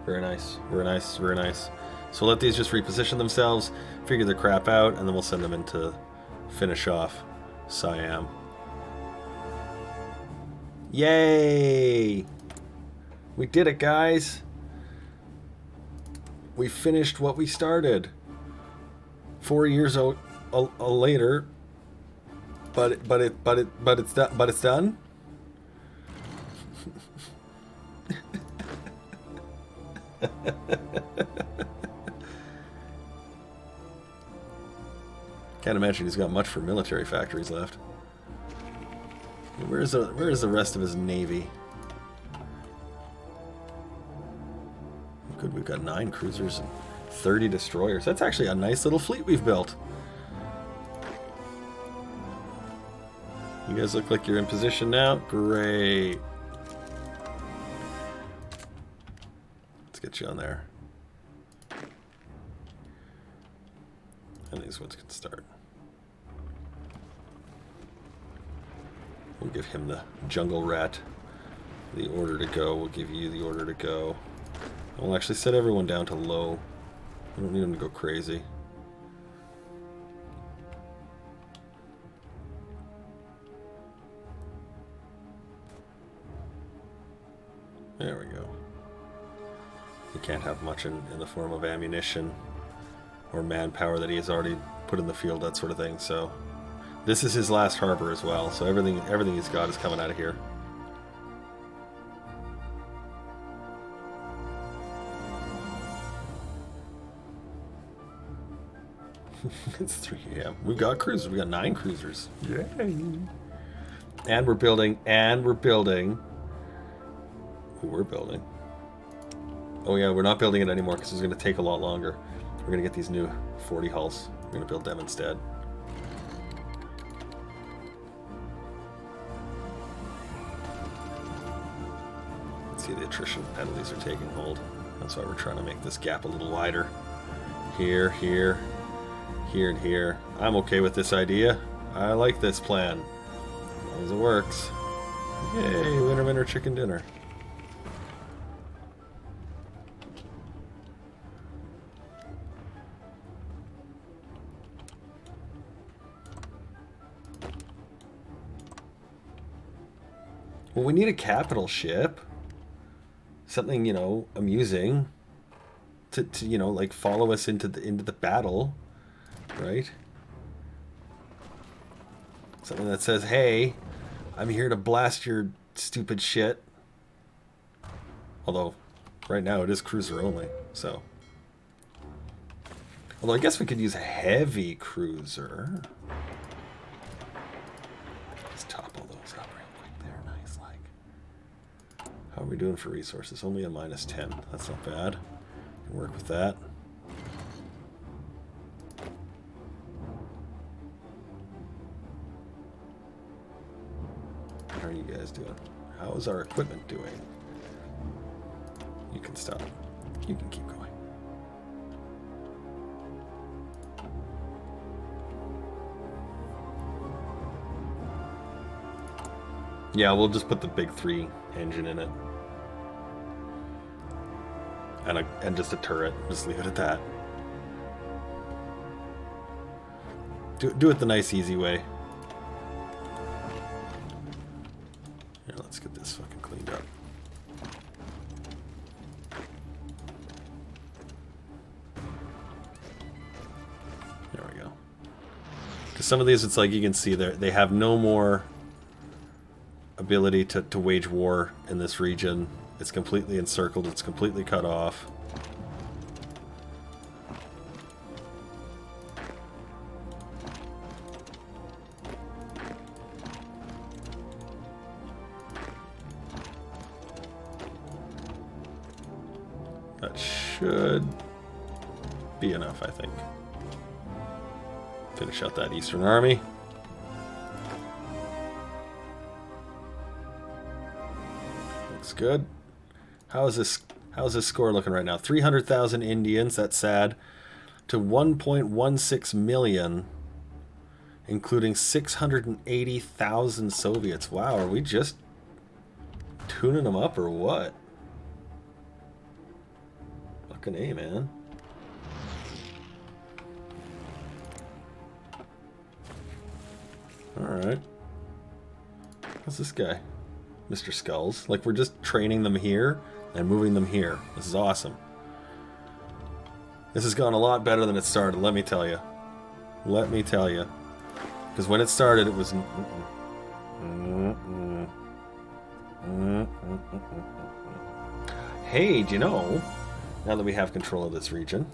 Very nice, very nice, very nice. So let these just reposition themselves, figure their crap out, and then we'll send them in to finish off Siam. Yay! We did it, guys. We finished what we started. 4 years later, but it's done. Can't imagine he's got much for military factories left. Where is the rest of his navy? Good, we've got 9 cruisers and 30 destroyers. That's actually a nice little fleet we've built. You guys look like you're in position now. Great. Let's get you on there. And these ones can start. We'll give him the jungle rat the order to go. We'll give you the order to go. And we'll actually set everyone down to low. We don't need them to go crazy. There we go. He can't have much in the form of ammunition or manpower that he has already put in the field, that sort of thing. So this is his last harbor as well. So everything he's got is coming out of here. It's 3 a.m. We've got cruisers. We got 9 cruisers. Yay! And we're building. Ooh, we're building. Oh yeah, we're not building it anymore because it's going to take a lot longer. We're going to get these new 40 hulls. We're going to build them instead. Let's see, the attrition penalties are taking hold. That's why we're trying to make this gap a little wider. Here, here, here, and here. I'm okay with this idea. I like this plan. As long as it works. Yay, winner chicken dinner. Well, we need a capital ship. Something, you know, amusing. To you know, like follow us into the battle. Right? Something that says, hey, I'm here to blast your stupid shit. Although, right now it is cruiser only, so. Although I guess we could use a heavy cruiser. Let's topple those up real quick there. Nice, like. How are we doing for resources? Only a -10. That's not bad. Can work with that. How are you guys doing? How is our equipment doing? You can stop. You can keep going. Yeah, we'll just put the big 3 engine in it. And just a turret. Just leave it at that. Do it the nice, easy way. Here, let's get this fucking cleaned up. There we go. Because some of these, it's like you can see they have no more ability to wage war in this region. It's completely encircled. It's completely cut off. That should be enough, I think. Finish out that Eastern Army. Looks good. How's this score looking right now? 300,000 Indians, that's sad, to 1.16 million, including 680,000 Soviets. Wow, are we just tuning them up or what? Fucking A, man. Alright. How's this guy? Mr. Skulls. Like, we're just training them here and moving them here. This is awesome. This has gone a lot better than it started, let me tell you. Let me tell you. Because when it started, it was... Hey, do you know, now that we have control of this region...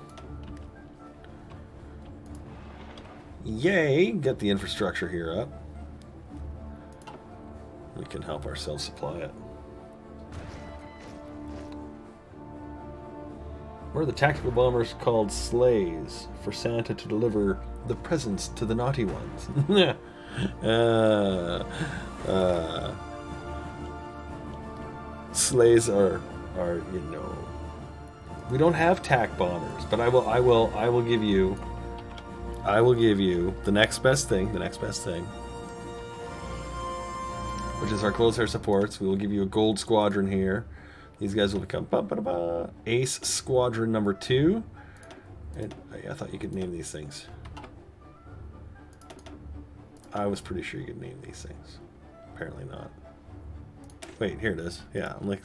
Yay! Get the infrastructure here up. We can help ourselves supply it. What are the tactical bombers called? Sleighs, for Santa to deliver the presents to the naughty ones. Sleighs are, you know, we don't have tac bombers, but I will give you the next best thing, which is our close air supports. We will give you a gold squadron here. These guys will become Ace Squadron number 2. And I thought you could name these things. I was pretty sure you could name these things. Apparently not. Wait, here it is. Yeah, I'm like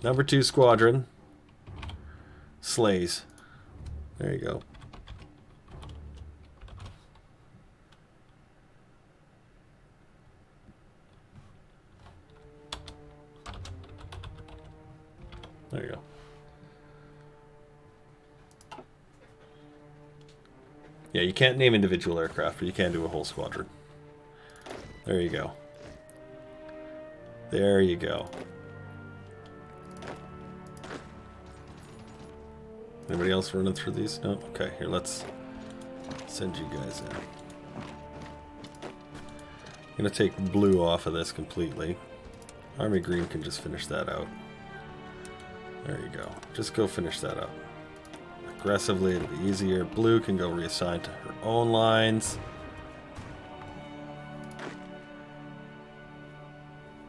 number 2 Squadron. Sleighs. There you go. There you go. Yeah, you can't name individual aircraft, but you can do a whole squadron. There you go. There you go. Anybody else running through these? No? Okay, here, let's send you guys in. I'm going to take blue off of this completely. Army green can just finish that out. There you go. Just go finish that up. Aggressively, it'll be easier. Blue can go reassign to her own lines.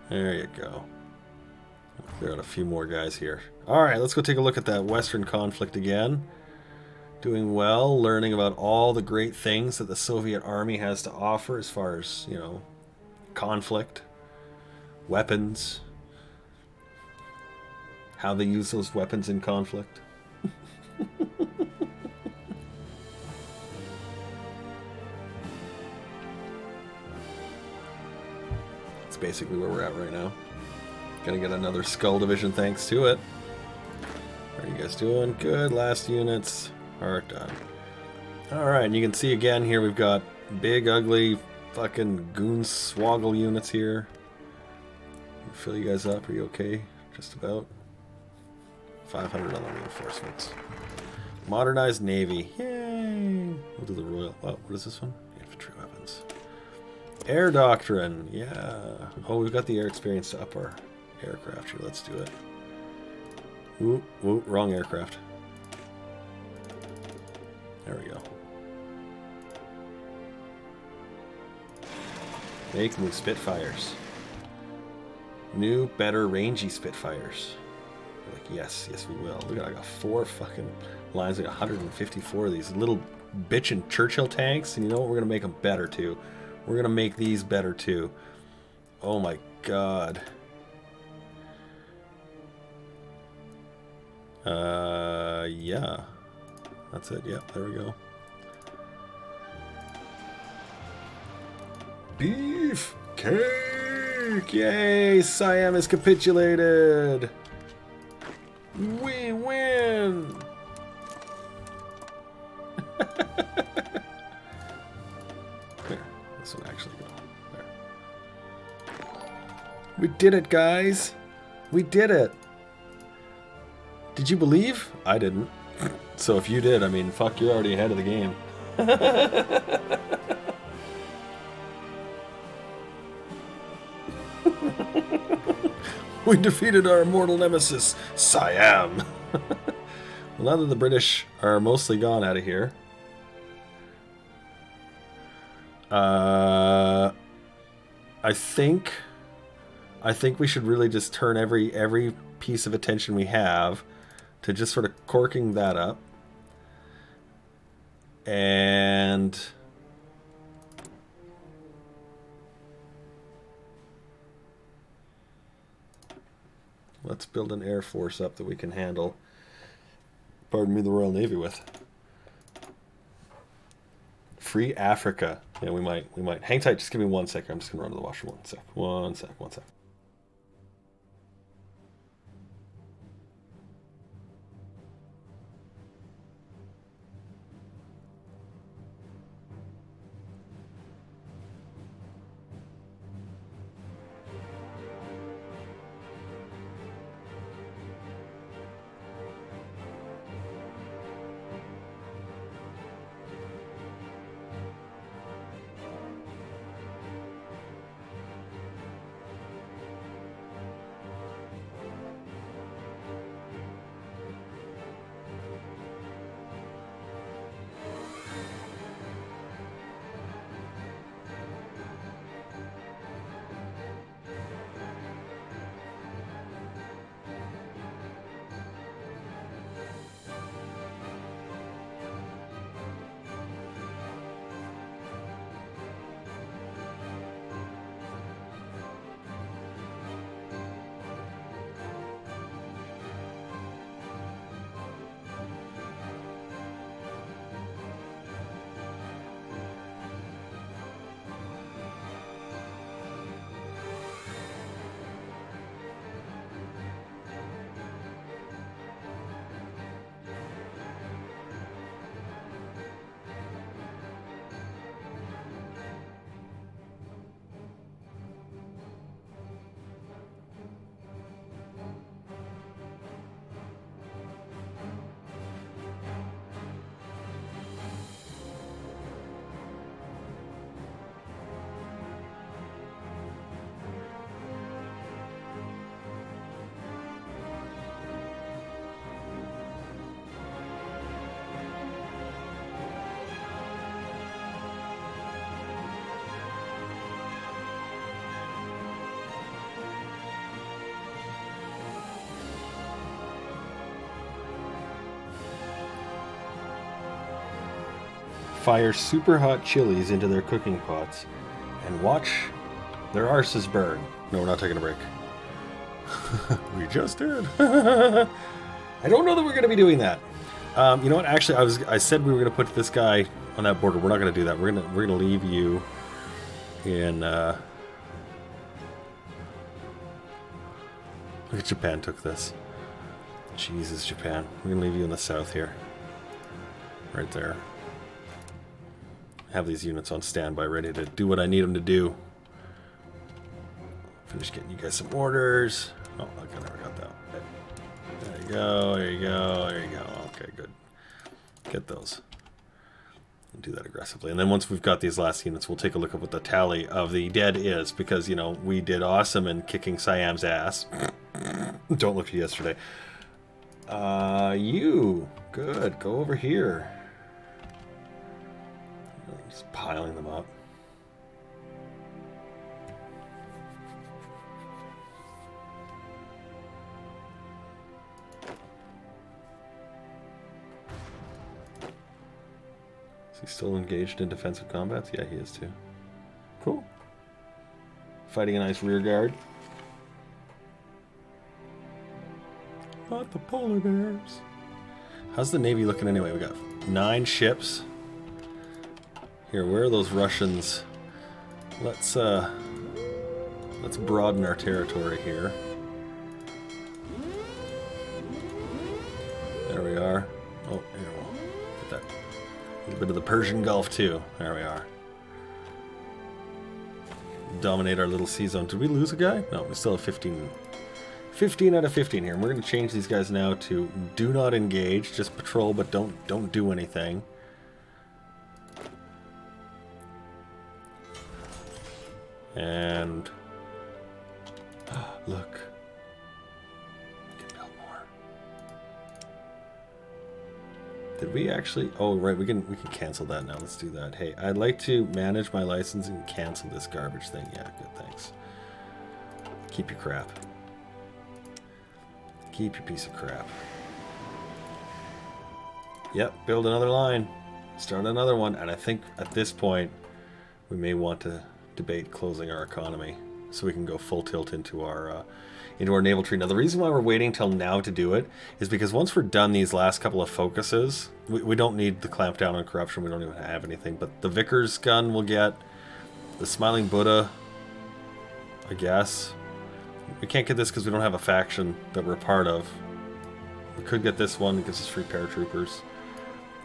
There you go. Clear out a few more guys here. Alright, let's go take a look at that Western conflict again. Doing well, learning about all the great things that the Soviet army has to offer as far as, you know, conflict, weapons, how they use those weapons in conflict. That's basically where we're at right now. Gonna get another Skull Division thanks to it. How are you guys doing? Good. Last units are done. Alright, and you can see again here we've got big, ugly, fucking goon swoggle units here. Fill you guys up. Are you okay? Just about. 500 on the reinforcements. Modernized Navy. Yay! We'll do the Royal... Oh, what is this one? Infantry weapons. Air Doctrine. Yeah. Oh, we've got the air experience to up our aircraft here. Let's do it. Ooh, ooh, wrong aircraft. There we go. Make new Spitfires. New, better, rangy Spitfires. We're like, yes, yes we will. Look at, I got 4 fucking lines, like 154 of these little bitchin' Churchill tanks, and you know what? We're gonna make them better too. We're gonna make these better too. Oh my god. Yeah. That's it. Yep, there we go. Beef cake! Yay! Siam has capitulated! We win! There. This one actually go. There. We did it, guys! We did it! Did you believe? I didn't. So if you did, I mean, fuck, you're already ahead of the game. We defeated our immortal nemesis, Siam. Well, now that the British are mostly gone out of here, I think we should really just turn every piece of attention we have to just sort of corking that up. And let's build an air force up that we can handle, pardon me, the Royal Navy with. Free Africa. Yeah, we might. Hang tight, just give me 1 second. I'm just gonna run to the washroom. 1 sec. One sec. Fire super hot chilies into their cooking pots and watch their arses burn. No, we're not taking a break. We just did. I don't know that we're going to be doing that. You know what? Actually, I said we were going to put this guy on that border. We're not going to do that. We're going to leave you in. Look at Japan took this. Jesus, Japan. We're going to leave you in the south here. Right there. Have these units on standby ready to do what I need them to do. Finish getting you guys some orders. Oh, look, I never got that. There you go, there you go, there you go. Okay, good. Get those. And do that aggressively. And then once we've got these last units, we'll take a look at what the tally of the dead is. Because, you know, we did awesome in kicking Siam's ass. Don't look at yesterday. You. Good. Go over here. Just piling them up. Is he still engaged in defensive combats? Yeah, he is too. Cool. Fighting a nice rear guard. Not the polar bears. How's the Navy looking anyway? We got 9 ships. Here, where are those Russians? Let's broaden our territory here. There we are. Oh, here we'll get that. A little bit of the Persian Gulf too. There we are. Dominate our little sea zone. Did we lose a guy? No, we still have 15 out of 15 here. And we're going to change these guys now to do not engage, just patrol, but don't do anything. And look, we can build more. Did we actually? Oh, right. We can cancel that now. Let's do that. Hey, I'd like to manage my license and cancel this garbage thing. Yeah, good. Thanks. Keep your crap. Keep your piece of crap. Yep. Build another line. Start another one. And I think at this point, we may want to debate closing our economy so we can go full tilt into our naval tree. Now the reason why we're waiting till now to do it is because once we're done these last couple of focuses, we don't need the clamp down on corruption. We don't even have anything, but the Vickers gun we'll get, the Smiling Buddha, I guess. We can't get this because we don't have a faction that we're a part of. We could get this one, it gives us free paratroopers,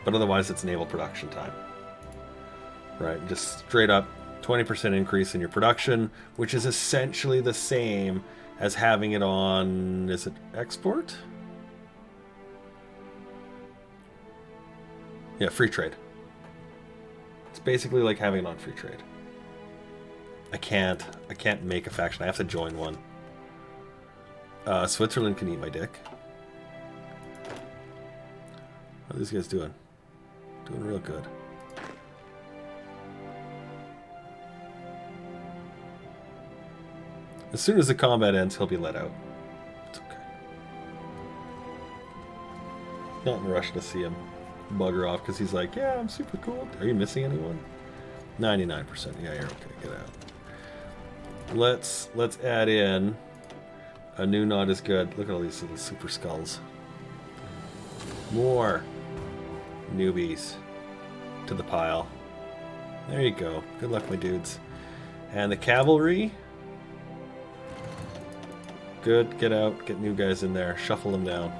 but otherwise it's naval production time. Right, just straight up 20% increase in your production, which is essentially the same as having it on, is it export? Yeah, free trade. It's basically like having it on free trade. I can't make a faction. I have to join one. Switzerland can eat my dick. How are these guys doing? Doing real good. As soon as the combat ends, he'll be let out. It's okay. Not in a rush to see him bugger off because he's like, yeah, I'm super cool. Are you missing anyone? 99%. Yeah, you're okay. Get out. Let's add in a new not as good. Look at all these little super skulls. More newbies to the pile. There you go. Good luck, my dudes. And the cavalry. Good, get out, get new guys in there, shuffle them down.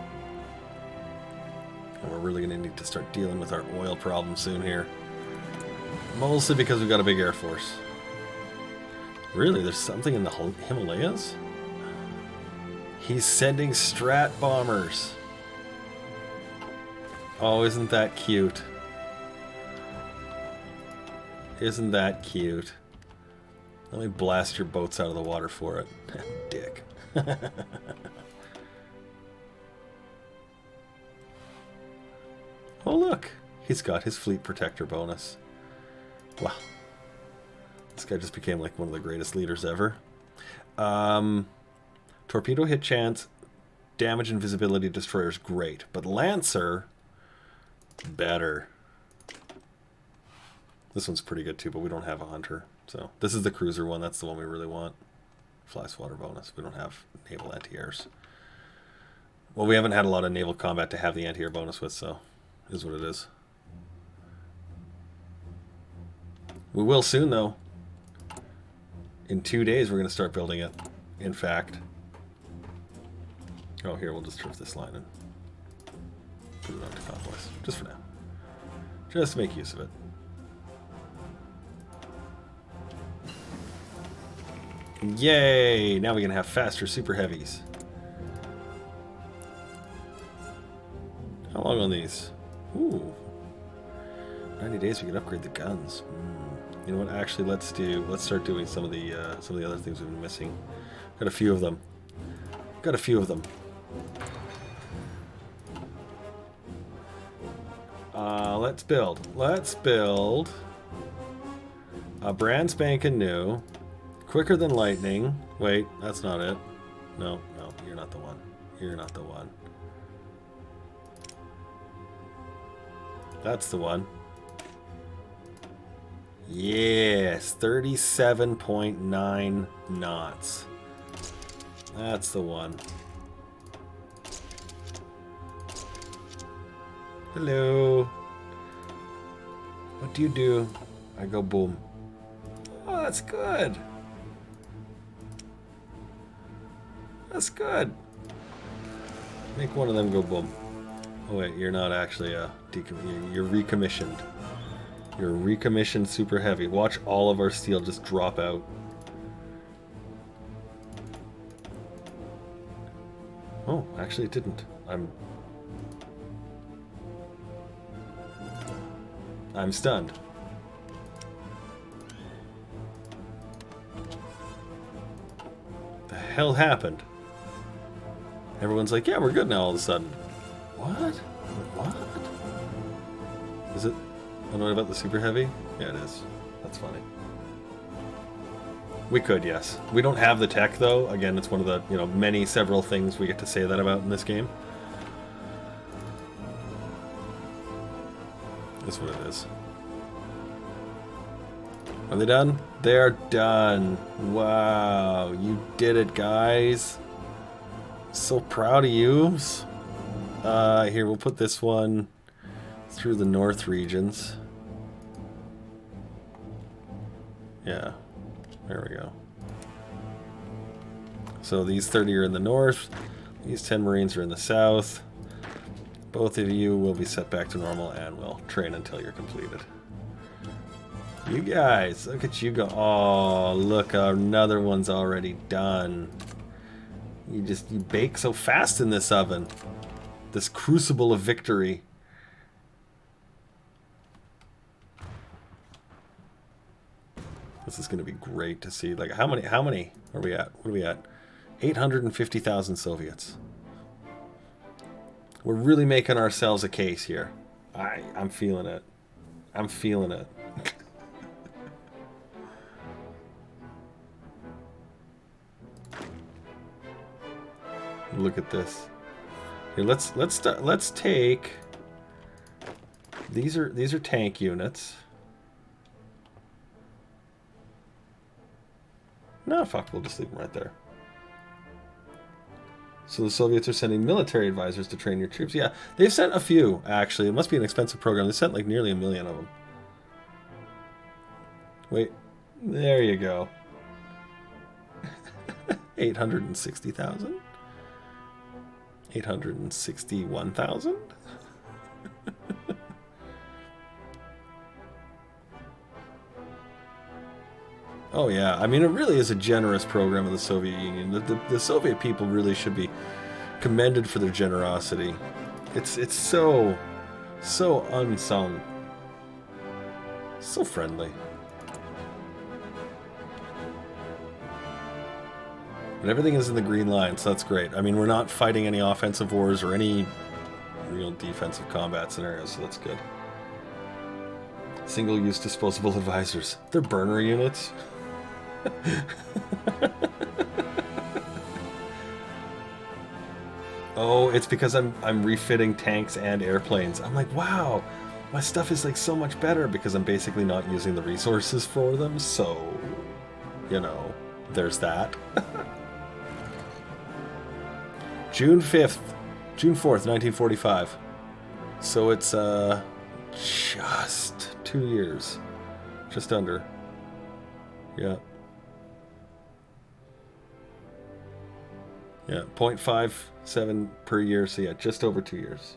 And we're really going to need to start dealing with our oil problem soon here. Mostly because we've got a big air force. Really, there's something in the Himalayas? He's sending strat bombers. Oh, isn't that cute? Isn't that cute? Let me blast your boats out of the water for it. Dick. Oh look, he's got his fleet protector bonus. Wow, this guy just became like one of the greatest leaders ever. Torpedo hit chance, damage and visibility destroyers great, but Lancer better. This one's pretty good too, but we don't have a hunter, so this is the cruiser one. That's the one we really want. Fly swatter bonus. We don't have naval anti-airs. Well, we haven't had a lot of naval combat to have the anti-air bonus with, so it is what it is. We will soon, though. In 2 days, we're going to start building it. In fact. Oh, here, we'll just drift this line in. put it onto convoys, just for now. Just to make use of it. Yay! Now we can have faster super heavies. How long on these? Ooh. 90 days we can upgrade the guns. You know what? Actually, let's start doing some of the other things we've been missing. Got a few of them. Got a few of them. Let's build. Let's build a brand spanking new, quicker than lightning. Wait, that's not it. No, no, you're not the one. You're not the one. That's the one. Yes, 37.9 knots. That's the one. Hello. What do you do? I go boom. Oh, that's good. That's good. Make one of them go boom. Oh wait, you're not actually you're recommissioned. You're recommissioned super heavy. Watch all of our steel just drop out. Oh, actually it didn't. I'm stunned. The hell happened? Everyone's like, yeah, we're good now all of a sudden. What? What? Is it annoyed about the super heavy? Yeah, it is. That's funny. We could, yes. We don't have the tech, though. Again, it's one of the, several things we get to say that about in this game. That's what it is. Are they done? They're done. Wow, you did it, guys. So proud of you. Here, we'll put this one through the north regions. Yeah, there we go. So these 30 are in the north. These 10 Marines are in the south. Both of you will be set back to normal and will train until you're completed. You guys, look at you go. Oh, look, another one's already done. You bake so fast in this oven. This crucible of victory. This is going to be great to see. Like, how many are we at? What are we at? 850,000 Soviets. We're really making ourselves a case here. I'm feeling it. I'm feeling it. Look at this. Here, let's take. These are tank units. No, fuck, we'll just leave them right there. So the Soviets are sending military advisors to train your troops. Yeah, they've sent a few, actually. It must be an expensive program. They sent like nearly 1 million of them. Wait, there you go. 860,000? 861,000? Oh yeah, I mean it really is a generous program of the Soviet Union. The Soviet people really should be commended for their generosity. It's so unsung. So friendly. But everything is in the green line, so that's great. I mean, we're not fighting any offensive wars or any real defensive combat scenarios, so that's good. Single-use disposable advisors. They're burner units. Oh, it's because I'm refitting tanks and airplanes. I'm like, wow, my stuff is like so much better because I'm basically not using the resources for them, so, there's that. June 4th, 1945. So it's just 2 years. Just under. Yeah. Yeah, 0.57 per year, so yeah, just over 2 years.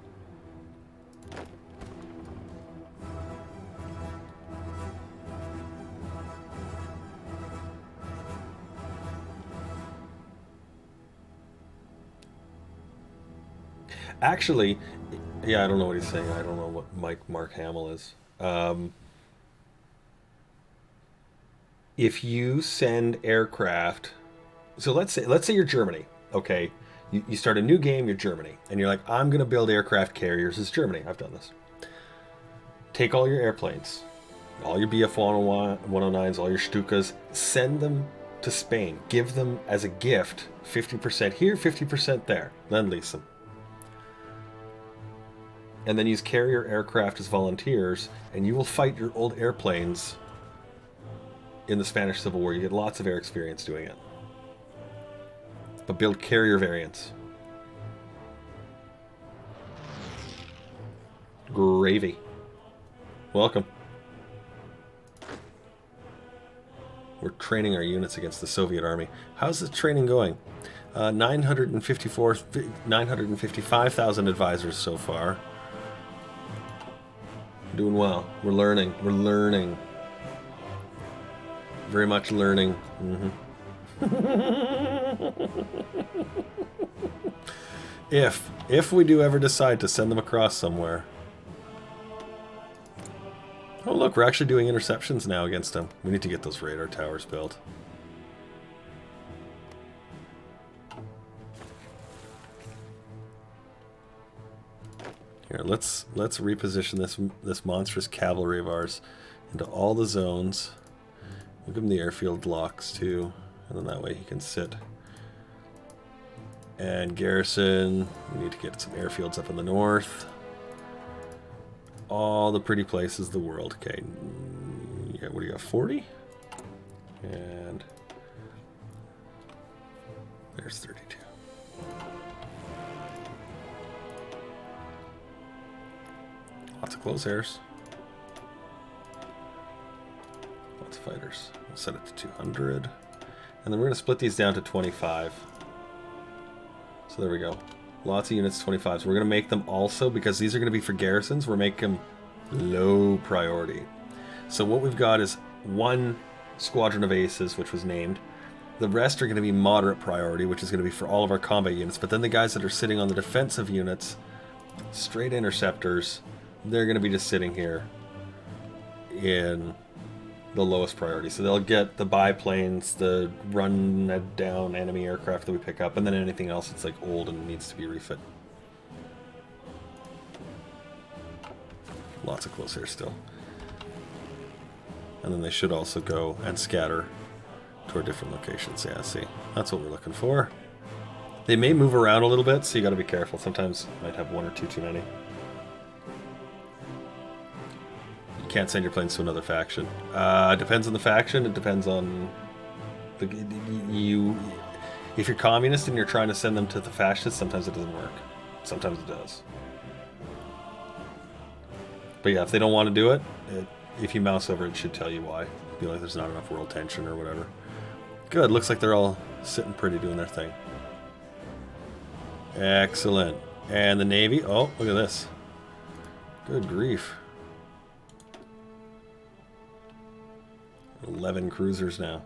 Actually, yeah, I don't know what he's saying. I don't know what Mark Hamill is. If you send aircraft, so let's say you're Germany, okay? You start a new game, you're Germany, and you're like, I'm gonna build aircraft carriers as Germany. I've done this. Take all your airplanes, all your BF 109s, all your Stukas, send them to Spain. Give them as a gift 50% here, 50% there. Lend lease them. And then use carrier aircraft as volunteers, and you will fight your old airplanes in the Spanish Civil War. You get lots of air experience doing it. But build carrier variants. Gravy. Welcome. We're training our units against the Soviet army. How's the training going? 955,000 advisors so far. Doing well. We're learning. We're learning. Very much learning. If we do ever decide to send them across somewhere. Oh look, we're actually doing interceptions now against them. We need to get those radar towers built. Here, let's reposition this monstrous cavalry of ours into all the zones. We'll give him the airfield locks too, and then that way he can sit. And garrison, we need to get some airfields up in the north. All the pretty places of the world. Okay, yeah, what do you got, 40? And there's 32. Lots of close airs. Lots of fighters. We'll set it to 200. And then we're going to split these down to 25. So there we go. Lots of units, 25. So we're going to make them also, because these are going to be for garrisons, we're making them low priority. So what we've got is one squadron of aces, which was named. The rest are going to be moderate priority, which is going to be for all of our combat units. But then the guys that are sitting on the defensive units, straight interceptors, they're going to be just sitting here in the lowest priority. So they'll get the biplanes, the run down enemy aircraft that we pick up, and then anything else that's like old and needs to be refit. Lots of close air still. And then they should also go and scatter to our different locations. Yeah, see, that's what we're looking for. They may move around a little bit, so you got to be careful. Sometimes you might have one or two too many. Can't send your planes to another faction. Depends on the faction. It depends on you. If you're communist and you're trying to send them to the fascists, sometimes it doesn't work. Sometimes it does. But yeah, if they don't want to do it, if you mouse over it, should tell you why. Be like there's not enough world tension or whatever. Good. Looks like they're all sitting pretty doing their thing. Excellent. And the Navy. Oh, look at this. Good grief. 11 cruisers now.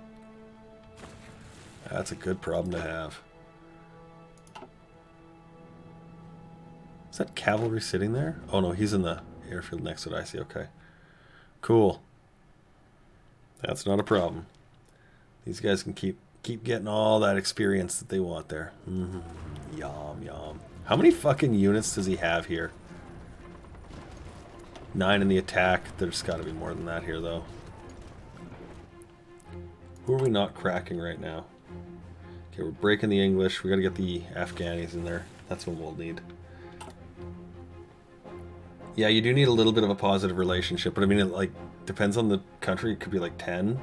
That's a good problem to have. Is that cavalry sitting there? Oh no, he's in the airfield next to it. I see. Okay. Cool. That's not a problem. These guys can keep getting all that experience that they want there. Yum, yum. How many fucking units does he have here? 9 in the attack. There's got to be more than that here, though. Who are we not cracking right now? Okay, we're breaking the English. We got to get the Afghanis in there. That's what we'll need. Yeah, you do need a little bit of a positive relationship, but I mean, it like depends on the country. It could be like 10,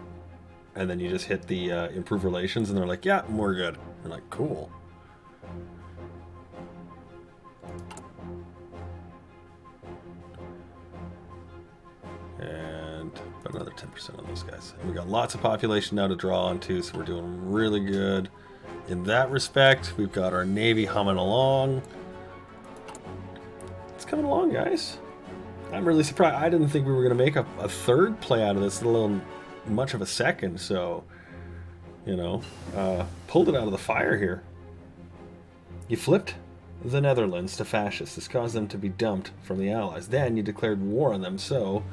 and then you just hit the improve relations, and they're like, yeah, we're good. You're like, cool. And about another 10% on those guys. And we got lots of population now to draw on too, so we're doing really good in that respect. We've got our Navy humming along. It's coming along, guys. I'm really surprised. I didn't think we were going to make a third play out of this, let alone much of a second. So, you know, pulled it out of the fire here. You flipped the Netherlands to fascists. This caused them to be dumped from the Allies. Then you declared war on them, so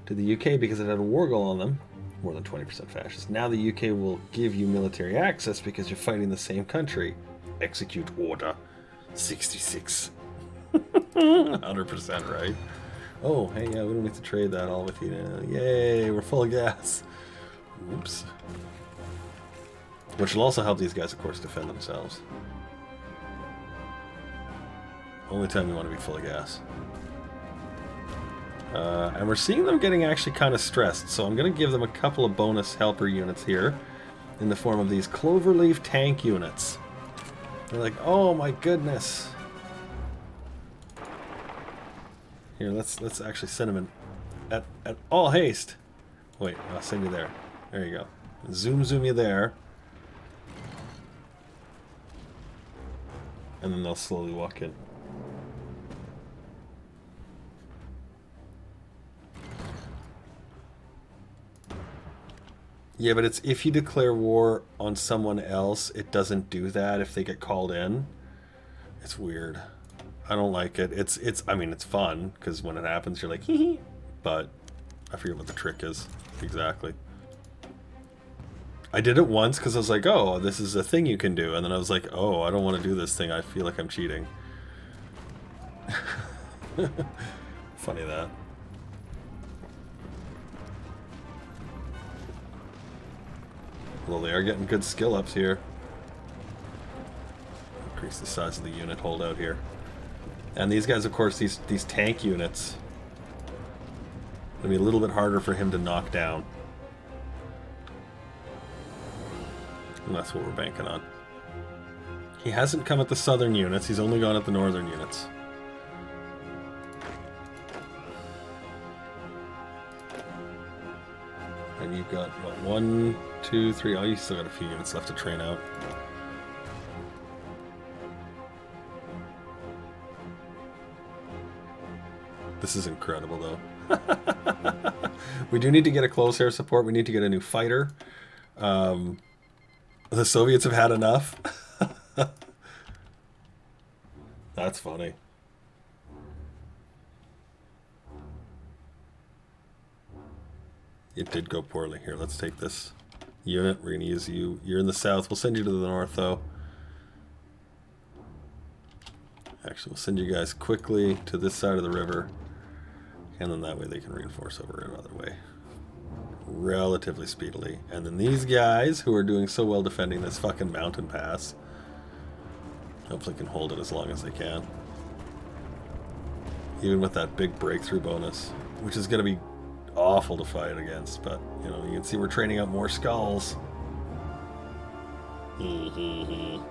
to the UK because it had a war goal on them, more than 20% fascist. Now the UK will give you military access because you're fighting the same country. Execute order 66. 100% right. Oh, hey, yeah, we don't need to trade that all with you now. Yay, we're full of gas. Oops. Which will also help these guys, of course, defend themselves. Only time you want to be full of gas. And we're seeing them getting actually kind of stressed, so I'm going to give them a couple of bonus helper units here in the form of these cloverleaf tank units. They're like, oh my goodness. Here, let's actually send them in at all haste. Wait, I'll send you there. There you go. Zoom you there. And then they'll slowly walk in. Yeah, but it's if you declare war on someone else, it doesn't do that if they get called in. It's weird. I don't like it. I mean, it's fun, because when it happens, you're like, hee hee. But I forget what the trick is exactly. I did it once because I was like, oh, this is a thing you can do. And then I was like, oh, I don't want to do this thing. I feel like I'm cheating. Funny that. Well, they are getting good skill ups here. Increase the size of the unit holdout here. And these guys, of course, these tank units, it'll be a little bit harder for him to knock down. And that's what we're banking on. He hasn't come at the southern units, he's only gone at the northern units. And you've got, what, 1, 2, 3, oh, you still got a few units left to train out. This is incredible, though. We do need to get a close air support, we need to get a new fighter. The Soviets have had enough. That's funny. It did go poorly. Here, let's take this unit. We're going to use you. You're in the south. We'll send you to the north, though. Actually, we'll send you guys quickly to this side of the river. And then that way they can reinforce over another way. Relatively speedily. And then these guys, who are doing so well defending this fucking mountain pass, hopefully can hold it as long as they can. Even with that big breakthrough bonus, which is going to be awful to fight against, but, you know, you can see we're training out more skulls. You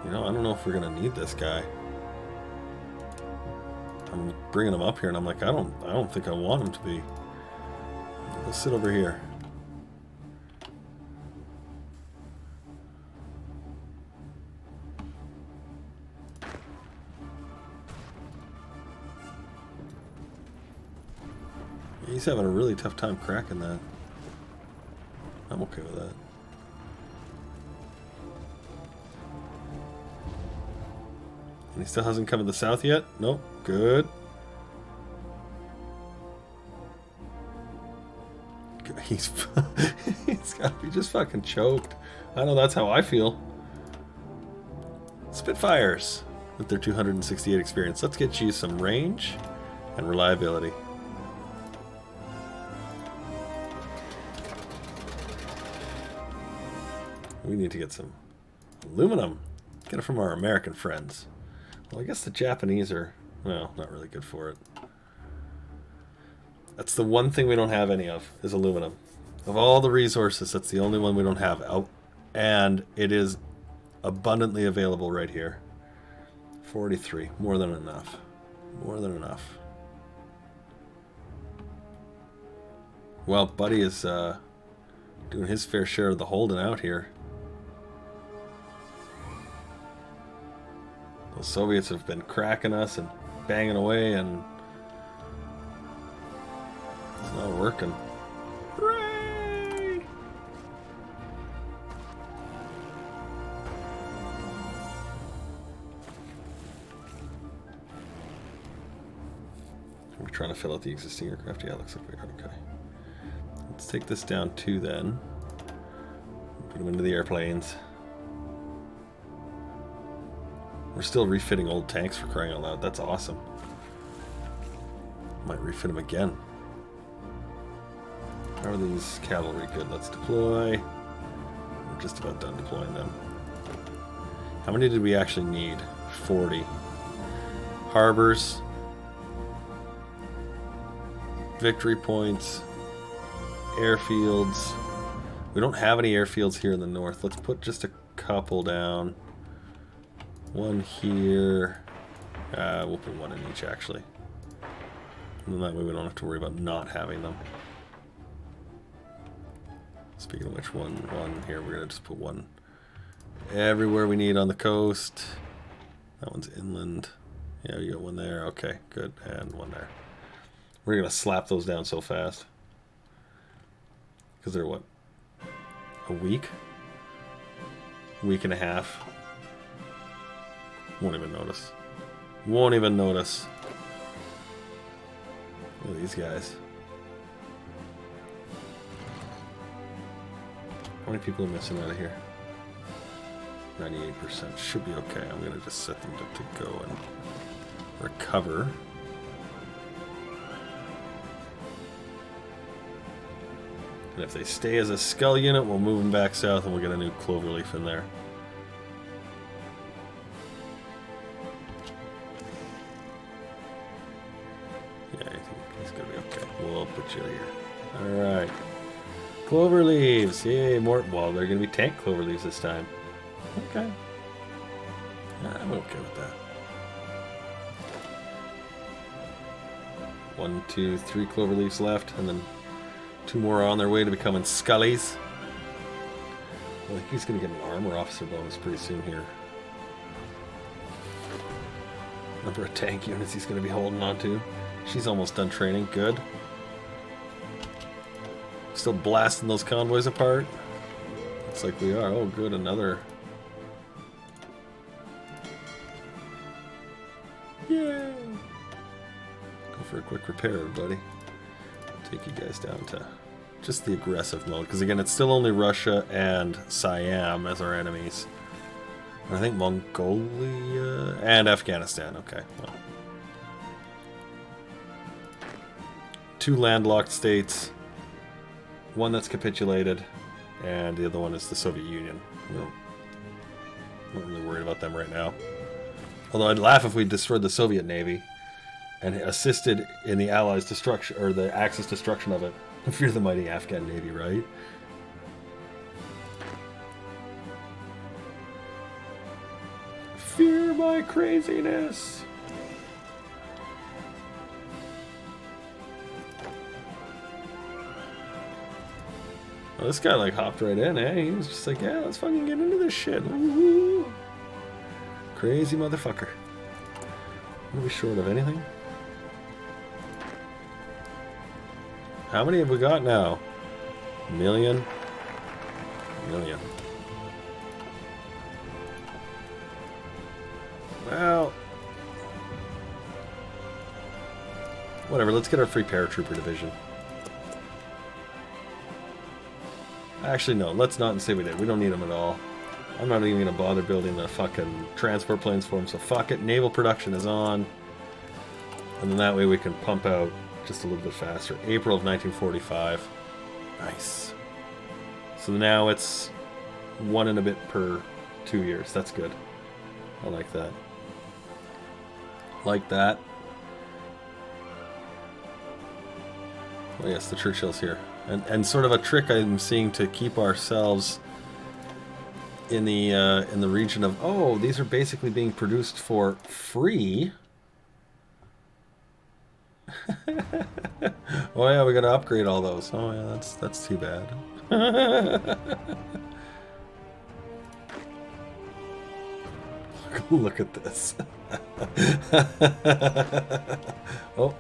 know, I don't know if we're going to need this guy. I'm bringing him up here, and I'm like, I don't think I want him to be. Let's sit over here. He's having a really tough time cracking that. I'm okay with that. And he still hasn't come to the south yet? Nope. Good. He's got to be just fucking choked. I know that's how I feel. Spitfires with their 268 experience. Let's get you some range and reliability. We need to get some aluminum. Get it from our American friends. Well, I guess the Japanese are, well, not really good for it. That's the one thing we don't have any of, is aluminum. Of all the resources, that's the only one we don't have. And it is abundantly available right here. 43. More than enough. More than enough. Well, Buddy is doing his fair share of the holding out here. The Soviets have been cracking us and banging away, and it's not working. Hooray! We're trying to fill out the existing aircraft. Yeah, looks like we are. Okay. Let's take this down 2 then. Put them into the airplanes. We're still refitting old tanks, for crying out loud. That's awesome. Might refit them again. How are these cavalry? Good. Let's deploy. We're just about done deploying them. How many did we actually need? 40. Harbors. Victory points. Airfields. We don't have any airfields here in the north. Let's put just a couple down. One here. We'll put one in each, actually. And then that way we don't have to worry about not having them. Speaking of which, one here. We're going to just put one everywhere we need on the coast. That one's inland. Yeah, you got one there. Okay, good. And one there. We're going to slap those down so fast. Because they're what? A week? Week and a half. Won't even notice. Won't even notice. Look at these guys. How many people are missing out of here? 98%. Should be okay. I'm going to just set them to go and recover. And if they stay as a skull unit, we'll move them back south and we'll get a new cloverleaf in there. Yeah, I think he's going to be okay. We'll put you here. Alright. Cloverleaves! Yay, more. Well, they're going to be tank cloverleaves this time. Okay. I'm okay with that. 1, 2, 3 cloverleaves left, and then 2 more are on their way to becoming Scullies. I think he's going to get an armor officer bonus pretty soon here. Number of tank units he's going to be holding on to. She's almost done training. Good. Still blasting those convoys apart. Looks like we are. Oh, good. Another. Yay! Go for a quick repair, everybody. Take you guys down to just the aggressive mode, because again, it's still only Russia and Siam as our enemies. And I think Mongolia and Afghanistan. Okay, well, 2 landlocked states, 1 that's capitulated, and the other one is the Soviet Union. I'm not really worried about them right now. Although I'd laugh if we destroyed the Soviet Navy and assisted in the Allies' destruction, or the Axis destruction of it. Fear the mighty Afghan Navy, right? Fear my craziness! Well, this guy like hopped right in, eh? He was just like, yeah, let's fucking get into this shit. Woo-hoo. Crazy motherfucker. Are we short of anything? How many have we got now? A million? A million. Well, whatever, let's get our free paratrooper division. Actually, no, let's not say we did. We don't need them at all. I'm not even going to bother building the fucking transport planes for them, so fuck it. Naval production is on. And then that way we can pump out just a little bit faster. April of 1945. Nice. So now it's 1 and a bit per 2 years. That's good. I like that. Like that. Oh yes, the Churchill's here. And sort of a trick I'm seeing to keep ourselves in the region of, oh, these are basically being produced for free. Oh yeah, we gotta upgrade all those. Oh yeah, that's too bad. Look at this. Oh,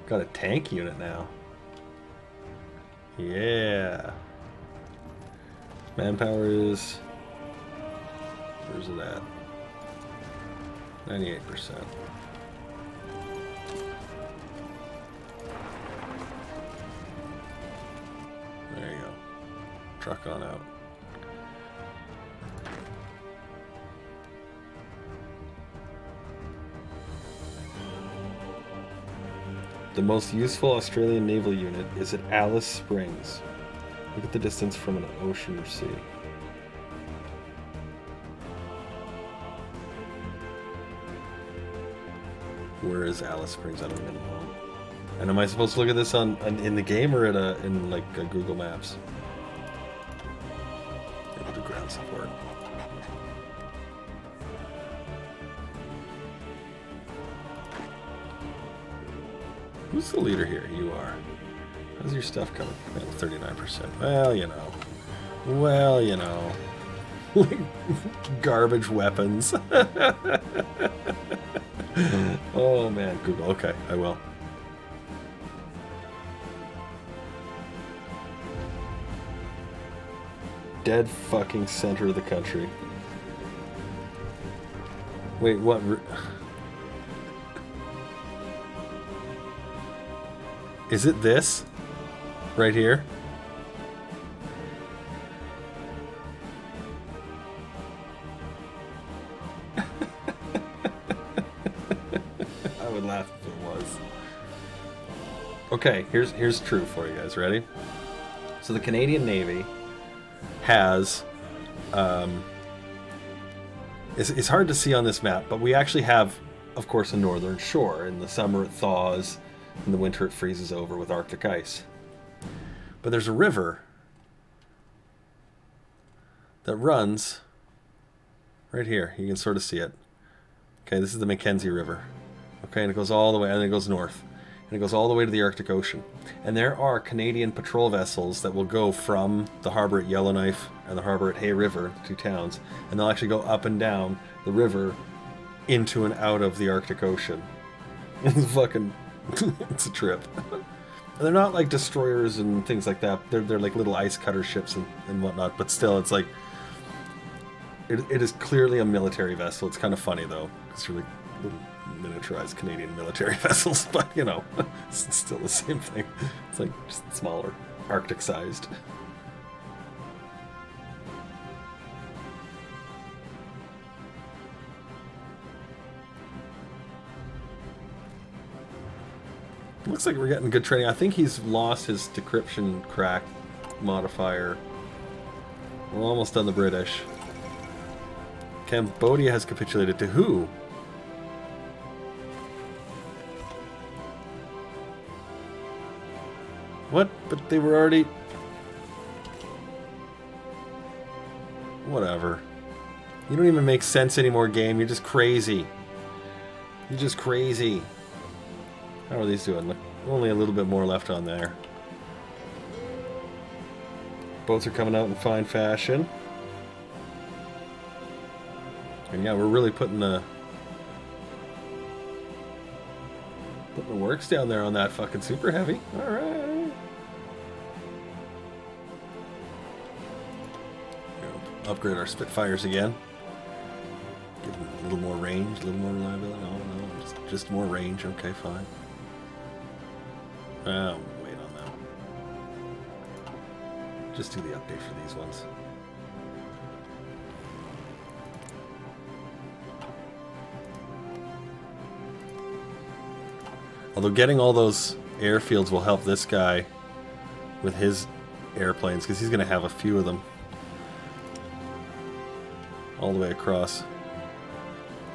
got a tank unit now. Yeah. Manpower is, where's it at? 98%. truck on out. The most useful Australian naval unit is at Alice Springs. Look at the distance from an ocean or sea. Where is Alice Springs? I don't even know. And am I supposed to look at this in the game or in like Google Maps? I'll do ground support. Who's the leader here? You are. How's your stuff coming? 39%. Well, you know. Well, you know. Garbage weapons. Oh man, Google. Okay, I will. Dead fucking center of the country. Wait, what? Is it this? Right here? I would laugh if it was. Okay, here's true for you guys. Ready? So the Canadian Navy has it's hard to see on this map, but we actually have, of course, a northern shore. In the summer it thaws, in the winter it freezes over with Arctic ice. But there's a river that runs right here. You can sort of see it. Okay, this is the Mackenzie River. Okay, and it goes all the way, and it goes north. And it goes all the way to the Arctic Ocean. And there are Canadian patrol vessels that will go from the harbor at Yellowknife and the harbor at Hay River, the two towns, and they'll actually go up and down the river into and out of the Arctic Ocean. It's fucking... it's a trip. And they're not like destroyers and things like that. They're like little ice cutter ships and whatnot. But still, it's like... It is clearly a military vessel. It's kind of funny, though. It's really little miniaturized Canadian military vessels. But, you know, it's still the same thing. It's like just smaller, Arctic-sized. Looks like we're getting good training. I think he's lost his decryption crack modifier. We're almost done the British. Cambodia has capitulated to who? What? But they were already... Whatever. You don't even make sense anymore, game. You're just crazy. You're just crazy. How are these doing? Look, only a little bit more left on there. Boats are coming out in fine fashion. And yeah, we're really putting the works down there on that fucking super heavy. Alright. Upgrade our Spitfires again. Give them a little more range, a little more reliability. Oh no, just more range. Okay, fine. Wait on that. Just do the update for these ones. Although getting all those airfields will help this guy with his airplanes, because he's going to have a few of them all the way across.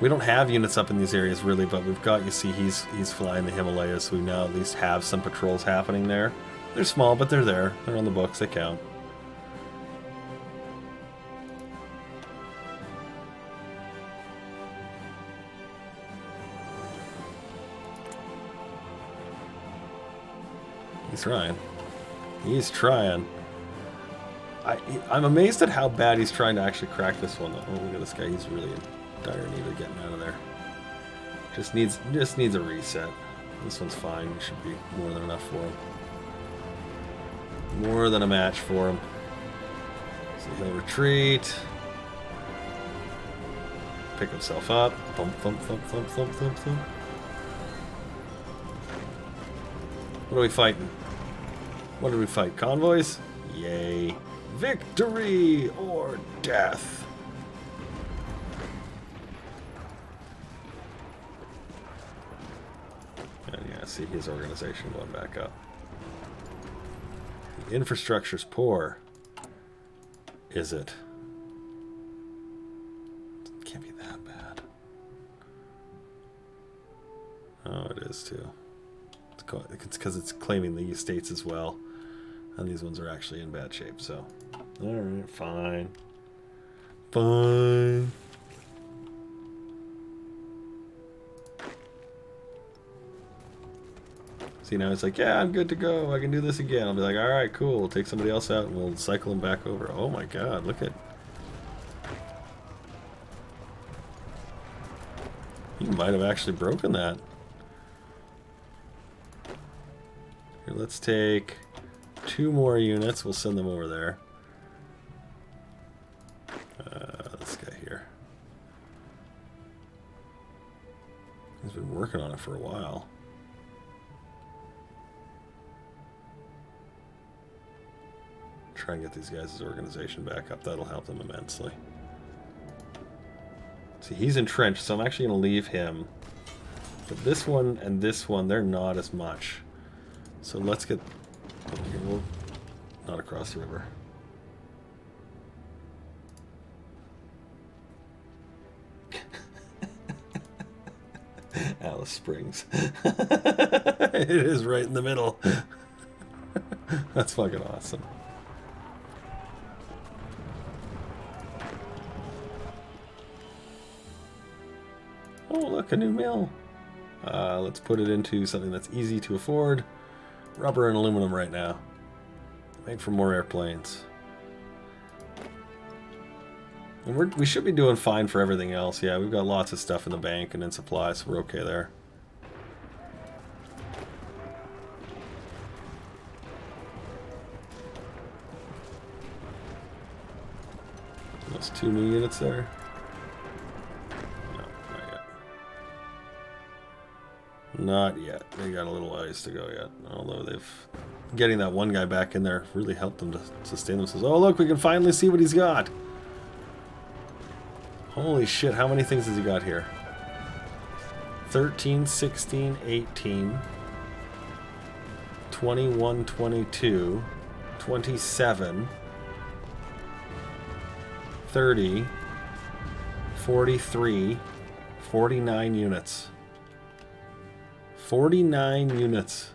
We don't have units up in these areas really, but we've got, you see, he's flying the Himalayas, so we now at least have some patrols happening there. They're small, but they're there. They're on the books. They count. He's trying. He's trying. I'm amazed at how bad he's trying to actually crack this one. Oh, look at this guy. He's really in dire need of getting out of there. Just needs a reset. This one's fine. It should be more than enough for him. More than a match for him. So he'll retreat. Pick himself up. Thump, thump, thump, thump, thump, thump, thump. What are we fighting? What did we fight? Convoys? Yay. Victory! Victory or death. And yeah, see his organization going back up. The infrastructure's poor. Is it? It can't be that bad. Oh, it is too. It's because it's claiming the estates as well. And these ones are actually in bad shape, so. Alright, fine. Fine. See, now it's like, yeah, I'm good to go. I can do this again. I'll be like, alright, cool. We'll take somebody else out and we'll cycle them back over. Oh my god, look at... You might have actually broken that. Here, let's take 2 more units. We'll send them over there. This guy here. He's been working on it for a while. Try and get these guys' organization back up. That'll help them immensely. See, he's entrenched, so I'm actually going to leave him. But this one and this one, they're not as much. So let's get... We'll, not across the river. Alice Springs. It is right in the middle. That's fucking awesome. Oh, look, a new mill. Let's put it into something that's easy to afford. Rubber and aluminum right now. Make for more airplanes. And we should be doing fine for everything else. Yeah, we've got lots of stuff in the bank and in supply, so we're okay there. Those 2 new units there. Not yet. They got a little ways to go yet. Although getting that one guy back in there really helped them to sustain themselves. Oh, look, we can finally see what he's got. Holy shit, how many things has he got here? 13, 16, 18, 21, 22, 27, 30, 43, 49 units. 49 units.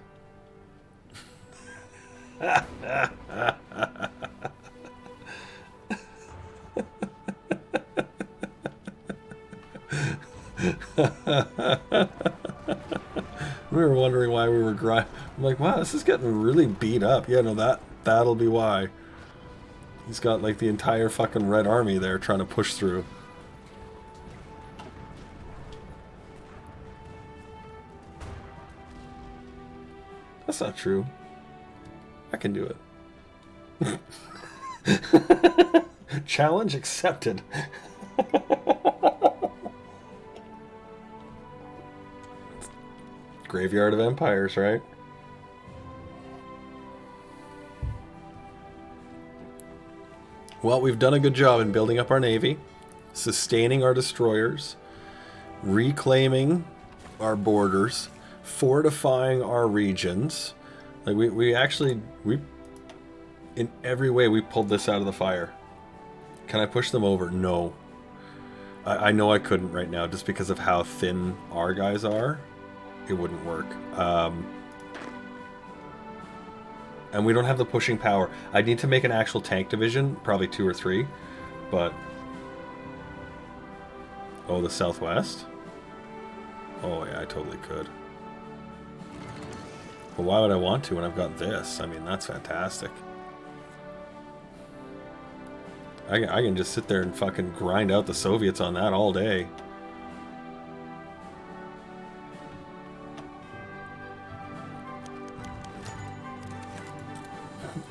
We were wondering why we were grinding. I'm like, wow, this is getting really beat up. Yeah, no, that'll be why. He's got like the entire fucking Red Army there trying to push through. That's not true. I can do it. Challenge accepted. Graveyard of Empires, right? Well, we've done a good job in building up our navy, sustaining our destroyers, reclaiming our borders, fortifying our regions. Like we actually in every way we pulled this out of the fire. Can I push them over? No. I know I couldn't right now just because of how thin our guys are. It wouldn't work. And we don't have the pushing power. I need to make an actual tank division, probably 2 or 3, but... Oh, the Southwest? Oh yeah, I totally could. But why would I want to when I've got this? I mean, that's fantastic. I can just sit there and fucking grind out the Soviets on that all day.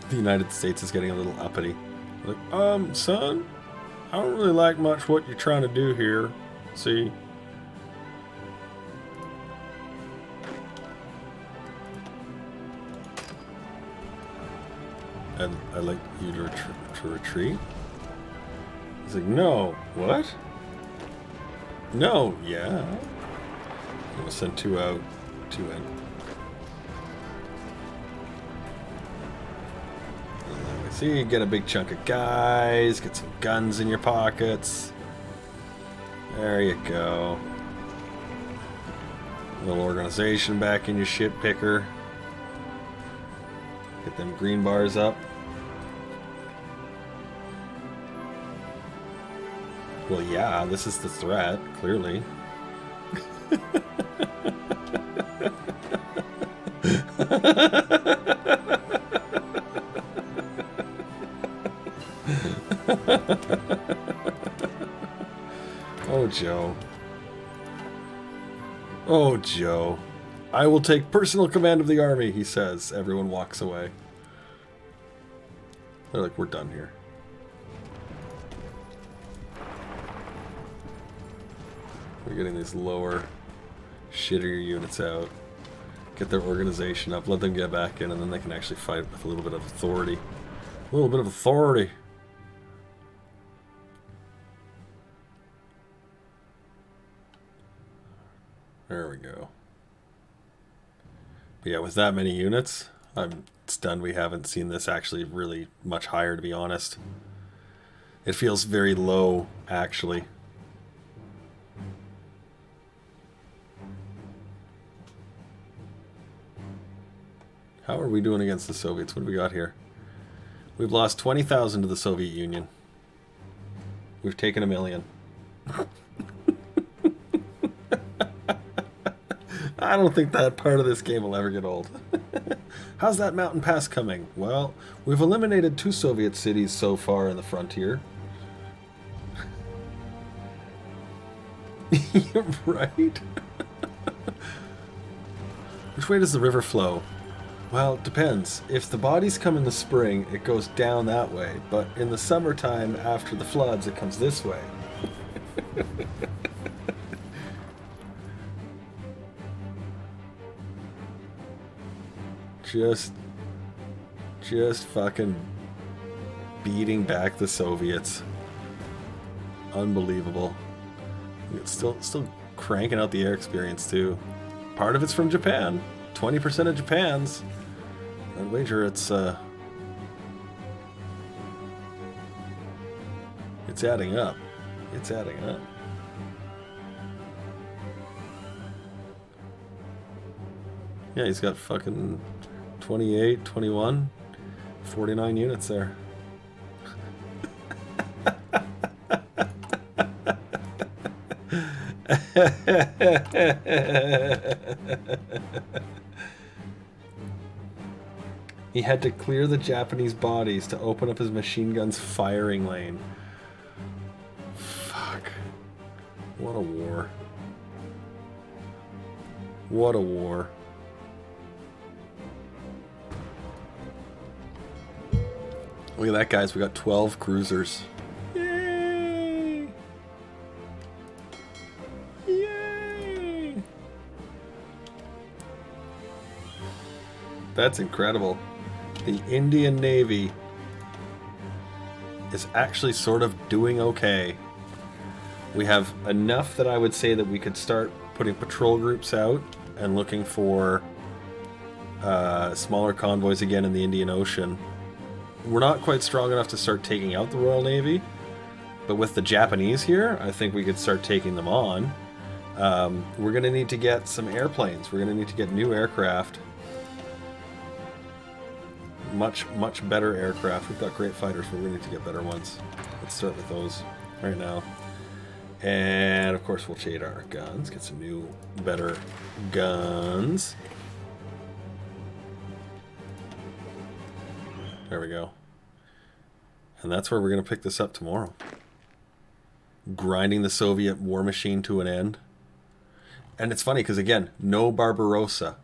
The United States is getting a little uppity. Like, son, I don't really like much what you're trying to do here. See? I'd like you to retreat. He's like, no. What? No. Yeah. I'm gonna send 2 out, 2 in. See, you get a big chunk of guys, get some guns in your pockets. There you go. A little organization back in your shit picker. Get them green bars up. Well, yeah, this is the threat, clearly. Oh, Joe. Oh, Joe. I will take personal command of the army, he says. Everyone walks away. They're like, we're done here. We're getting these lower, shittier units out. Get their organization up, let them get back in, and then they can actually fight with a little bit of authority. A little bit of authority. There we go. But yeah, with that many units, I'm stunned we haven't seen this actually really much higher, to be honest. It feels very low, actually. How are we doing against the Soviets? What do we got here? We've lost 20,000 to the Soviet Union. We've taken 1 million. I don't think that part of this game will ever get old. How's that mountain pass coming? Well, we've eliminated 2 Soviet cities so far in the frontier. You're right. Which way does the river flow? Well, it depends. If the bodies come in the spring, it goes down that way. But in the summertime, after the floods, it comes this way. Just fucking beating back the Soviets. Unbelievable. It's still cranking out the air experience too. Part of it's from Japan. 20% of Japan's. I'd wager it's adding up. It's adding up. Yeah, he's got fucking 28, 21, 49 units there. He had to clear the Japanese bodies to open up his machine gun's firing lane. Fuck. What a war. What a war. Look at that, guys. We got 12 cruisers. Yay! Yay! That's incredible. The Indian Navy is actually sort of doing okay. We have enough that I would say that we could start putting patrol groups out and looking for smaller convoys again in the Indian Ocean. We're not quite strong enough to start taking out the Royal Navy, but with the Japanese here, I think we could start taking them on. We're going to need to get some airplanes. We're going to need to get new aircraft. Much better aircraft. We've got great fighters, but we need to get better ones. Let's start with those right now. And of course we'll shade our guns, get some new, better guns. There we go. And that's where we're going to pick this up tomorrow. Grinding the Soviet war machine to an end. And it's funny because, again, no Barbarossa.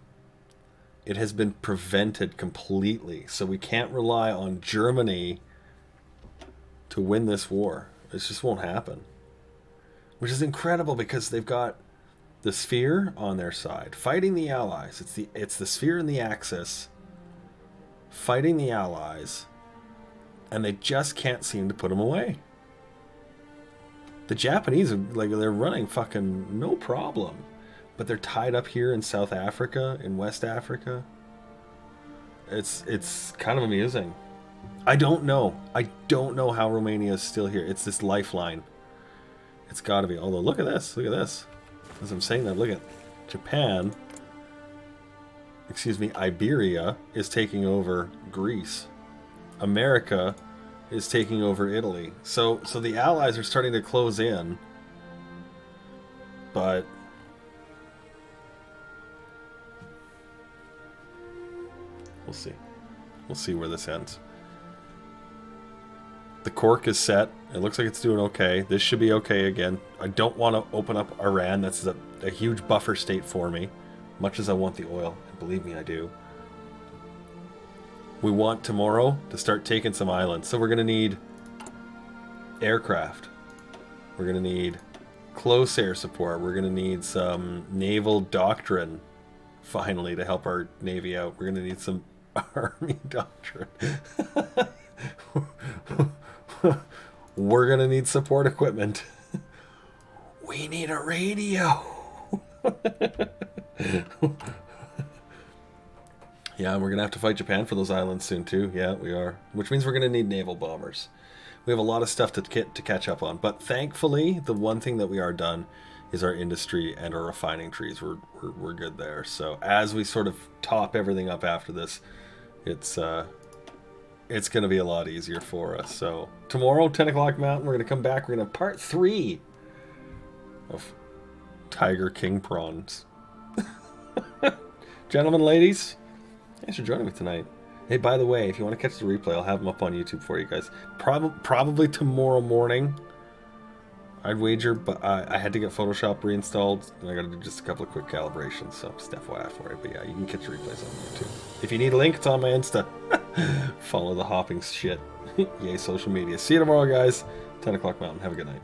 It has been prevented completely. So we can't rely on Germany to win this war. It just won't happen. Which is incredible because they've got the sphere on their side, fighting the Allies. It's the sphere and the Axis, fighting the Allies, And they just can't seem to put them away. The Japanese are like, they're running fucking no problem. But they're tied up here in South Africa, in West Africa. It's kind of amusing. I don't know. I don't know how Romania is still here. It's this lifeline. It's got to be. Although, look at this. Look at this. As I'm saying that, look at Japan. Excuse me, Iberia is taking over Greece. America is taking over Italy. So the Allies are starting to close in. But we'll see. We'll see where this ends. The cork is set. It looks like it's doing okay. This should be okay again. I don't want to open up Iran. That's a huge buffer state for me. Much as I want the oil. And believe me, I do. We want tomorrow to start taking some islands. So we're going to need aircraft. We're going to need close air support. We're going to need some naval doctrine, finally, to help our navy out. We're going to need some army doctrine. We're going to need support equipment. We need a radio. Yeah, and we're going to have to fight Japan for those islands soon, too. Yeah, we are. Which means we're going to need naval bombers. We have a lot of stuff to catch up on. But thankfully, the one thing that we are done is our industry and our refining trees. We're good there. So as we sort of top everything up after this, it's going to be a lot easier for us. So tomorrow, 10 o'clock Mountain, we're going to come back. We're going to have part 3 of Tiger King Prawns. Gentlemen, ladies, thanks for joining me tonight. Hey, by the way, if you want to catch the replay, I'll have them up on YouTube for you guys. Probably tomorrow morning, I'd wager, but I had to get Photoshop reinstalled, and I got to do just a couple of quick calibrations, so just FYI for you. But yeah, you can catch the replays on YouTube. If you need a link, it's on my Insta. Follow the hopping shit. Yay, social media. See you tomorrow, guys. 10 o'clock Mountain. Have a good night.